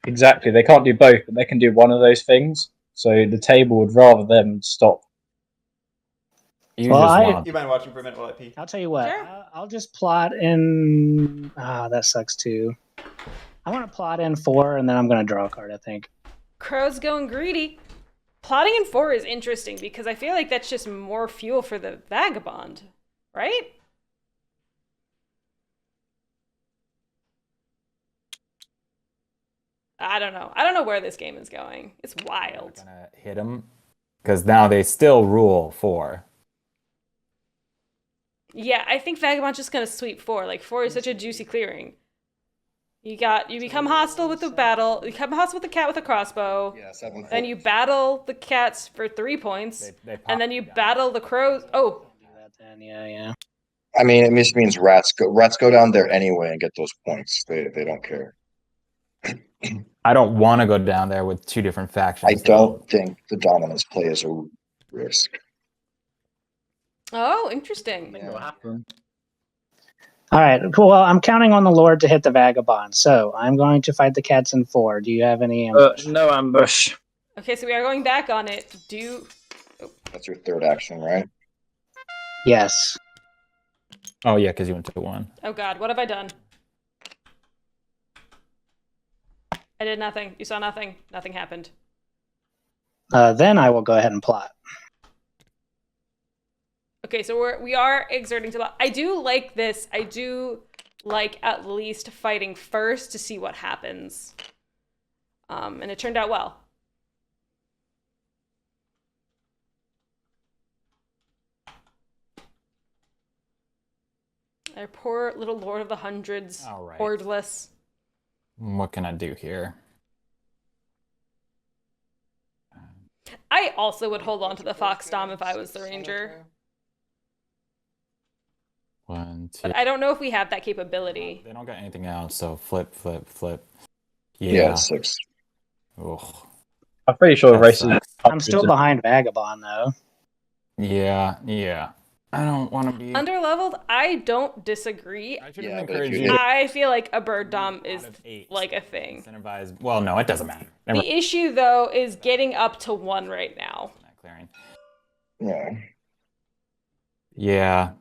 Exactly, they can't do both, but they can do one of those things. So the table would rather them stop. You Well, just want You mind watching for a minute while I pee? I'll tell you what. Sure. I'll just plot in... that sucks too. I want to plot in 4, and then I'm going to draw a card, I think. Crow's going greedy. Plotting in 4 is interesting because I feel like that's just more fuel for the vagabond, right? I don't know. I don't know where this game is going. It's wild. gonna hit them because now they still rule 4. Yeah, I think Vagabond's just gonna sweep 4. Like 4 is such a juicy clearing. You become hostile with the battle. You become hostile with the cat with a crossbow. Yeah, 7. Then you battle the cats for 3 points, They pop and then you down. battle the crows. Oh, Do that then, yeah. I mean, it just means rats go down there anyway and get those points. They don't care. I don't want to go down there with 2 different factions. I don't think the dominance play is a risk. oh, interesting. What happened? All right, cool. Well, I'm counting on the Lord to hit the vagabond, so I'm going to fight the cats in 4. Do you have any ambush? No ambush. Okay, so we are going back on it. That's your third action, right? Yes. Oh yeah, because you went to 1. Oh God, what have I done? I did nothing. You saw nothing. Nothing happened. Then I will go ahead and plot. Okay, so we are exerting to lot. I do like this. I do like at least fighting first to see what happens. And it turned out well. Our poor little Lord of the Hundreds, All right. hordeless. What can I do here? I also would hold on to the Fox Dom if I was the Ranger. 1, 2. But I don't know if we have that capability. They don't got anything else, so flip. Yeah, 6. Ugh. I'm pretty sure the That race is. sucks. I'm still behind Vagabond, though. Yeah. I don't want to be. Underleveled, I don't disagree. I should Yeah, have but if encouraged you you. hit- I feel like a bird dom is Out of 8, like a thing. Incentivize. Well, no, it doesn't matter. Never The issue, though, is getting up to 1 right now. not clearing. Yeah. Yeah.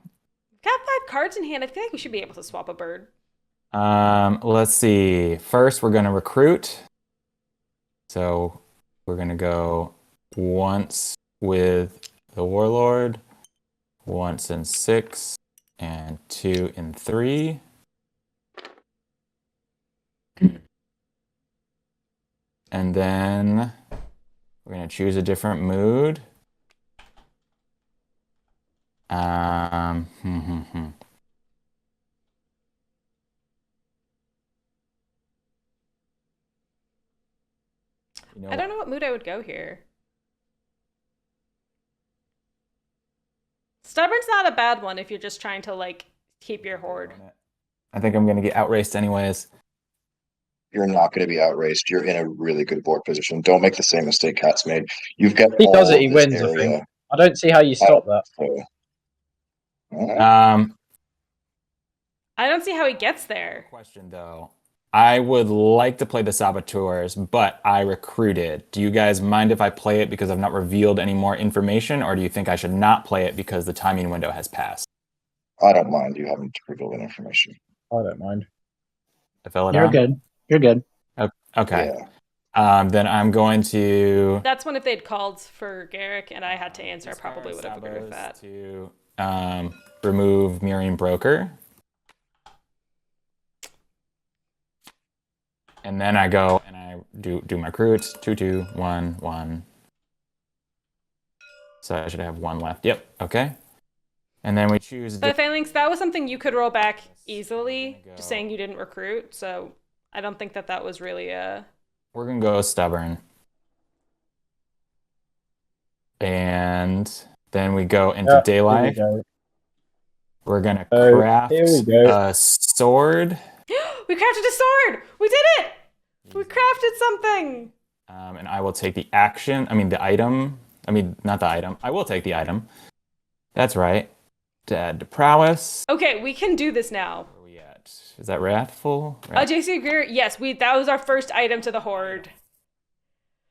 Got 5 cards in hand. I feel like we should be able to swap a bird. Let's see. First, we're gonna recruit. So we're gonna go once with the warlord, once in 6, and 2 in 3. And then we're gonna choose a different mood. You know I don't know what mood I would go here. Stubborn's not a bad one if you're just trying to, like, keep your horde. I think I'm gonna get outraced anyways. You're not going to be outraced. You're in a really good board position. Don't make the same mistake Cat's made. You've got He all does it, of he this wins, I area. think. I don't see how you stop that. So, I don't see how he gets there. Question though. I would like to play the Saboteurs, but I recruited. Do you guys mind if I play it because I've not revealed any more information, or do you think I should not play it because the timing window has passed? I don't mind you having to reveal that information. I don't mind. Aphiladon? You're good. You're good. Okay. Yeah. Then I'm going to That's when if they'd called for Guerric and I had to answer, I probably would have agreed with that. to remove Mirroring Broker. And then I go and I do my recruits. 2, 2, 1, 1. So I should have 1 left. Yep. Okay. And then we choose. But Phalanx, that was something you could roll back easily, I'm gonna go- just saying you didn't recruit. So I don't think that that was really a. We're gonna go Stubborn. And then we go into Yeah, Daylight. Here we go. We're gonna Oh, craft here we go. a sword. We crafted a sword! We did it! We crafted something! And I will take the action. I mean, the item. I mean, not the item. I will take the item. That's right. Dead prowess. Okay, we can do this now. Where are we at? Is that Wrathful? JC Greer, yes, that was our first item to the horde.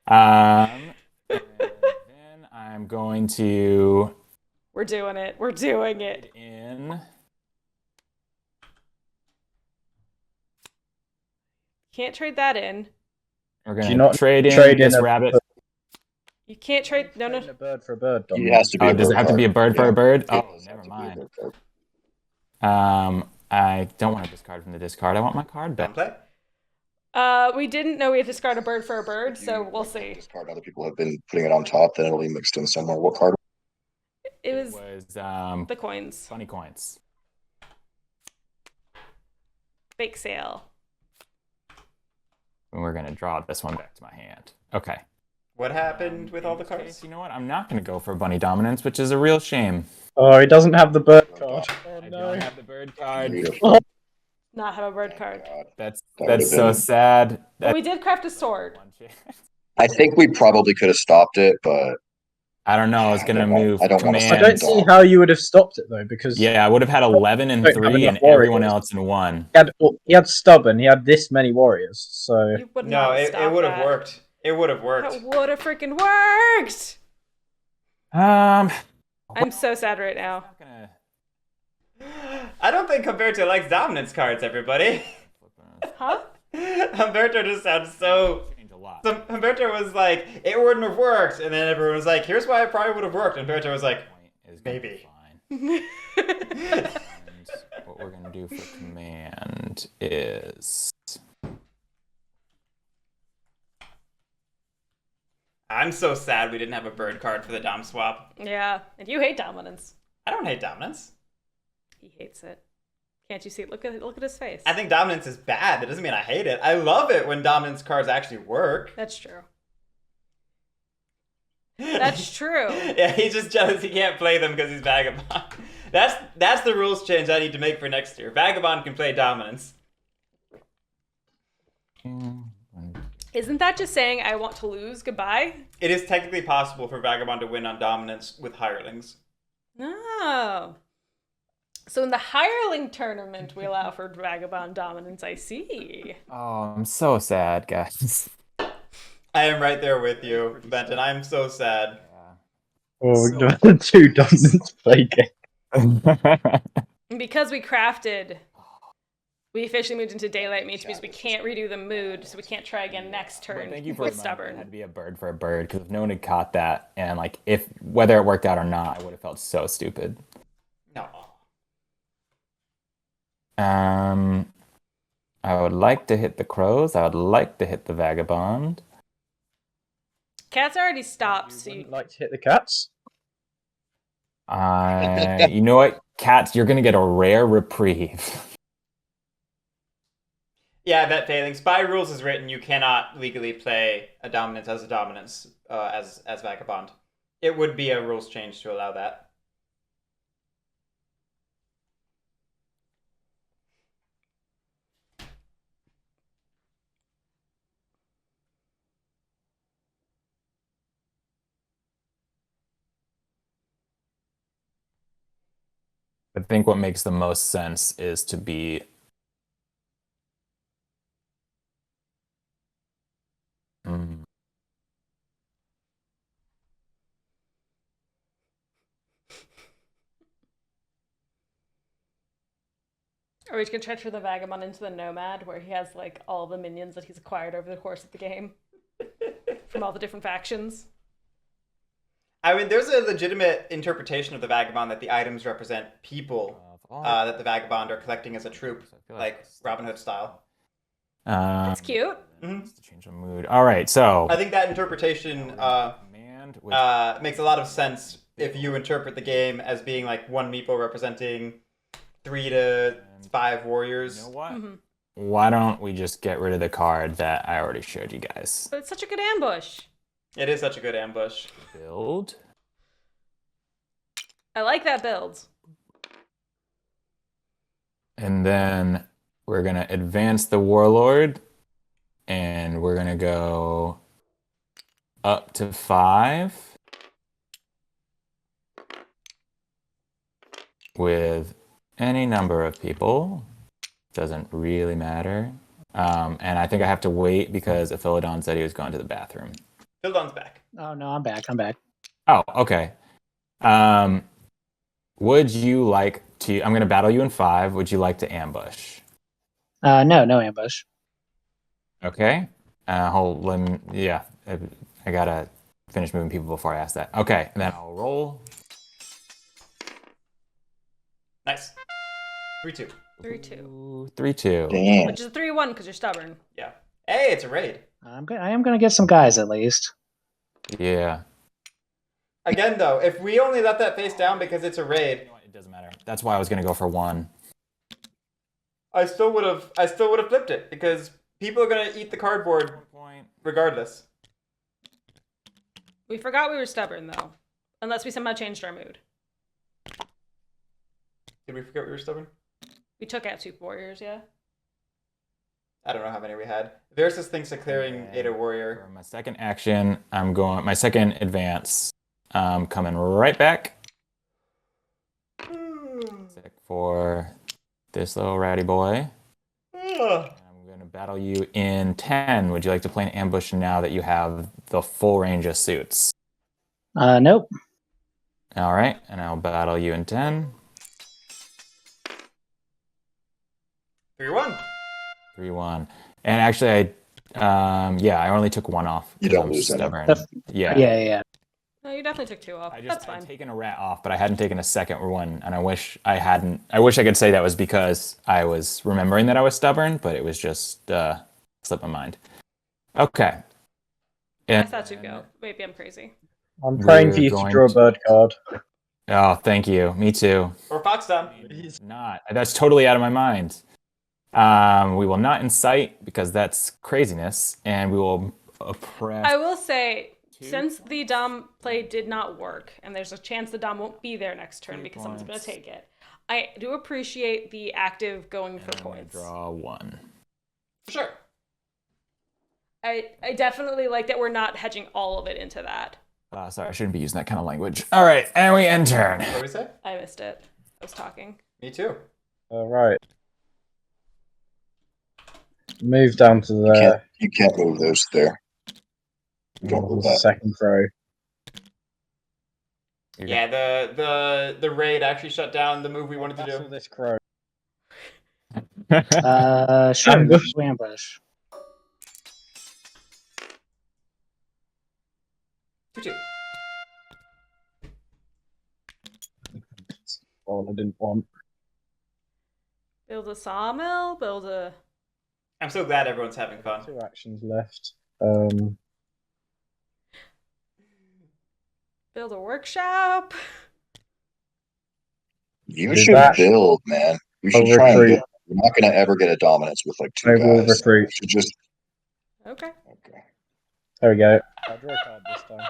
And then I'm going to We're doing it. We're doing it. put in. Can't trade that in. We're Do you gonna not trade in trade in this a rabbit. You can't trade. No, no. A bird for a bird, Dom. It has to be Oh, a does bird it have to be a card. bird for Yeah. a bird? It Oh, does never have to be a mind. bird card. I don't want to discard from the discard. I want my card back. Play. We didn't know we had to discard a bird for a bird, If so you we'll like see. This card, other people have been putting it on top, then it'll be mixed in somewhere. What card? It was was the coins. funny coins. Bake sale. And we're gonna draw this one back to my hand. Okay. What happened with all the In this cards? case, you know what? I'm not gonna go for bunny dominance, which is a real shame. Oh, he doesn't have the bird card. Oh, I no. don't have the bird card. Beautiful. Not have a bird card. God. That's That that's would've so been- sad. But we did craft a sword. One chance. I think we probably could have stopped it, but I don't know. I was I gonna don't want- move I don't wanna I command. don't see how you would have stopped it though, because Yeah, I would have had 11 and Don't have 3 enough and everyone warriors. else in 1. he had stubborn. He had this many warriors, so You would No, not it stop would have that. worked. It would have worked. That would have freaking worked. I'm I'm so sad right now. not gonna I don't think Humberto likes dominance cards, everybody. Huh? Humberto just sounds so. change a lot. So Humberto was like, it wouldn't have worked. And then everyone was like, here's why it probably would have worked. And Humberto was like, Point is gonna be maybe. fine. And what we're gonna do for command is I'm so sad we didn't have a bird card for the Dom swap. Yeah, and you hate dominance. I don't hate dominance. He hates it. Can't you see? Look at his face. I think dominance is bad. That doesn't mean I hate it. I love it when dominance cards actually work. That's true. That's true. Yeah, he's just jealous he can't play them because he's Vagabond. That's the rules change I need to make for next year. Vagabond can play dominance. Isn't that just saying I want to lose? Goodbye. It is technically possible for Vagabond to win on dominance with hirelings. Oh. So in the hireling tournament, we allow for Vagabond dominance. I see. Oh, I'm so sad, guys. I am right there with you, Benton. I'm so sad. Or the two dominance play game. And because we crafted, we officially moved into daylight means we can't redo the mood, so we can't try again next turn. Thank you for with reminding me. It stubborn. had to be a bird for a bird, because if no one had caught that, and like if whether it worked out or not, I would have felt so stupid. No. I would like to hit the crows. I would like to hit the vagabond. Cats already stopped, so You you... wouldn't like to hit the cats? You know what, cats? You're gonna get a rare reprieve. Yeah, that failing. Spy rules is written. You cannot legally play a dominance as as Vagabond. It would be a rules change to allow that. I think what makes the most sense is to be Are we just gonna transfer the Vagabond into the Nomad, where he has like all the minions that he's acquired over the course of the game from all the different factions? I mean, there's a legitimate interpretation of the Vagabond that the items represent people that the Vagabond are collecting as a troop, like Robin Hood style. It's cute. To change the mood. All right, so I think that interpretation makes a lot of sense if you interpret the game as being like one meeple representing 3 to 5 warriors. You know what? Mm-hmm. Why don't we just get rid of the card that I already showed you guys? But it's such a good ambush. It is such a good ambush. Build. I like that build. And then we're going to advance the Warlord. And we're going to go up to 5. With any number of people. Doesn't really matter. And I think I have to wait because Aphiladon said he was going to the bathroom. Phildon's back. Oh no, I'm back. I'm back. Oh, okay. Would you like to... I'm going to battle you in 5. Would you like to ambush? No ambush. Okay. Yeah, I got to finish moving people before I ask that. Okay, and then I'll roll. Nice. 3-2. 3-2. 3-2. Damn. Which is a 3-1 because you're stubborn. Yeah. Hey, it's a raid. I am gonna get some guys at least. Yeah. Again, though, if we only let that face down because it's a raid, You know what? It doesn't matter. That's why I was going to go for 1. I still would have flipped it because people are gonna eat the cardboard regardless. We forgot we were stubborn though, unless we somehow changed our mood. Did we forget we were stubborn? We took out 2 warriors, yeah. I don't know how many we had. Versus thinks of clearing Ada Warrior. For my second action, my second advance, coming right back. Sick for this little ratty boy. I'm going to battle you in 10. Would you like to play an ambush now that you have the full range of suits? Nope. All right, and I'll battle you in 10. 3-1. 3-1. And actually, I only took 1 off. You 'cause don't I'm lose any. stubborn. Yeah. Yeah. No, you definitely took 2 off. That's I'd fine. taken a rat off, but I hadn't taken a second one, and I wish I hadn't. I wish I could say that was because I was remembering that I was stubborn, but it was just slipped my mind. Okay. I And thought you'd go. Maybe I'm crazy. I'm praying for We're you to going draw a bird card. oh, thank you. Me too. Or Foxdom. Not. That's totally out of my mind. We will not incite because that's craziness, and we will oppress. I will say, since the Dom play did not work, and there's a chance the Dom won't be there next turn 3 because someone's going to points. take it, I do appreciate the active going for I'm gonna points. draw 1. Sure. I definitely like that we're not hedging all of it into that. Sorry, I shouldn't be using that kind of language. All right, and we end turn. What do we say? I missed it. I was talking. Me too. All right. Move down to the You can't move those there. Don't move that. second row. Yeah, the raid actually shut down the move we wanted to do. This crow. Sure. Ambush. Ambush. 2-2. Oh, I didn't want. Build a sawmill. Build a. I'm so glad everyone's having fun. 2 actions left. Build a workshop. You Do should that. build, man. You should I'll try and recruit. build. You're not going to ever get a dominance with like 2 I will guys. recruit. You should just. Okay. Okay. There we go. I'll draw a card this time.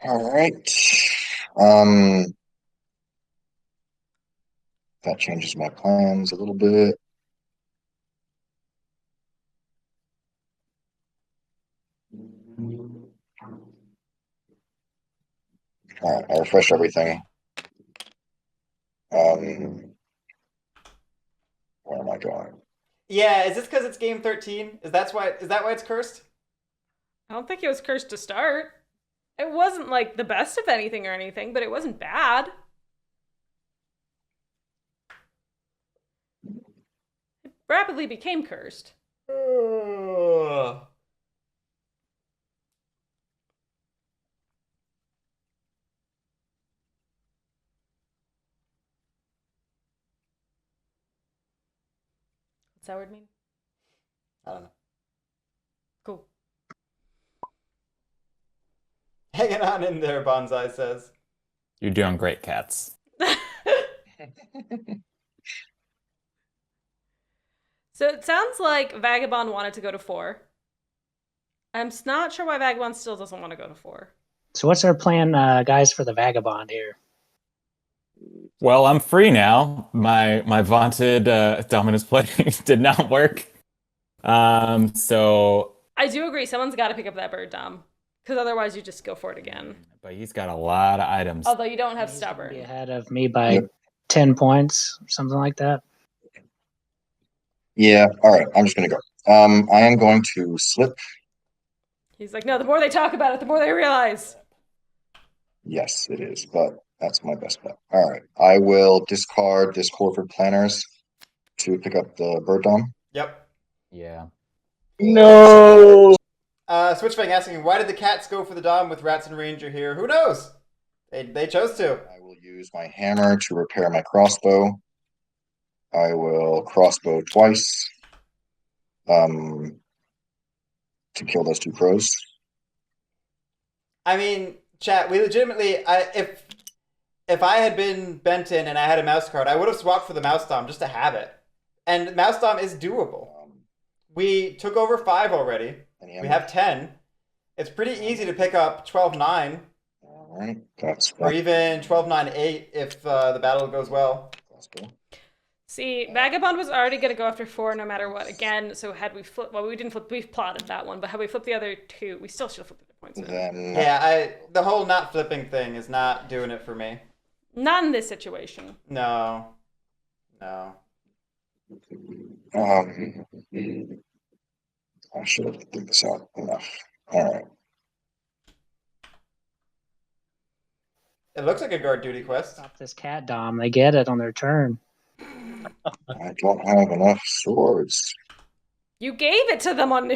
All right. That changes my plans a little bit. All right, I refresh everything. Where am I going? Yeah, is this because it's game 13? Is that why it's cursed? I don't think it was cursed to start. It wasn't like the best of anything or anything, but it wasn't bad. It rapidly became cursed. What's that word mean? I don't know. Cool. Hanging on in there, Banzai says. You're doing great, cats. So it sounds like Vagabond wanted to go to 4. I'm not sure why Vagabond still doesn't want to go to 4. So what's our plan, guys, for the Vagabond here? Well, I'm free now. My vaunted dominance play did not work. So. I do agree. Someone's got to pick up that bird, Dom. Because otherwise you just go for it again. But he's got a lot of items. Although you don't have He's gonna stubborn. be ahead of me by 10 points or something like that. Yeah, all right, I'm just going to go. I am going to slip. He's like, no, the more they talk about it, the more they realize. Yes, it is, but that's my best bet. All right, I will discard this Corford Planners to pick up the Bird Dom. Yep. Yeah. No. Switchbang asking, why did the cats go for the Dom with Rats and Ranger here? Who knows? They chose to. I will use my hammer to repair my crossbow. I will crossbow twice to kill those 2 crows. I mean, chat, we legitimately, if I had been Benton and I had a mouse card, I would have swapped for the Mouse Dom just to have it. And Mouse Dom is doable. We took over 5 already. We have 10. It's pretty easy to pick up 12-9. All right, that's Or even 12-9-8 if the battle goes well. See, Vagabond was already going to go after 4 no matter what. Again, so had we flipped, well, we didn't flip, we plotted that one, but had we flipped the other 2, we still should have flipped the points in. Then, Yeah, the whole not flipping thing is not doing it for me. Not in this situation. No. I should have figured this out enough. All right. It looks like a guard duty quest. Stop this cat, Dom. They get it on their turn. I don't have enough swords. You gave it to them on.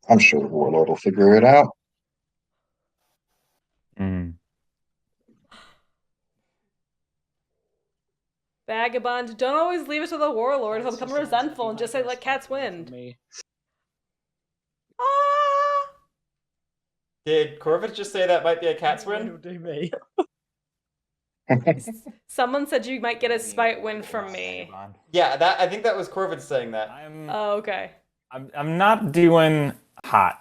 I'm sure the Warlord will figure it out. Vagabond, don't always leave it to the Warlord. He'll become resentful and just say, let cats win. Ah! Did Corvus just say that might be a cat's win? It'll do me. Someone said you might get a spite win from me. Yeah, I think that was Corvus saying that. Oh, okay. I'm not doing hot,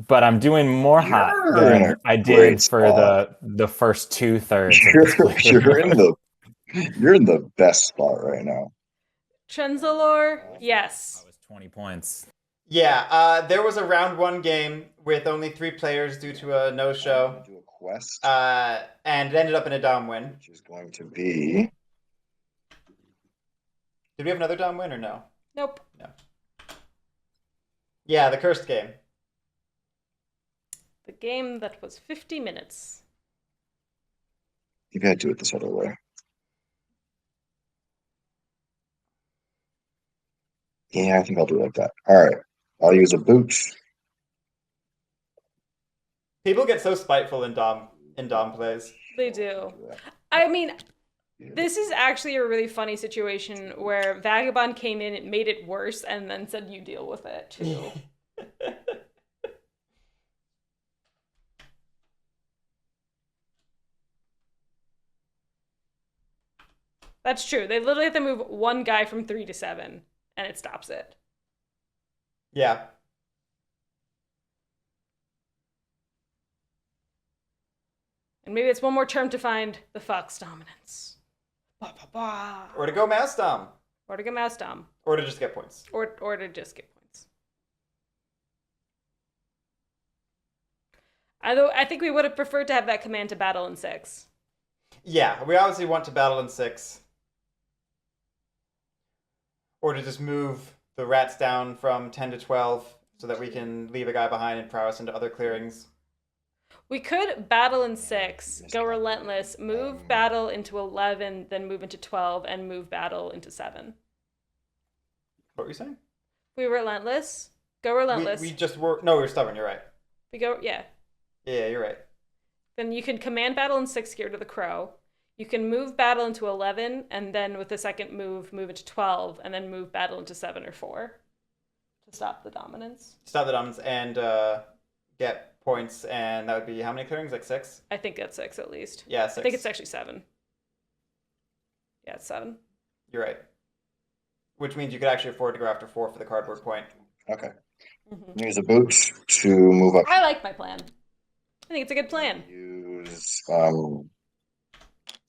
but I'm doing more hot than I did great for spot. the first 2/3. You're in the best spot right now. Trenzalore, yes. That was 20 points. Yeah, there was a round 1 game with only 3 players due to a no-show. I'm gonna do a quest, And it ended up in a Dom win. which is going to be Did we have another Dom win or no? Nope. No. Yeah, the cursed game. The game that was 50 minutes. you gotta do it this other way. Yeah, I think I'll do it like that. All right, I'll use a boot. People get so spiteful in Dom plays. They do. I mean, this is actually a really funny situation where Vagabond came in, it made it worse, and then said you deal with it too. That's true. They literally have to move one guy from 3 to 7, and it stops it. Yeah. And maybe it's one more term to find the Fox dominance. Bah, bah, bah. Or to go Mass Dom. Or to get Mouse Dom. Or to just get points. Or to just get points. Although I think we would have preferred to have that command to battle in 6. Yeah, we obviously want to battle in 6. Or to just move the rats down from 10 to 12 so that we can leave a guy behind and prowess into other clearings. We could battle in 6, go relentless, move battle into 11, then move into 12, and move battle into 7. What were you saying? We relentless, go relentless. We just were... No, we were stubborn, you're right. We go, yeah. Yeah, you're right. Then you can command battle in 6 here to the crow. You can move battle into 11, and then with the second move into 12, and then move battle into 7 or 4 to stop the dominance. Stop the dominance and get points, and that would be how many clearings? Like 6? I think that's 6 at least. Yeah, 6. I think it's actually 7. Yeah, it's 7. You're right. Which means you could actually afford to go after 4 for the cardboard point. Okay. Use a boot to move up. I like my plan. I think it's a good plan. Use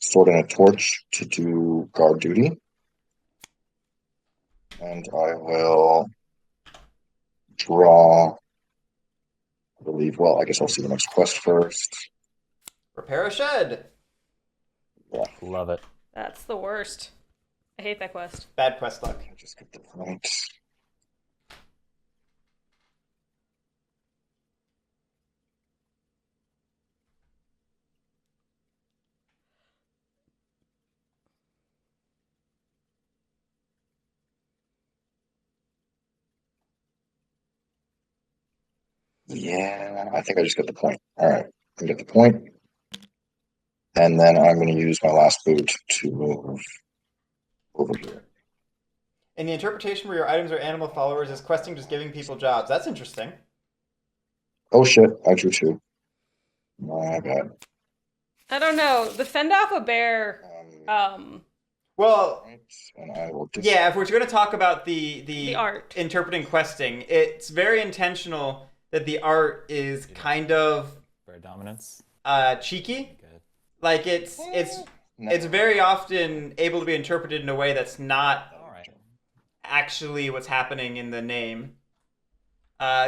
sword and a torch to do guard duty. And I will draw, I believe, well, I guess I'll see the next quest first. Repair a shed! Love it. That's the worst. I hate that quest. Bad quest luck. I just get the point. Yeah, I think I just get the point. All right, I get the point. And then I'm going to use my last boot to move over here. In the interpretation where your items are animal followers, is questing just giving people jobs? That's interesting. Oh shit, I drew 2. My bad. I don't know. The fend off a bear. Well, And I will just... yeah, if we're going to talk about the art. Interpreting questing, it's very intentional that the art is kind of Bear dominance. cheeky. Good. Like it's very often able to be interpreted in a way that's not actually what's happening in the name.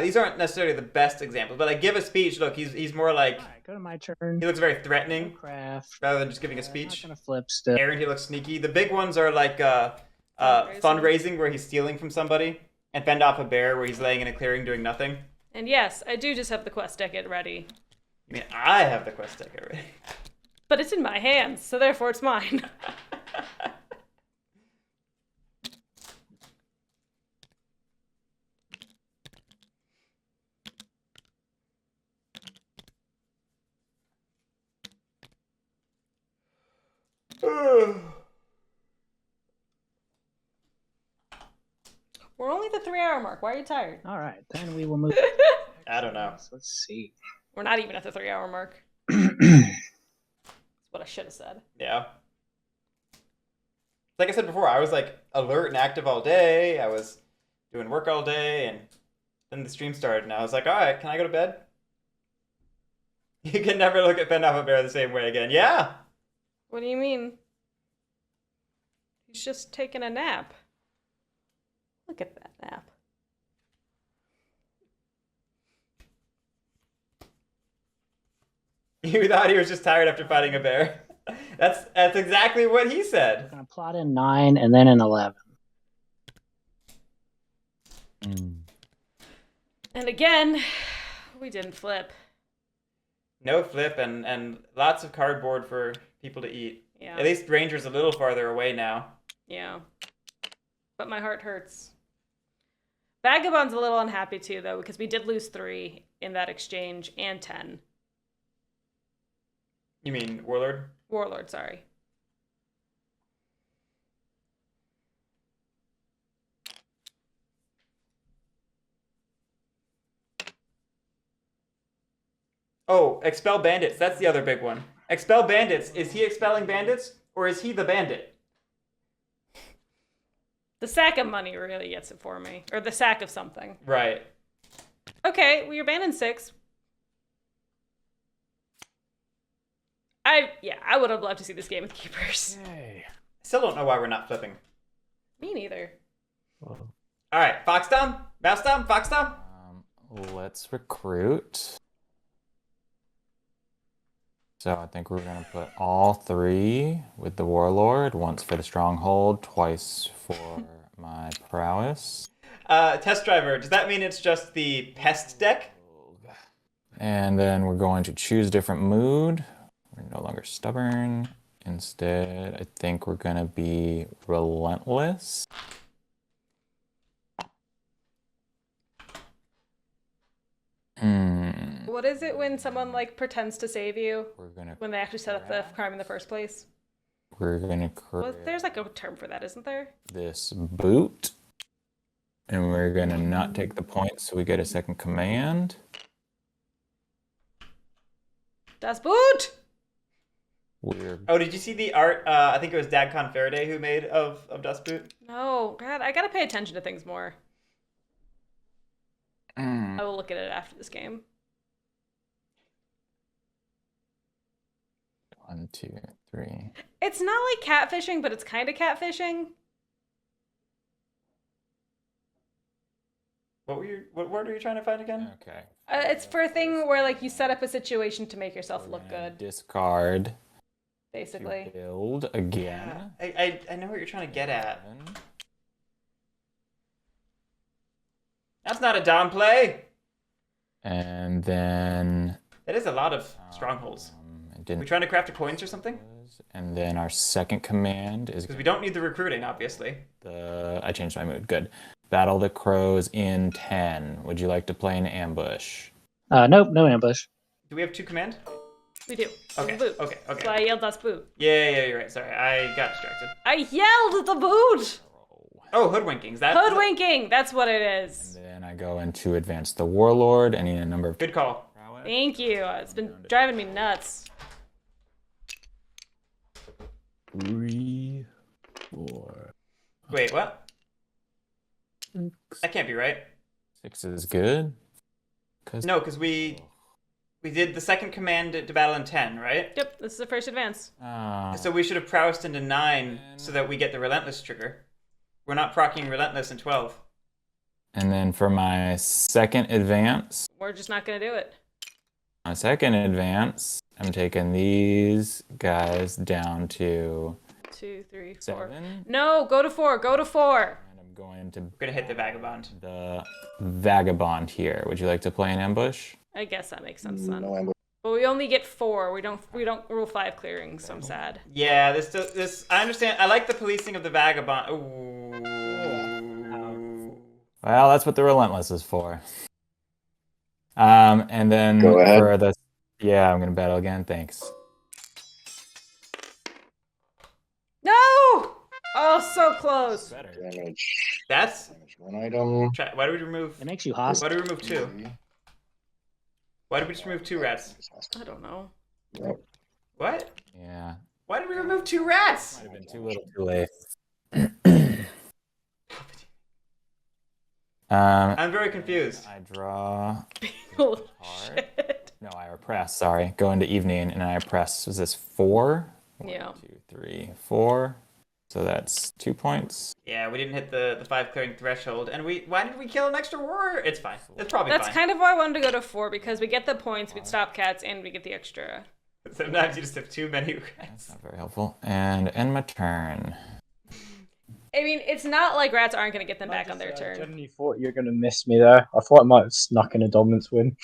These aren't necessarily the best examples, but like give a speech. Look, he's more like All right, go to my turn. he looks very threatening Craft. rather than just giving a I'm not speech. gonna flip still. Aaron, he looks sneaky. The big ones are like fundraising where he's stealing from somebody, and fend off a bear where he's laying in a clearing doing nothing. And yes, I do just have the quest ticket ready. I mean, I have the quest ticket already. But it's in my hands, so therefore it's mine. We're only at the 3-hour mark. Why are you tired? All right, then we will move. I don't know. Let's see. We're not even at the 3-hour mark. That's what I should have said. Yeah. Like I said before, I was like alert and active all day. I was doing work all day, and then the stream started, and I was like, all right, can I go to bed? You can never look at Fend Off a Bear the same way again. Yeah. What do you mean? He's just taking a nap. Look at that nap. You thought he was just tired after fighting a bear. That's exactly what he We're said. gonna plot in 9 and then an 11. And again, we didn't flip. No flip and lots of cardboard for people to eat. Yeah. At least Ranger's a little farther away now. Yeah. But my heart hurts. Vagabond's a little unhappy too, though, because we did lose 3 in that exchange and 10. You mean Warlord? Warlord, sorry. Oh, expel bandits. That's the other big one. Expel bandits. Is he expelling bandits or is he the bandit? The sack of money really gets it for me. Or the sack of something. Right. Okay, well, you're banning 6. I would have loved to see this game with keepers. Yay. Still don't know why we're not flipping. Me neither. All right, Fox Dom, Mouse Dom, Fox Dom. Let's recruit. So I think we're gonna put all 3 with the Warlord. Once for the Stronghold, twice for my prowess. Test driver. Does that mean it's just the pest deck? And then we're going to choose a different mood. We're no longer stubborn. Instead, I think we're gonna be relentless. What is it when someone like pretends to save you We're gonna when they actually set up the crime in the first place? we're gonna Well, create there's like a term for that, isn't there? this boot, and we're gonna not take the points, so we get a second command. Das Boot! We're Oh, did you see the art? I think it was Dagcon Faraday who made of Dust Boot. No, God, I gotta pay attention to things more. I will look at it after this game. 1, 2, 3. It's not like catfishing, but it's kind of catfishing. What word were you trying to find again? Okay. It's for a thing where like you set up a situation to make yourself look good, Discard. basically. To build again. I know what you're trying to get at. 7. That's not a Dom play. And then That is a lot of strongholds. I Are didn't. we trying to craft a coins or something? And then our second command is Because we don't need the recruiting, obviously. I changed my mood. Good. Battle the crows in 10. Would you like to play an ambush? Nope, no ambush. Do we have 2 command? We do. Okay. Boot. Okay. So I yelled Das Boot. Yeah, you're right. Sorry, I got distracted. I yelled the boot! Oh, hoodwinking. Is that Hoodwinking! That's what it is. And then I go into advance the warlord. I need a number of Good call. prowess. Thank you. It's been driving me nuts. 3, 4. Wait, what? That can't be right. 6 is good. No, because we did the second command to battle in 10, right? Yep, this is the first advance. So we should have prowessed into 9 so that we get the relentless trigger. We're not proccing relentless in 12. And then for my second advance, We're just not gonna do it. I'm taking these guys down to 2, 3, 4. 7. No, go to 4. Go to 4. And I'm going to We're gonna hit the vagabond. the vagabond here. Would you like to play an ambush? I guess that makes sense then. No ambush. But we only get 4. We don't rule 5 clearing, so I'm sad. Yeah, this I understand. I like the policing of the vagabond. Ooh. Well, that's what the relentless is for. And then Go ahead. for the I'm gonna battle again. Thanks. No! Oh, so close. Damage. That's. Damage 1 item. Why do we remove? It makes you Why hostile. do we remove 2? Why did we just remove 2 rats? I don't know. Yep. What? Yeah. Why did we remove 2 rats? Might have been too little, too late. I'm very confused. I draw. Holy Card. shit. No, I repress. Sorry, go into evening, and I press. Was this 4? Yeah. 1, 2, 3, 4. So that's 2 points. Yeah, we didn't hit the 5 clearing threshold, and why did we kill an extra warrior? It's fine. It's probably That's fine. kind of why I wanted to go to 4, because we get the points, we'd stop cats, and we get the extra Sometimes you just have too many That's rats. not very helpful. And end my turn. I mean, it's not like rats aren't going to get them back on their I turn. genuinely thought you were going to miss me there. I thought I might have snuck in a dominance win.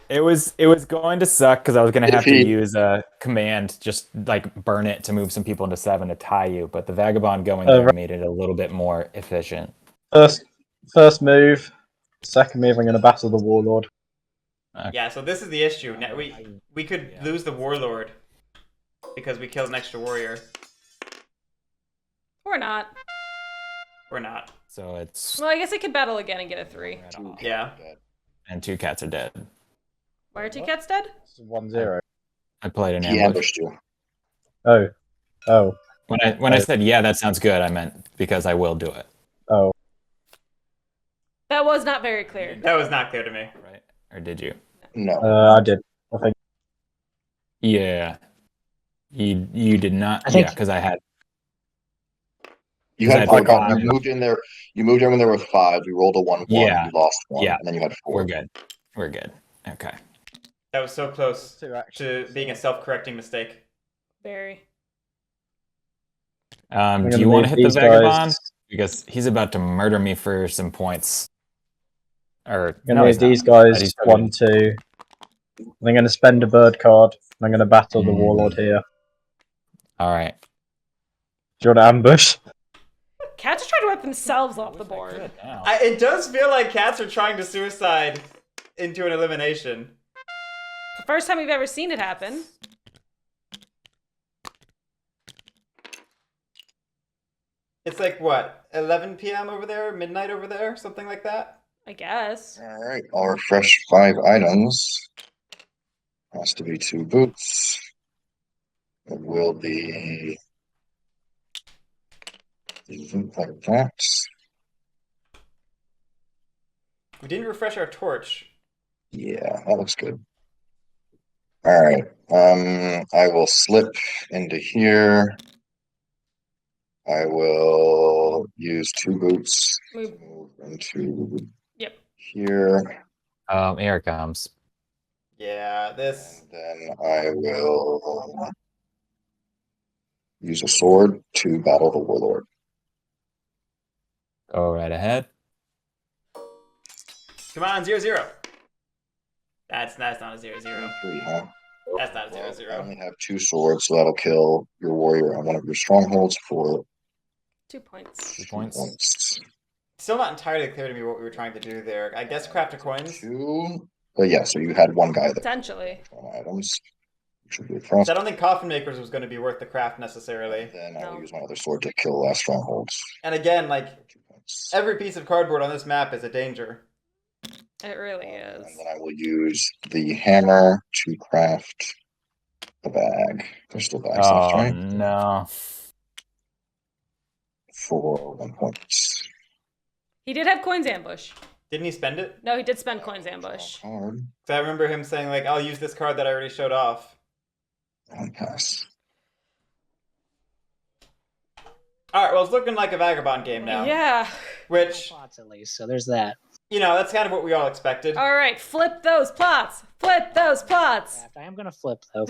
It was going to suck because I was going to If have to he- use a command, just like burn it to move some people into 7 to tie you. But the Vagabond going there made it a little bit more efficient. First move. Second move, I'm going to battle the Warlord. Yeah, so this is the issue. Now, we could lose the Warlord because we killed an extra warrior. Or not. Or not. So it's Well, I guess I could battle again and get a 3. Yeah. and 2 cats are dead. Why are 2 cats dead? It's 1-0. I played an He ambush. ambushed you. Oh. When I said yeah, that sounds good, I meant because I will do it. Oh. That was not very clear. That was not clear to me. Right? Or did you? No. I did. I think. Yeah. You did not. I think- Yeah, because I had. You Is had that five. five? You moved in there. You moved in when there were 5. We rolled a 1-1. Yeah. You lost 1. Yeah. And then you had 4. We're good. We're good. Okay. That was so close Two actions. to being a self-correcting mistake. Very. I'm Do you gonna want to move hit the these Vagabond? guys. Because he's about to murder me for some points. Or I'm going to no, move he's not. these But guys he's still gonna- 1-2. I'm going to spend a bird card. I'm going to battle the Warlord here. All right. Do you want to ambush? Cats are trying to wipe themselves off the board. Now. It does feel like cats are trying to suicide into an elimination. The first time we've ever seen it happen. It's like, what, 11 p.m. over there? Midnight over there? Something like that? I guess. All right. I'll refresh 5 items. Has to be 2 boots. It will be like that. We didn't refresh our torch. Yeah, that looks good. All right. I will slip into here. I will use 2 boots to Move. move into Yep. here. Here it comes. Yeah, this... And then I will use a sword to battle the Warlord. Go right ahead. Come on, 0-0. That's not a 0-0. 3, huh? That's not a Well, I 0-0. only have 2 swords, so that'll kill your warrior on one of your strongholds for 2 points. 2 points. points. Still not entirely clear to me what we were trying to do there. I guess craft coins. 2. But yeah, so you had 1 guy there. Potentially. 1 items. Should be across. So I don't think Coffin Makers was going to be worth the craft necessarily. Then I No. will use my other sword to kill the last strongholds. And again, like, For 2 points. every piece of cardboard on this map is a danger. It really is. And then I will use the hammer to craft the bag. There's still bags left, Oh right? no. For 1 point. He did have coins ambush. Didn't he spend it? No, he did spend coins ambush. Card. So I remember him saying, like, I'll use this card that I already showed off. And pass. Alright, well, it's looking like a Vagabond game now. Yeah. Which, Plots at least, so there's that. you know, that's kind of what we all expected. All right, flip those plots. Flip those plots. I am gonna flip though.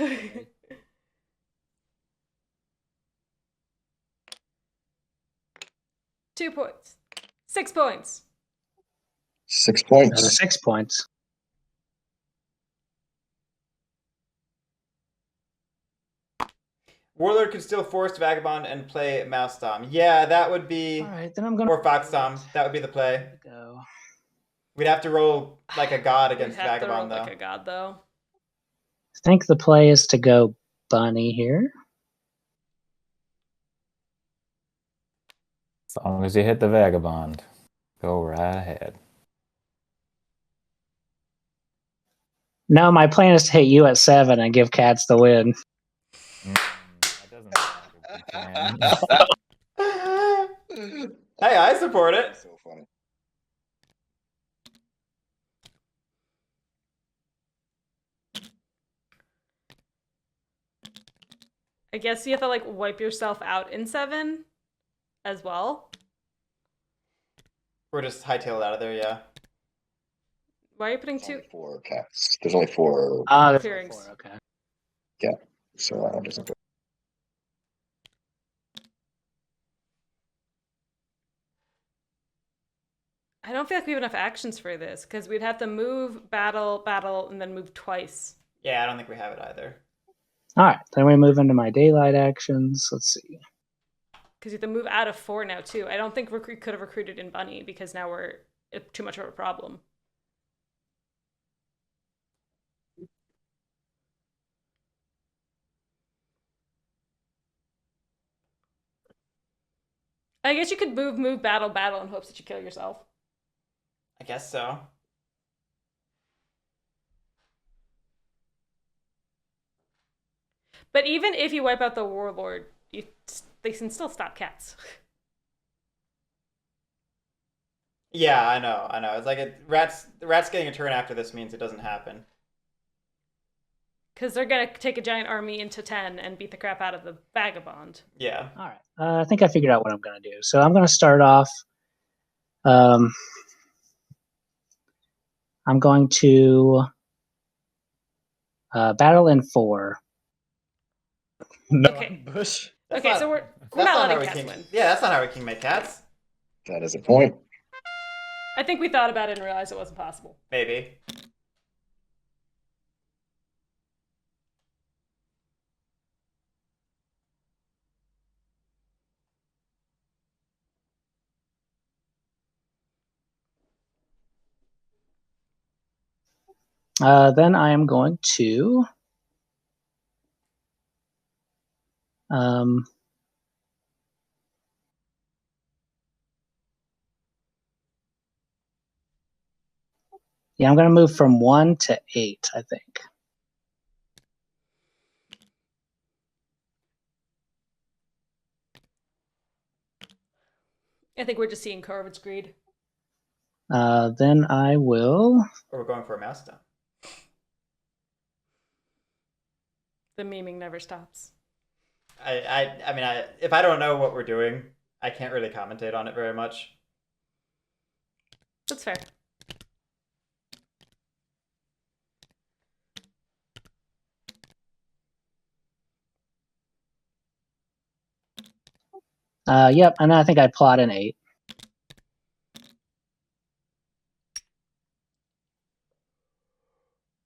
2 points. 6 points. 6 points. 6 points. Warlord could still force Vagabond and play Mouse Tom. Yeah, that would be... All right, then I'm gonna Or Fox Tom. That would be the play. go. We'd have to roll like a god We'd against have to roll Vagabond, though. like a god, though. I think the play is to go bunny here. As long as you hit the Vagabond, go right ahead. No, my plan is to hit you at 7 and give cats the win. That doesn't sound like a plan. Hey, I support it. So funny. I guess you have to like wipe yourself out in 7 as well. We're just hightailed out of there, yeah. Why are you putting There's two? only 4 cats. There's only 4. Ah, there's Clearings. 4. Okay. So that doesn't go. I don't feel like we have enough actions for this because we'd have to move, battle, and then move twice. Yeah, I don't think we have it either. All right. Then we move into my daylight actions. Let's see. Because you have to move out of 4 now too. I don't think we could have recruited in Bunny because now we're too much of a problem. I guess you could move, battle in hopes that you kill yourself. I guess so. But even if you wipe out the warlord, they can still stop cats. Yeah, I know. It's like the rat's getting a turn after this means it doesn't happen. Because they're gonna take a giant army into 10 and beat the crap out of the vagabond. Yeah. All right. I think I figured out what I'm going to do. So I'm going to start off. I'm going to battle in 4. No Okay. ambush. That's So we're that's not how letting we cats king. win. Yeah, that's not how we king make cats. That is a point. I think we thought about it and realized it wasn't possible. Maybe. Then I am going to yeah, I'm going to move from 1 to 8, I think. I think we're just seeing Corvid's greed. Then I will. Or we're going for a mouse down. The memeing never stops. I mean, if I don't know what we're doing, I can't really commentate on it very much. That's fair. Yep, and I think I plot an 8.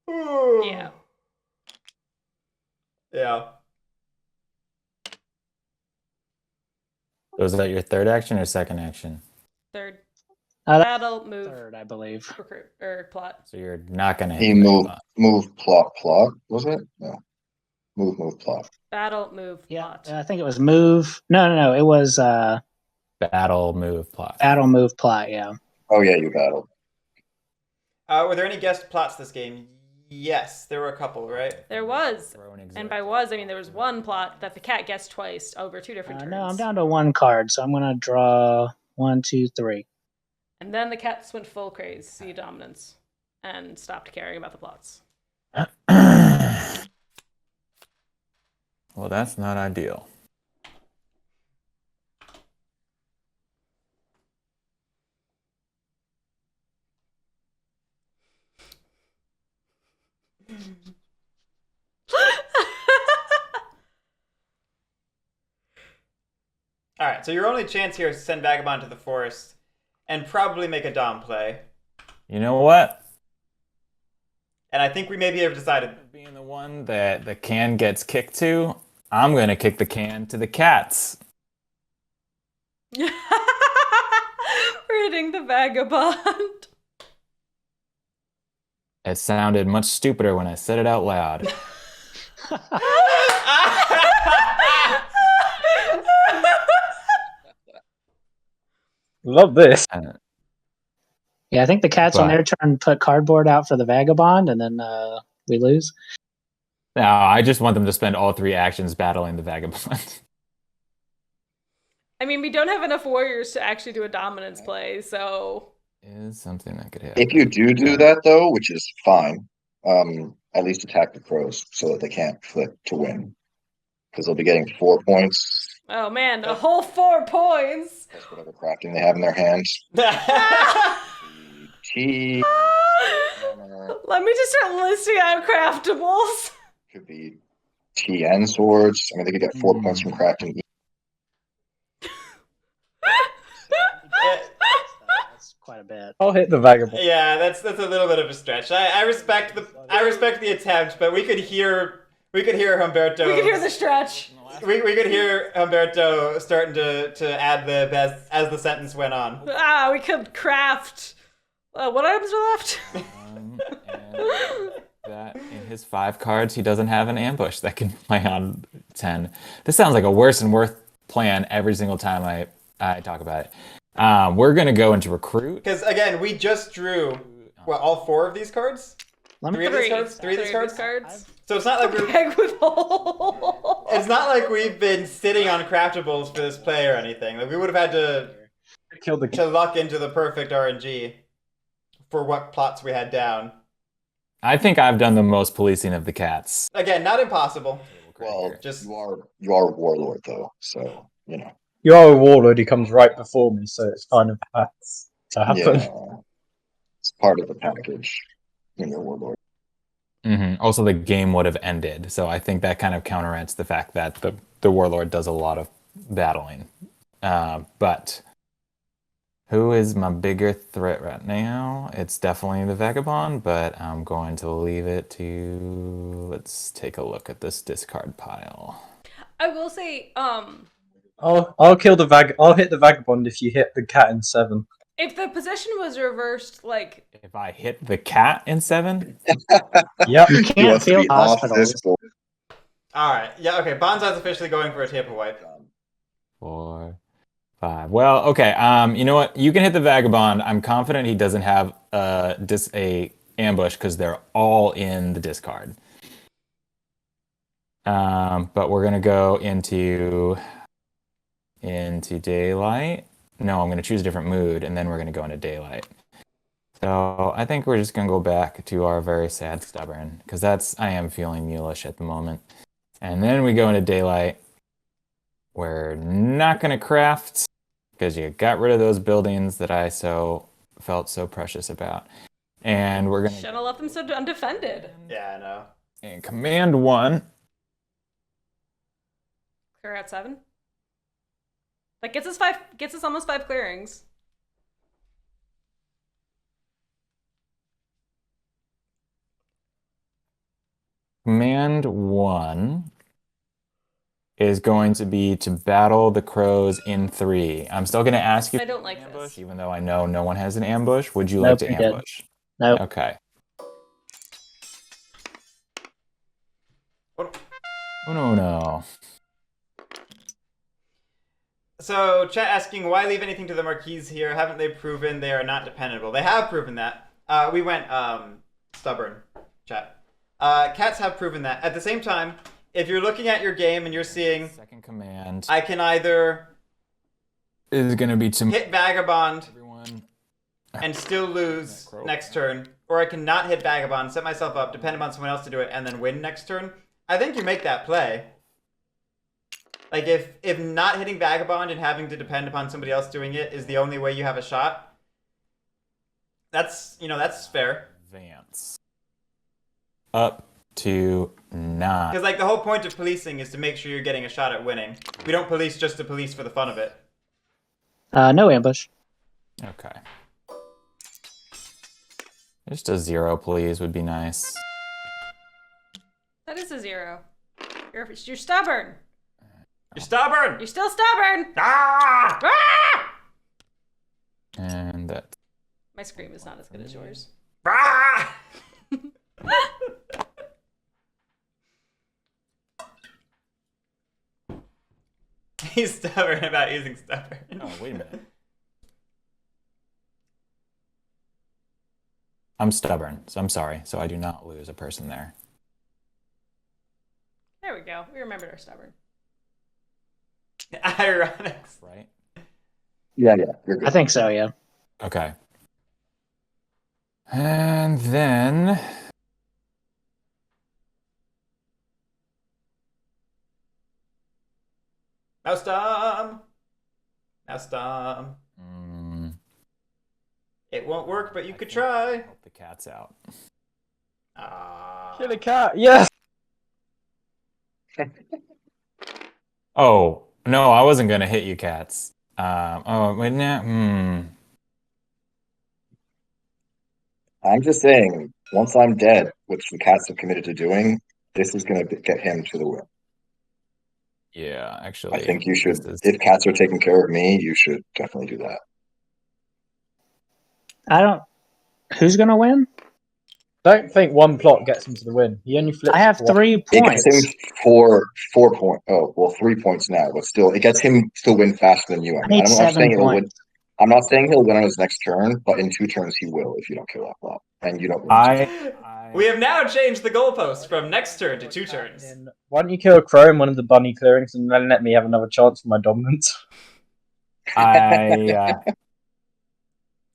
Yeah. Yeah. Was that your third action or second action? Third. That's Battle, move, third, I believe. recruit, or plot. So you're not gonna hit He the move, vagabond. plot, was it? No. Move, plot. Battle, move, Yeah, plot. I think it was move. No. It was Battle, move, plot. battle, move, plot. Yeah. Oh yeah, you battled. Were there any guest plots this game? Yes, there were a couple, right? There was. Throw an And exec. by was, I mean there was one plot that the cat guessed twice over 2 different turns. No, I'm down to 1 card, so I'm going to draw 1, 2, 3. And then the cats went full crazy dominance and stopped caring about the plots. Well, that's not ideal. Alright, so your only chance here is to send Vagabond to the forest and probably make a Dom play. You know what? And I think we maybe have decided. Being the one that the can gets kicked to, I'm gonna kick the can to the cats. We're hitting the vagabond. It sounded much stupider when I said it out loud. Love this. Yeah, I think the cats on But- their turn put cardboard out for the vagabond, and then we lose. No, I just want them to spend all 3 actions battling the vagabond. I mean, we don't have enough warriors to actually do a dominance play, so Is something that could happen. If you do that though, which is fine, at least attack the crows so that they can't flip to win. Because they'll be getting 4 points. oh man, a whole 4 points. Plus whatever crafting they have in their hands. 3, T. Let me just start listing out craftables. Could be TN swords. I mean, they could get 4 points from crafting. That's quite a bit. I'll hit the vagabond. Yeah, that's a little bit of a stretch. I respect the attempt, but we could hear Humberto. We could hear the stretch. We could hear Humberto starting to add the best as the sentence went on. We could craft. What items are left? And that in his 5 cards, he doesn't have an ambush that can play on 10. This sounds like a worse and worse plan every single time I talk about it. We're gonna go into recruit. Because again, we just drew all 4 of these cards. Let me 3 of these cards. 3 of these cards. So it's not like we're. Bag with holes. It's not like we've been sitting on craftables for this play or anything. Like we would have had to luck into the perfect RNG for what plots we had down. I think I've done the most policing of the cats. Again, not impossible. Well, Just you are a warlord though, so you know. You are a warlord. He comes right before me, so it's kind of has to happen. Yeah, it's part of the package when you're a warlord. Also, the game would have ended, so I think that kind of counteracts the fact that the warlord does a lot of battling. But who is my bigger threat right now? It's definitely the vagabond, but I'm going to leave it to. Let's take a look at this discard pile. I will say, I'll kill the I'll hit the vagabond if you hit the cat in 7. if the position was reversed, like If I hit the cat in 7, Yep. You can't field hospitals. all right. Yeah. Okay. Banzai's officially going for a table wipe. 4, 5. Well, okay. You know what? You can hit the vagabond. I'm confident he doesn't have a ambush because they're all in the discard. But we're gonna go into daylight. No, I'm gonna choose a different mood, and then we're gonna go into daylight. So I think we're just gonna go back to our very sad stubborn, because I am feeling mulish at the moment. And then we go into daylight. We're not gonna craft because you got rid of those buildings that I felt so precious about. And we're gonna shouldn't have left them so undefended. Yeah, I know. and command 1. Clear at 7. That gets us almost 5 clearings. Command 1 is going to be to battle the crows in 3. I'm still going to ask you I don't like ambush, this. even though I know no one has an ambush. Would you Nope, like to you're good. ambush? Nope. Okay. What? Oh, no. So, chat asking, why leave anything to the Marquis here? Haven't they proven they are not dependable? They have proven that. We went stubborn, chat. Cats have proven that. At the same time, if you're looking at your game and you're seeing, Second command I can either is going to be to hit Vagabond everyone. and still lose next turn, or I can not hit Vagabond, set myself up, depend upon someone else to do it, and then win next turn. I think you make that play. Like, if not hitting Vagabond and having to depend upon somebody else doing it is the only way you have a shot, that's fair. Advance. Up to 9. Because, like, the whole point of policing is to make sure you're getting a shot at winning. We don't police just to police for the fun of it. No ambush. Okay. Just a 0, please, would be nice. That is a 0. You're stubborn. You're stubborn! You're still stubborn. Ah! Ah! And that. My scream is not as good as yours. Ah! He's stubborn about using stubborn. Oh, wait a minute. I'm stubborn, so I'm sorry. So I do not lose a person there. There we go. We remembered our stubborn. Ironics. Right? Yeah, you're good. I think so, yeah. Okay. And then. Now storm. Now storm. It won't work, but you could try. Help the cats out. Kill a cat. Yes. Oh no, I wasn't gonna hit you, cats. Oh wait, nah. I'm just saying, once I'm dead, which the cats have committed to doing, this is going to get him to the win. Yeah, actually, I think you should, this is- if cats are taking care of me, you should definitely do that. I don't. Who's gonna win? Don't think one plot gets him to the win. He only flips. I have one. 3 It gets points. him 4 point. Oh, well, 3 points now, but still, it gets him to win faster than you. I need I'm not 7 saying he'll win. points. I'm not saying he'll win on his next turn, but in 2 turns he will if you don't kill that plot and you don't. We have now changed the goalpost from next turn to 2 turns. Then why don't you kill a crow in one of the bunny clearings and then let me have another chance for my dominance?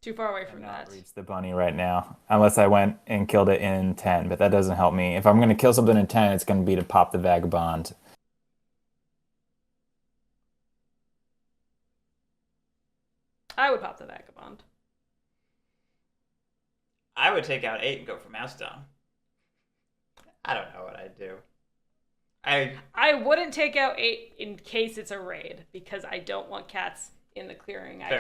Too far away from cannot that. reach the bunny right now, unless I went and killed it in 10, but that doesn't help me. If I'm gonna kill something in 10, it's gonna be to pop the vagabond. I would pop the vagabond. I would take out 8 and go for Mouse Dom. I don't know what I'd do. I wouldn't take out 8 in case it's a raid because I don't want cats in the clearing. I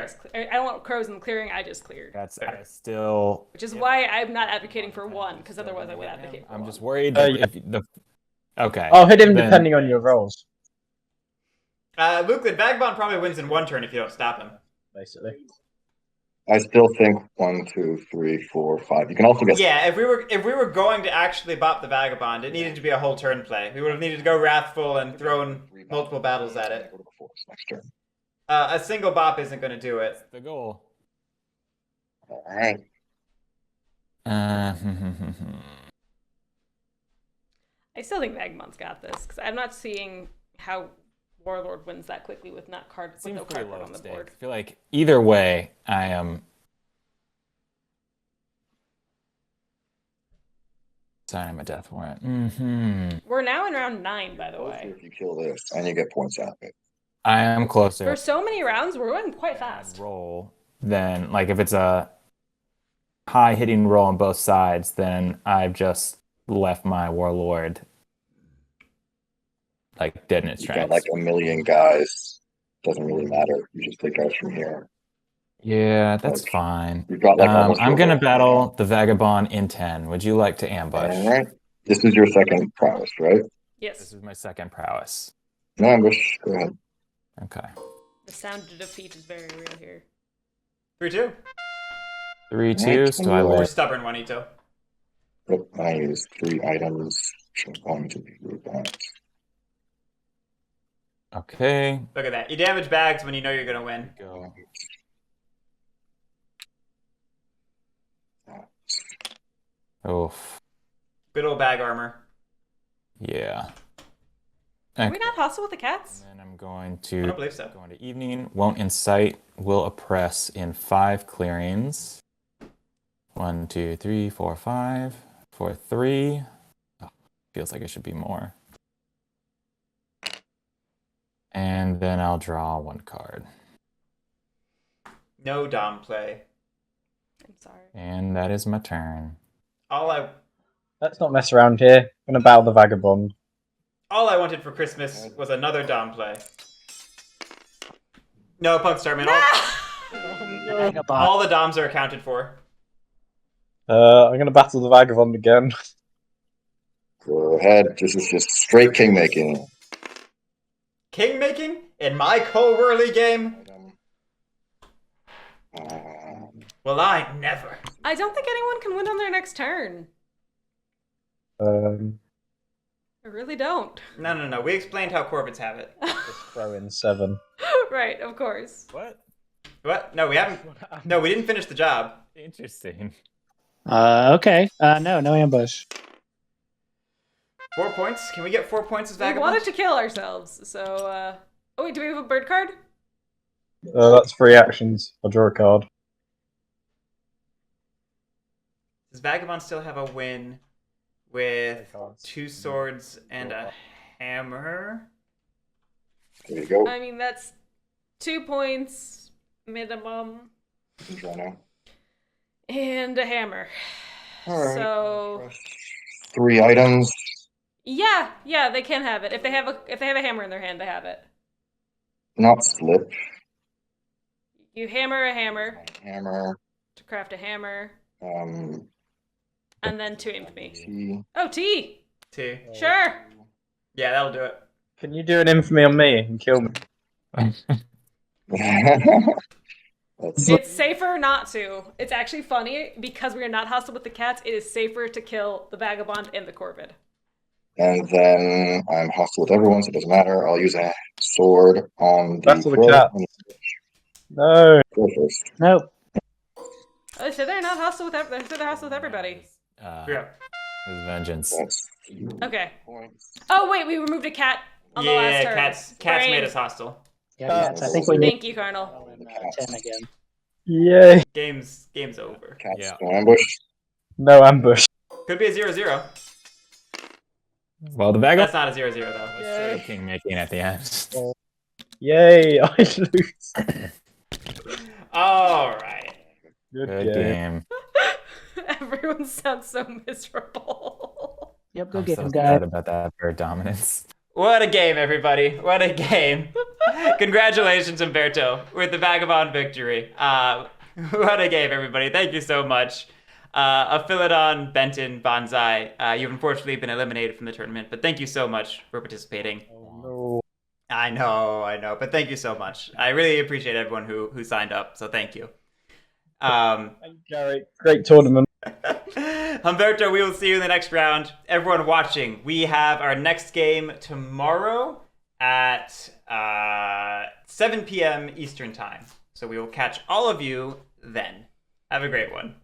don't want crows in the clearing. I just cleared. That's still. Which is why I'm not advocating for 1 because otherwise I would advocate for I'm 1. just worried that if the. Okay. I'll hit him then- depending on your rolls, Luke, the Vagabond probably wins in 1 turn if you don't stop him. basically. I still think 1, 2, 3, 4, 5. You can also get. Yeah, if we were going to actually bop the Vagabond, it needed to be a whole turn play. We would have needed to go Wrathful and thrown multiple battles at it. Go to the forest next turn. A single bop isn't going to do it. The goal. All right. I still think Vagabond's got this because I'm not seeing how Warlord wins that quickly with no card Seems on pretty the low stakes. board. I feel like either way, I am. Signing my death warrant. We're now in round 9, by the Closer way. if you kill this, and you get points out of it. I am closer. For so many rounds, we're going quite fast. Roll, then like if it's a high hitting roll on both sides, then I've just left my warlord like dead in its You tracks. got like a million guys. Doesn't really matter. You just take guys from here. Yeah, that's Like, fine. You've got like almost. I'm your gonna whole- battle the vagabond in 10. Would you like to ambush? All right. This is your second prowess, right? Yes. This is my second prowess. No ambush. Go ahead. Okay. The sound of defeat is very real here. 3-2. 3-2. So I We're would. stubborn, Juanito. Yep, I use 3 items. Which I'm going to be that. Okay. Look at that. You damage bags when you know you're going to win. Go. Oof. Good old bag armor. Yeah. Are we not hostile with the cats? And then I'm going I to don't believe so. go into evening. Won't incite. Will oppress in 5 clearings. 1, 2, 3, 4, 5. For 3. Oh, feels like it should be more. And then I'll draw 1 card. No Dom play. I'm sorry. And that is my turn. Let's not mess around here. I'm gonna battle the vagabond. All I wanted for Christmas was another Dom play. No, Punk Starman. All the Doms are accounted for. I'm gonna battle the vagabond again. Go ahead. This is just straight king making. King making? In my co-whirly game? Well, I never. I don't think anyone can win on their next turn. I really don't. No. We explained how Corvids have it. Just throw in 7. Right, of course. What? What? No, we haven't. No, we didn't finish the job. Interesting. Okay. No ambush. 4 points? Can we get 4 points as We Vagabond? wanted to kill ourselves, so, Oh, wait, do we have a bird card? That's 3 actions. I'll draw a card. Does Vagabond still have a win with 2 swords and a hammer? There you go. I mean, that's 2 points minimum. You can draw now. And a hammer. All right. So 3 items. yeah, they can have it. If they have a hammer in their hand, they have it. Not slip. You hammer a hammer Hammer. to craft a hammer, Um. and then 2 infamy. T. Oh, tea! T. Sure! Yeah, that'll do it. Can you do an infamy on me and kill me? That's, It's safer not to. It's actually funny, because we are not hostile with the cats, it is safer to kill the vagabond and the corvid. and then I'm hostile with everyone, so it doesn't matter. I'll use a sword on the Battle the crow. cat. No. Go first. Nope. Oh, they said they're not hostile with they said they're hostile with everybody. Yeah. His vengeance. That's Okay. points. Oh wait, we removed a cat on the last turn. cats Brain. made us hostile. Yeah, cats. I think we need Thank you, Colonel. 10 again. Yay. Game's over. Cats Yeah. go ambush. No ambush. Could be a 0-0. Well, the vagabond That's not a 0-0 though. Yay. king making at the end. Yay, I lose. All right. Good Good game. Everyone sounds so miserable. Yep, go I'm get so him, sad guy. about that bird dominance. What a game, everybody. What a game. Congratulations, Humberto, with the Vagabond victory. What a game, everybody. Thank you so much. Aphiladon, Benton, Banzai, you've unfortunately been eliminated from the tournament, but thank you so much for participating. Oh, no. I know, but thank you so much. I really appreciate everyone who signed up, so thank you. Thank you, Guerric. Great tournament. Humberto, we will see you in the next round. Everyone watching, we have our next game tomorrow at 7 p.m. Eastern Time. So we will catch all of you then. Have a great one.